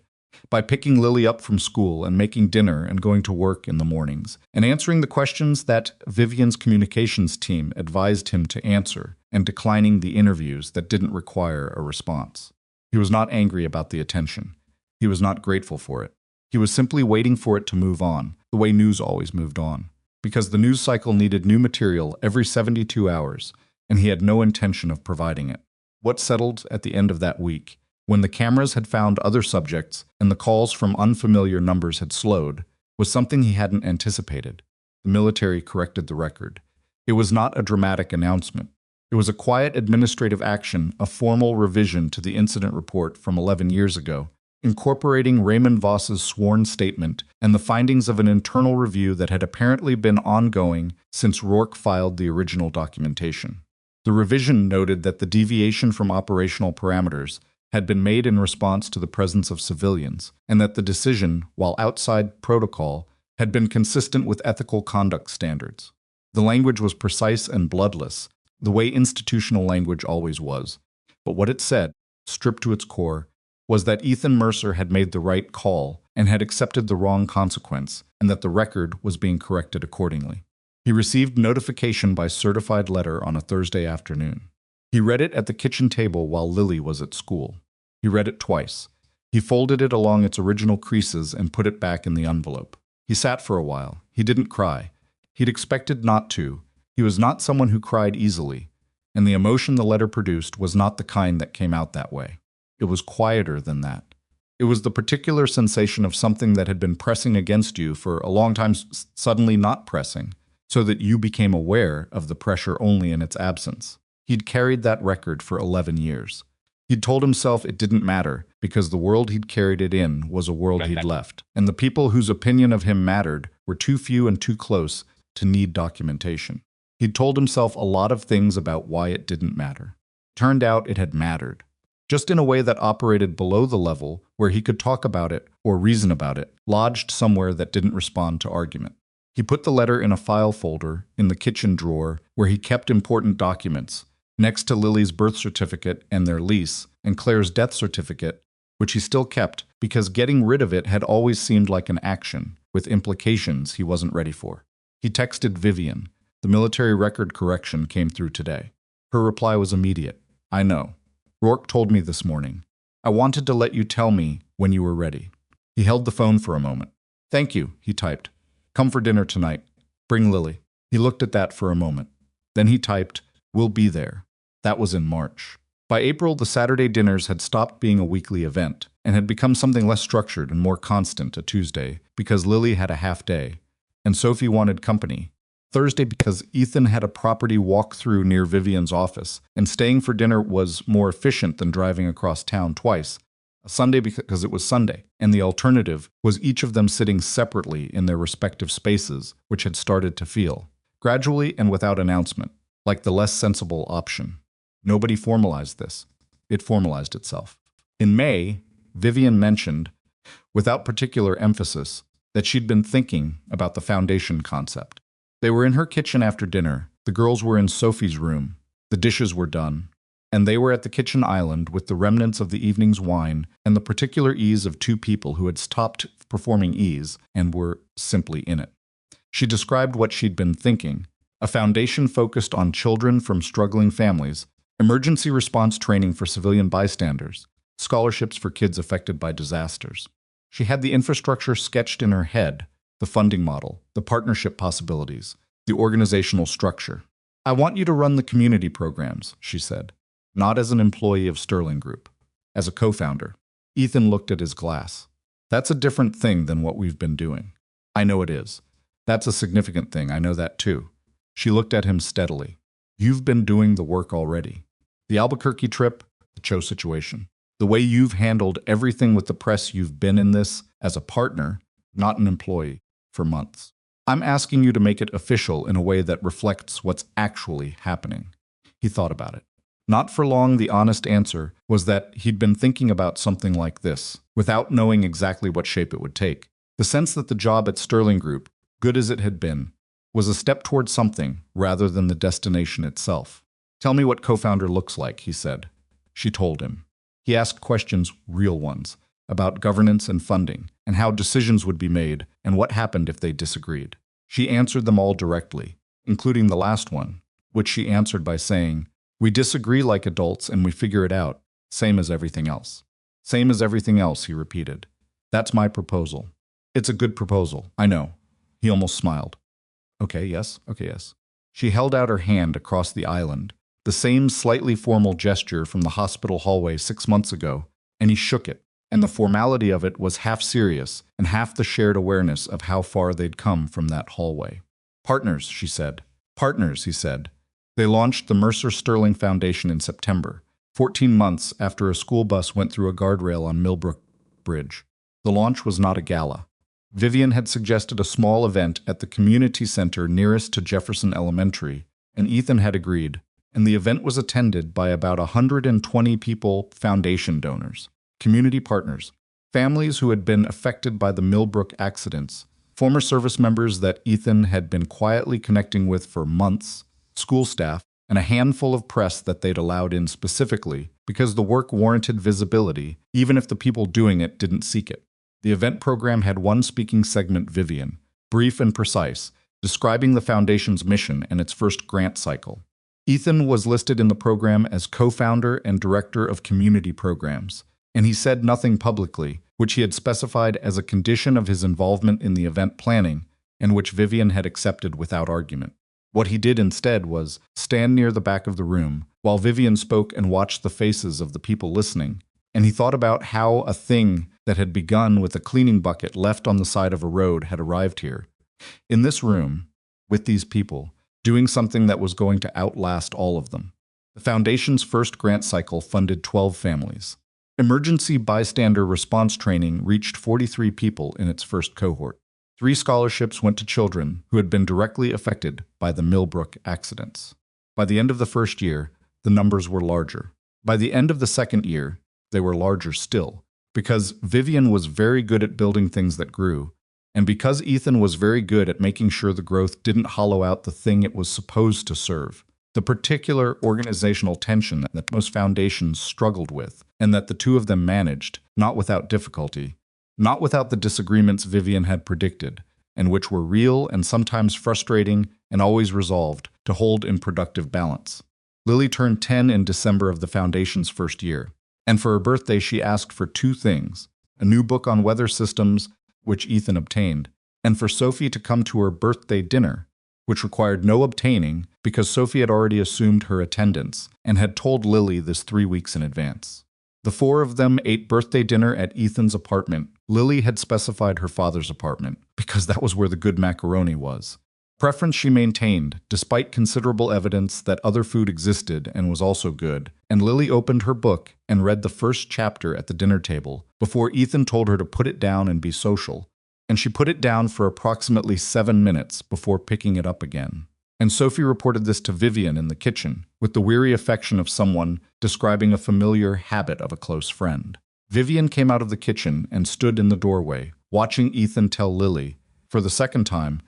by picking Lily up from school and making dinner and going to work in the mornings, and answering the questions that Vivian's communications team advised him to answer, and declining the interviews that didn't require a response. He was not angry about the attention. He was not grateful for it. He was simply waiting for it to move on, the way news always moved on, because the news cycle needed new material every 72 hours, and he had no intention of providing it. What settled at the end of that week, when the cameras had found other subjects and the calls from unfamiliar numbers had slowed, was something he hadn't anticipated. The military corrected the record. It was not a dramatic announcement. It was a quiet administrative action, a formal revision to the incident report from 11 years ago, incorporating Raymond Voss's sworn statement and the findings of an internal review that had apparently been ongoing since Rourke filed the original documentation. The revision noted that the deviation from operational parameters, had been made in response to the presence of civilians, and that the decision, while outside protocol, had been consistent with ethical conduct standards. The language was precise and bloodless, the way institutional language always was. But what it said, stripped to its core, was that Ethan Mercer had made the right call and had accepted the wrong consequence, and that the record was being corrected accordingly. He received notification by certified letter on a Thursday afternoon. He read it at the kitchen table while Lily was at school. He read it twice. He folded it along its original creases and put it back in the envelope. He sat for a while. He didn't cry. He'd expected not to. He was not someone who cried easily, and the emotion the letter produced was not the kind that came out that way. It was quieter than that. It was the particular sensation of something that had been pressing against you for a long time suddenly not pressing, so that you became aware of the pressure only in its absence. He'd carried that record for 11 years. He'd told himself it didn't matter, because the world he'd carried it in was a world he'd left, and the people whose opinion of him mattered were too few and too close to need documentation. He'd told himself a lot of things about why it didn't matter. Turned out it had mattered, just in a way that operated below the level where he could talk about it or reason about it, lodged somewhere that didn't respond to argument. He put the letter in a file folder in the kitchen drawer where he kept important documents, next to Lily's birth certificate and their lease, and Claire's death certificate, which he still kept because getting rid of it had always seemed like an action, with implications he wasn't ready for. He texted Vivian. The military record correction came through today. Her reply was immediate. I know. Rourke told me this morning. I wanted to let you tell me when you were ready. He held the phone for a moment. Thank you, he typed. Come for dinner tonight. Bring Lily. He looked at that for a moment. Then he typed, We'll be there. That was in March. By April, the Saturday dinners had stopped being a weekly event and had become something less structured and more constant, a Tuesday, because Lily had a half day, and Sophie wanted company. Thursday because Ethan had a property walk-through near Vivian's office, and staying for dinner was more efficient than driving across town twice. A Sunday because it was Sunday, and the alternative was each of them sitting separately in their respective spaces, which had started to feel, gradually and without announcement, like the less sensible option. Nobody formalized this. It formalized itself. In May, Vivian mentioned, without particular emphasis, that she'd been thinking about the foundation concept. They were in her kitchen after dinner, the girls were in Sophie's room, the dishes were done, and they were at the kitchen island with the remnants of the evening's wine and the particular ease of two people who had stopped performing ease and were simply in it. She described what she'd been thinking, a foundation focused on children from struggling families, emergency response training for civilian bystanders, scholarships for kids affected by disasters. She had the infrastructure sketched in her head, the funding model, the partnership possibilities, the organizational structure. I want you to run the community programs, she said, not as an employee of Sterling Group, as a co-founder. Ethan looked at his glass. That's a different thing than what we've been doing. I know it is. That's a significant thing, I know that too. She looked at him steadily. You've been doing the work already. The Albuquerque trip, the Cho situation. The way you've handled everything with the press, you've been in this as a partner, not an employee, for months. I'm asking you to make it official in a way that reflects what's actually happening. He thought about it. Not for long, the honest answer was that he'd been thinking about something like this, without knowing exactly what shape it would take. The sense that the job at Sterling Group, good as it had been, was a step toward something rather than the destination itself. Tell me what co-founder looks like, he said. She told him. He asked questions, real ones, about governance and funding, and how decisions would be made, and what happened if they disagreed. She answered them all directly, including the last one, which she answered by saying, We disagree like adults and we figure it out, same as everything else. Same as everything else, he repeated. That's my proposal. It's a good proposal, I know. He almost smiled. Okay, yes. She held out her hand across the island, the same slightly formal gesture from the hospital hallway 6 months ago, and he shook it, and the formality of it was half serious and half the shared awareness of how far they'd come from that hallway. Partners, she said. Partners, he said. They launched the Mercer Sterling Foundation in September, 14 months after a school bus went through a guardrail on Millbrook Bridge. The launch was not a gala. Vivian had suggested a small event at the community center nearest to Jefferson Elementary, and Ethan had agreed. and the event was attended by about 120 people, foundation donors, community partners, families who had been affected by the Millbrook accidents, former service members that Ethan had been quietly connecting with for months, school staff, and a handful of press that they'd allowed in specifically because the work warranted visibility, even if the people doing it didn't seek it. The event program had one speaking segment, Vivian, brief and precise, describing the foundation's mission and its first grant cycle. Ethan was listed in the program as co-founder and director of community programs, and he said nothing publicly, which he had specified as a condition of his involvement in the event planning, and which Vivian had accepted without argument. What he did instead was stand near the back of the room while Vivian spoke and watched the faces of the people listening, and he thought about how a thing that had begun with a cleaning bucket left on the side of a road had arrived here, in this room, with these people, doing something that was going to outlast all of them. The foundation's first grant cycle funded 12 families. Emergency bystander response training reached 43 people in its first cohort. 3 scholarships went to children who had been directly affected by the Millbrook accidents. By the end of the first year, the numbers were larger. By the end of the second year, they were larger still, because Vivian was very good at building things that grew, and because Ethan was very good at making sure the growth didn't hollow out the thing it was supposed to serve. The particular organizational tension that most foundations struggled with, and that the two of them managed, not without difficulty, not without the disagreements Vivian had predicted, and which were real and sometimes frustrating and always resolved to hold in productive balance. Lily turned 10 in December of the foundation's first year, and for her birthday she asked for 2 things: a new book on weather systems, which Ethan obtained, and for Sophie to come to her birthday dinner, which required no obtaining because Sophie had already assumed her attendance and had told Lily this 3 weeks in advance. The 4 of them ate birthday dinner at Ethan's apartment. Lily had specified her father's apartment because that was where the good macaroni was. Preference she maintained, despite considerable evidence that other food existed and was also good, and Lily opened her book and read the first chapter at the dinner table before Ethan told her to put it down and be social, and she put it down for approximately 7 minutes before picking it up again. And Sophie reported this to Vivian in the kitchen, with the weary affection of someone describing a familiar habit of a close friend. Vivian came out of the kitchen and stood in the doorway, watching Ethan tell Lily, for the second time,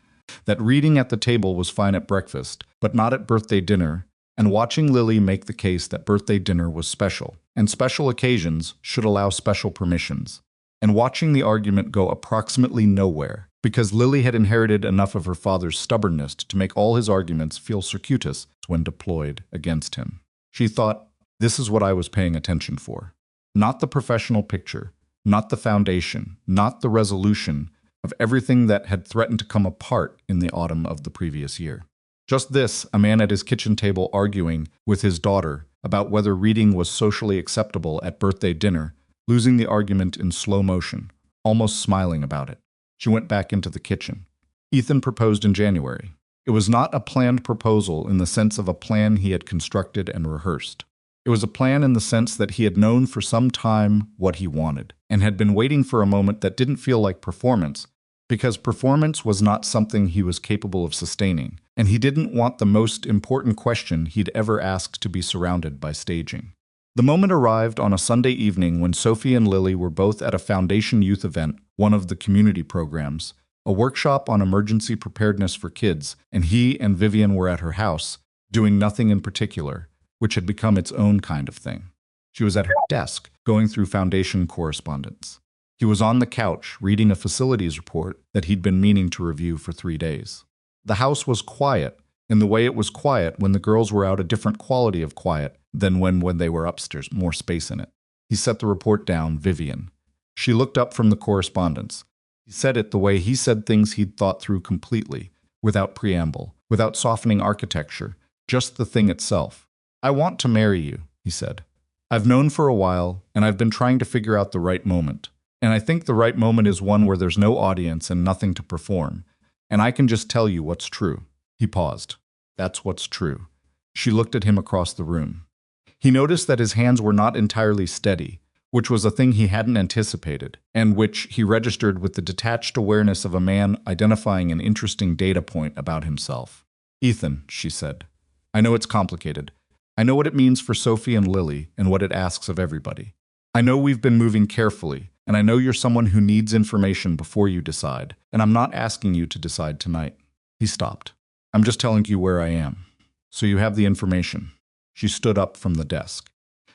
that reading at the table was fine at breakfast, but not at birthday dinner, and watching Lily make the case that birthday dinner was special, and special occasions should allow special permissions, and watching the argument go approximately nowhere, because Lily had inherited enough of her father's stubbornness to make all his arguments feel circuitous when deployed against him. She thought, this is what I was paying attention for. Not the professional picture, not the foundation, not the resolution of everything that had threatened to come apart in the autumn of the previous year. Just this, a man at his kitchen table arguing with his daughter about whether reading was socially acceptable at birthday dinner, losing the argument in slow motion, almost smiling about it. She went back into the kitchen. Ethan proposed in January. It was not a planned proposal in the sense of a plan he had constructed and rehearsed. It was a plan in the sense that he had known for some time what he wanted, and had been waiting for a moment that didn't feel like performance, because performance was not something he was capable of sustaining, and he didn't want the most important question he'd ever asked to be surrounded by staging. The moment arrived on a Sunday evening when Sophie and Lily were both at a Foundation Youth event, one of the community programs, a workshop on emergency preparedness for kids, and he and Vivian were at her house, doing nothing in particular, which had become its own kind of thing. She was at her desk, going through Foundation correspondence. He was on the couch, reading a facilities report that he'd been meaning to review for 3 days. The house was quiet, in the way it was quiet when the girls were out, a different quality of quiet than when they were upstairs, more space in it. He set the report down, Vivian. She looked up from the correspondence. He said it the way he said things he'd thought through completely, without preamble, without softening architecture, just the thing itself. I want to marry you, he said. I've known for a while, and I've been trying to figure out the right moment. And I think the right moment is one where there's no audience and nothing to perform. And I can just tell you what's true. He paused. That's what's true. She looked at him across the room. He noticed that his hands were not entirely steady, which was a thing he hadn't anticipated, and which he registered with the detached awareness of a man identifying an interesting data point about himself. Ethan, she said, I know it's complicated, I know what it means for Sophie and Lily and what it asks of everybody. I know we've been moving carefully, and I know you're someone who needs information before you decide, and I'm not asking you to decide tonight." He stopped. "I'm just telling you where I am. So you have the information." She stood up from the desk.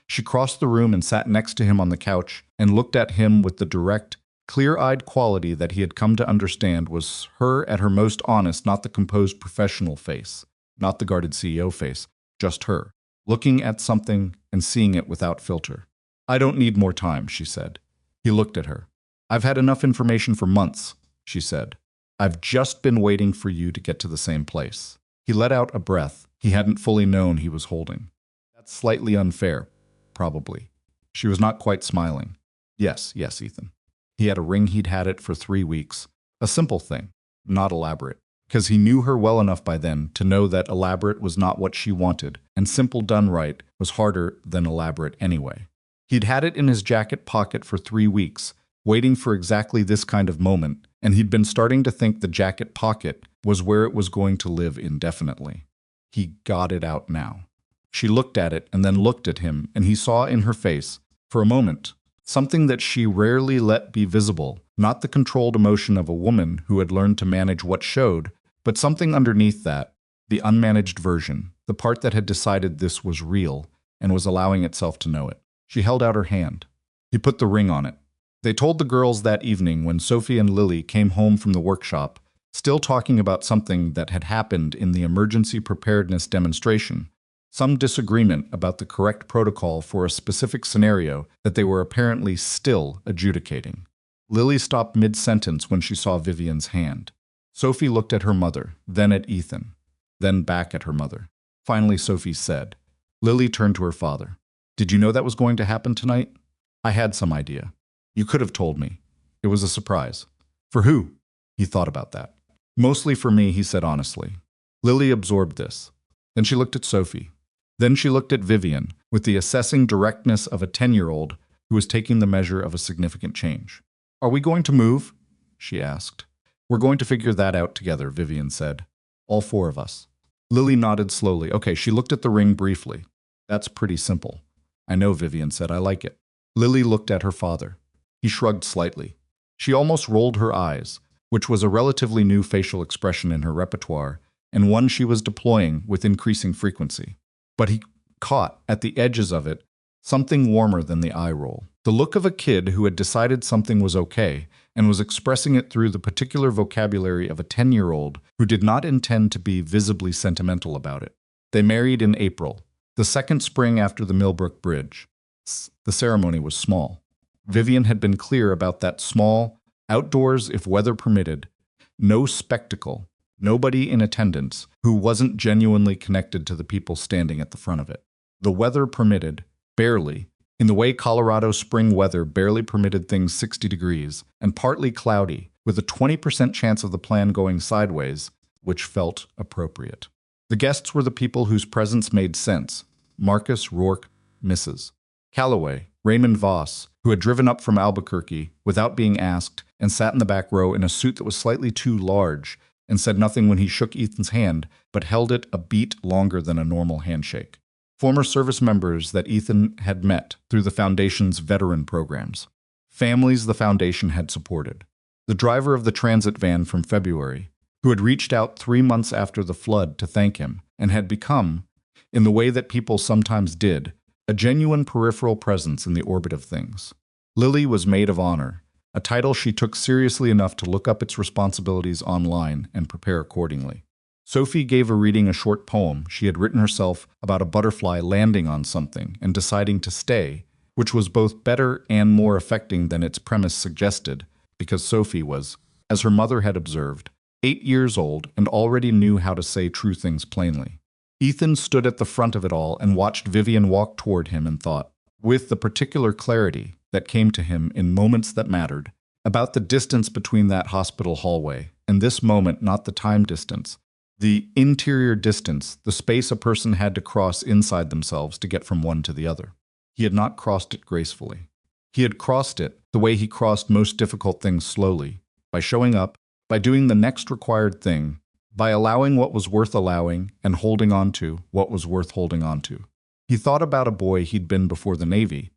She crossed the room and sat next to him on the couch and looked at him with the direct, clear-eyed quality that he had come to understand was her at her most honest, not the composed professional face, not the guarded CEO face, just her, looking at something and seeing it without filter. "I don't need more time," she said. He looked at her. "I've had enough information for months," she said. "I've just been waiting for you to get to the same place." He let out a breath he hadn't fully known he was holding. "That's slightly unfair, probably." She was not quite smiling. Yes, Ethan. He had a ring, he'd had it for 3 weeks. A simple thing, not elaborate. Because he knew her well enough by then to know that elaborate was not what she wanted, and simple done right was harder than elaborate anyway. He'd had it in his jacket pocket for 3 weeks, waiting for exactly this kind of moment, and he'd been starting to think the jacket pocket was where it was going to live indefinitely. He got it out now. She looked at it and then looked at him, and he saw in her face, for a moment, something that she rarely let be visible, not the controlled emotion of a woman who had learned to manage what showed, but something underneath that, the unmanaged version, the part that had decided this was real and was allowing itself to know it. She held out her hand. He put the ring on it. They told the girls that evening when Sophie and Lily came home from the workshop, still talking about something that had happened in the emergency preparedness demonstration, some disagreement about the correct protocol for a specific scenario that they were apparently still adjudicating. Lily stopped mid-sentence when she saw Vivian's hand. Sophie looked at her mother, then at Ethan, then back at her mother. Finally, Sophie said. Lily turned to her father. "Did you know that was going to happen tonight?" "I had some idea. You could have told me. It was a surprise." "For who?" He thought about that. "Mostly for me," he said honestly. Lily absorbed this. Then she looked at Sophie. Then she looked at Vivian, with the assessing directness of a 10-year-old who was taking the measure of a significant change. "Are we going to move?" she asked. "We're going to figure that out together," Vivian said. "All 4 of us." Lily nodded slowly. Okay, she looked at the ring briefly. "That's pretty simple." "I know," Vivian said. "I like it." Lily looked at her father. He shrugged slightly. She almost rolled her eyes, which was a relatively new facial expression in her repertoire, and one she was deploying with increasing frequency. But he caught, at the edges of it, something warmer than the eye roll. The look of a kid who had decided something was okay and was expressing it through the particular vocabulary of a 10-year-old who did not intend to be visibly sentimental about it. They married in April, the second spring after the Millbrook Bridge. The ceremony was small. Vivian had been clear about that: small, outdoors if weather permitted, no spectacle, nobody in attendance who wasn't genuinely connected to the people standing at the front of it. The weather permitted, barely, in the way Colorado spring weather barely permitted things 60 degrees, and partly cloudy, with a 20% chance of the plan going sideways, which felt appropriate. The guests were the people whose presence made sense: Marcus, Rourke, Mrs. Calloway, Raymond Voss, who had driven up from Albuquerque without being asked and sat in the back row in a suit that was slightly too large, and said nothing when he shook Ethan's hand, but held it a beat longer than a normal handshake. Former service members that Ethan had met through the Foundation's veteran programs. Families the Foundation had supported. The driver of the transit van from February, who had reached out 3 months after the flood to thank him, and had become, in the way that people sometimes did, a genuine peripheral presence in the orbit of things. Lily was maid of honor, a title she took seriously enough to look up its responsibilities online and prepare accordingly. Sophie gave a reading a short poem she had written herself about a butterfly landing on something and deciding to stay, which was both better and more affecting than its premise suggested, because Sophie was, as her mother had observed, 8 years old and already knew how to say true things plainly. Ethan stood at the front of it all and watched Vivian walk toward him and thought, with the particular clarity that came to him in moments that mattered, about the distance between that hospital hallway and this moment, not the time distance, the interior distance, the space a person had to cross inside themselves to get from one to the other. He had not crossed it gracefully. He had crossed it the way he crossed most difficult things slowly, by showing up, by doing the next required thing, by allowing what was worth allowing and holding on to what was worth holding on to. He thought about a boy he'd been before the Navy.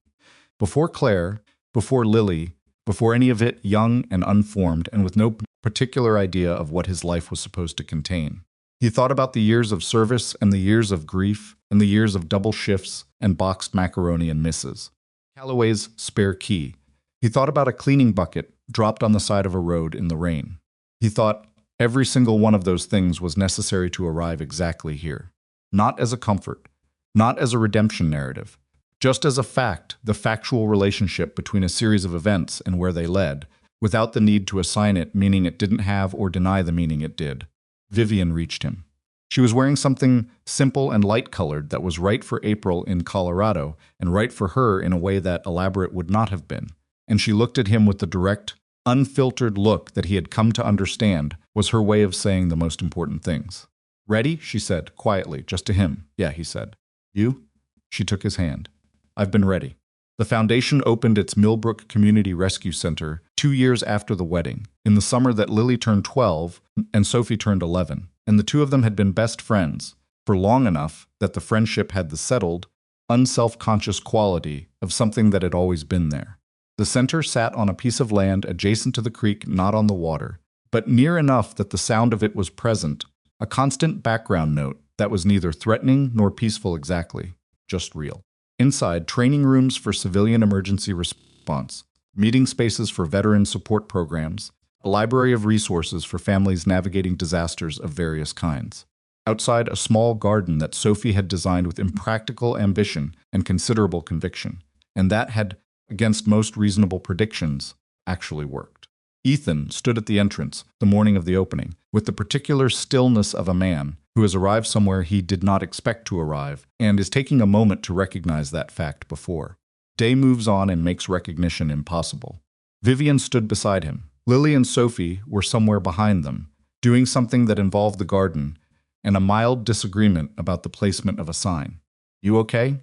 Before Claire, before Lily, before any of it, young and unformed and with no particular idea of what his life was supposed to contain. He thought about the years of service and the years of grief and the years of double shifts and boxed macaroni and misses. Calloway's spare key. He thought about a cleaning bucket dropped on the side of a road in the rain. He thought every single one of those things was necessary to arrive exactly here. Not as a comfort, not as a redemption narrative, just as a fact, the factual relationship between a series of events and where they led, without the need to assign it meaning it didn't have or deny the meaning it did. Vivian reached him. She was wearing something simple and light-colored that was right for April in Colorado and right for her in a way that elaborate would not have been. And she looked at him with the direct, unfiltered look that he had come to understand was her way of saying the most important things. "Ready?" she said, quietly, just to him. "Yeah," he said. "You?" She took his hand. "I've been ready." The foundation opened its Millbrook Community Rescue Center 2 years after the wedding, in the summer that Lily turned 12 and Sophie turned 11, and the two of them had been best friends for long enough that the friendship had the settled, unself-conscious quality of something that had always been there. The center sat on a piece of land adjacent to the creek, not on the water, but near enough that the sound of it was present, a constant background note that was neither threatening nor peaceful exactly, just real. Inside, training rooms for civilian emergency response, meeting spaces for veteran support programs, a library of resources for families navigating disasters of various kinds. Outside, a small garden that Sophie had designed with impractical ambition and considerable conviction, and that had, against most reasonable predictions, actually worked. Ethan stood at the entrance, the morning of the opening, with the particular stillness of a man who has arrived somewhere he did not expect to arrive, and is taking a moment to recognize that fact before. Day moves on and makes recognition impossible. Vivian stood beside him. Lily and Sophie were somewhere behind them, doing something that involved the garden, and a mild disagreement about the placement of a sign. "You okay?"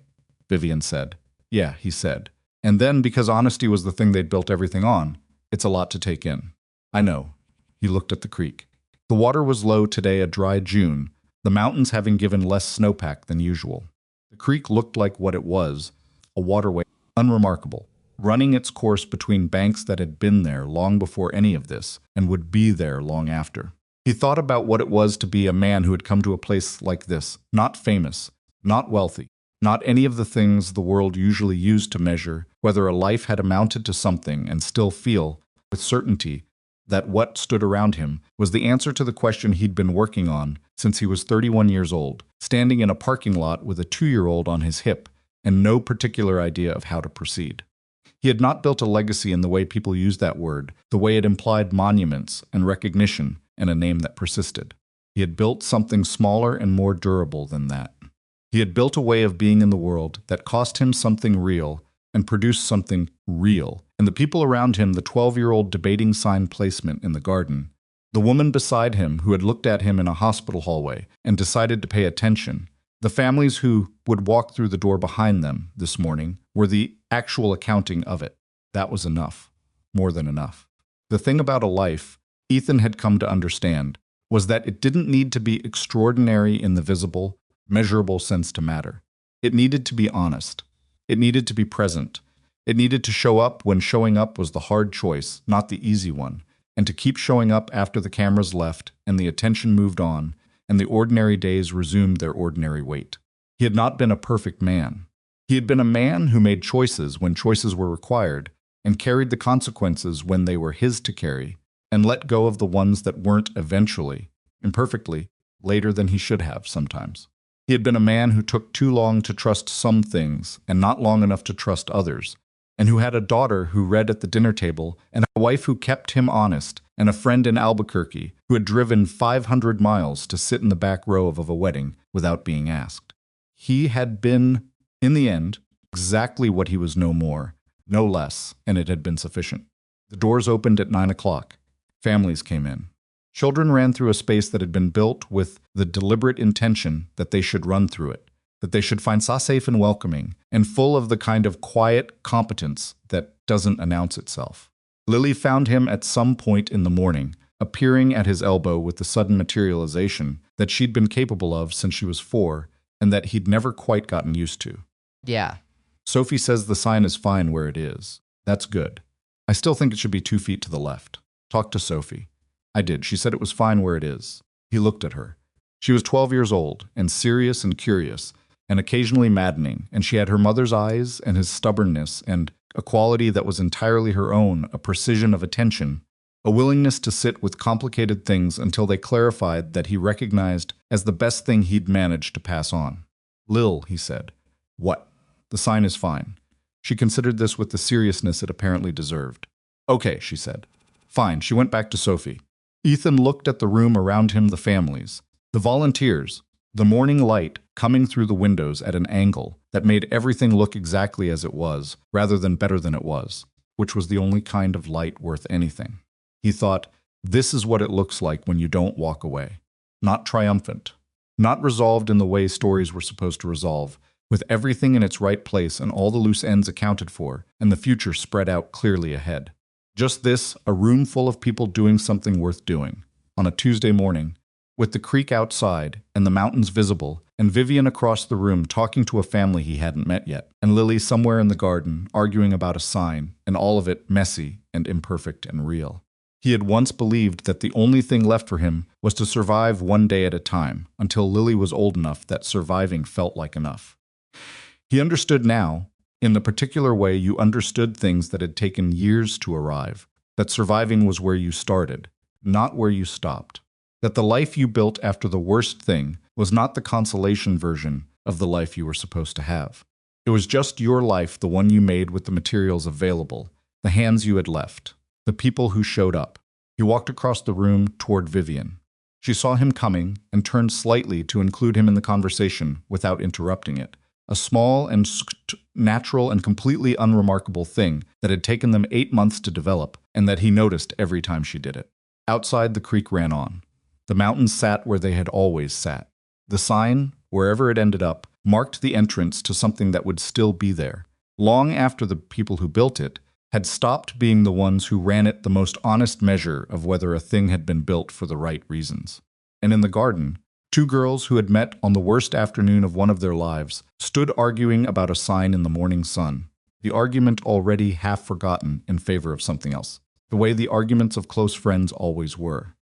Vivian said. "Yeah," he said. And then, because honesty was the thing they'd built everything on, it's a lot to take in. "I know." He looked at the creek. The water was low today, a dry June, the mountains having given less snowpack than usual. The creek looked like what it was, a waterway, unremarkable, running its course between banks that had been there long before any of this, and would be there long after. He thought about what it was to be a man who had come to a place like this, not famous, not wealthy, not any of the things the world usually used to measure whether a life had amounted to something, and still feel, with certainty, that what stood around him was the answer to the question he'd been working on since he was 31 years old, standing in a parking lot with a 2-year-old on his hip and no particular idea of how to proceed. He had not built a legacy in the way people use that word, the way it implied monuments and recognition and a name that persisted. He had built something smaller and more durable than that. He had built a way of being in the world that cost him something real and produced something real, and the people around him, the 12-year-old debating sign placement in the garden, the woman beside him who had looked at him in a hospital hallway and decided to pay attention, the families who would walk through the door behind them this morning were the actual accounting of it. That was enough. More than enough. The thing about a life, Ethan had come to understand, was that it didn't need to be extraordinary in the visible, measurable sense to matter. It needed to be honest. It needed to be present. It needed to show up when showing up was the hard choice, not the easy one, and to keep showing up after the cameras left and the attention moved on and the ordinary days resumed their ordinary weight. He had not been a perfect man. He had been a man who made choices when choices were required and carried the consequences when they were his to carry, and let go of the ones that weren't eventually, imperfectly, later than he should have sometimes. He had been a man who took too long to trust some things and not long enough to trust others, and who had a daughter who read at the dinner table, and a wife who kept him honest, and a friend in Albuquerque who had driven 500 miles to sit in the back row of a wedding without being asked. He had been, in the end, exactly what he was no more, no less, and it had been sufficient. The doors opened at 9 o'clock. Families came in. Children ran through a space that had been built with the deliberate intention that they should run through it, that they should find safe and welcoming, and full of the kind of quiet competence that doesn't announce itself. Lily found him at some point in the morning, appearing at his elbow with the sudden materialization that she'd been capable of since she was 4, and that he'd never quite gotten used to. Yeah. Sophie says the sign is fine where it is. That's good. I still think it should be 2 feet to the left. Talk to Sophie. I did. She said it was fine where it is. He looked at her. She was 12 years old, and serious and curious, and occasionally maddening, and she had her mother's eyes and his stubbornness and a quality that was entirely her own, a precision of attention, a willingness to sit with complicated things until they clarified that he recognized as the best thing he'd managed to pass on. Lil, he said. What? The sign is fine. She considered this with the seriousness it apparently deserved. Okay, she said. Fine, she went back to Sophie. Ethan looked at the room around him, the families, the volunteers, the morning light coming through the windows at an angle that made everything look exactly as it was, rather than better than it was, which was the only kind of light worth anything. He thought, this is what it looks like when you don't walk away. Not triumphant. Not resolved in the way stories were supposed to resolve, with everything in its right place and all the loose ends accounted for, and the future spread out clearly ahead. Just this, a room full of people doing something worth doing. On a Tuesday morning, with the creek outside and the mountains visible, and Vivian across the room talking to a family he hadn't met yet, and Lily somewhere in the garden arguing about a sign, and all of it messy and imperfect and real. He had once believed that the only thing left for him was to survive one day at a time, until Lily was old enough that surviving felt like enough. He understood now, in the particular way you understood things that had taken years to arrive, that surviving was where you started, not where you stopped. That the life you built after the worst thing was not the consolation version of the life you were supposed to have. It was just your life, the one you made with the materials available, the hands you had left, the people who showed up. He walked across the room toward Vivian. She saw him coming and turned slightly to include him in the conversation without interrupting it. A small and natural and completely unremarkable thing that had taken them 8 months to develop and that he noticed every time she did it. Outside, the creek ran on. The mountains sat where they had always sat. The sign, wherever it ended up, marked the entrance to something that would still be there, long after the people who built it had stopped being the ones who ran it the most honest measure of whether a thing had been built for the right reasons. And in the garden, 2 girls who had met on the worst afternoon of one of their lives stood arguing about a sign in the morning sun, the argument already half forgotten in favor of something else, the way the arguments of close friends always were.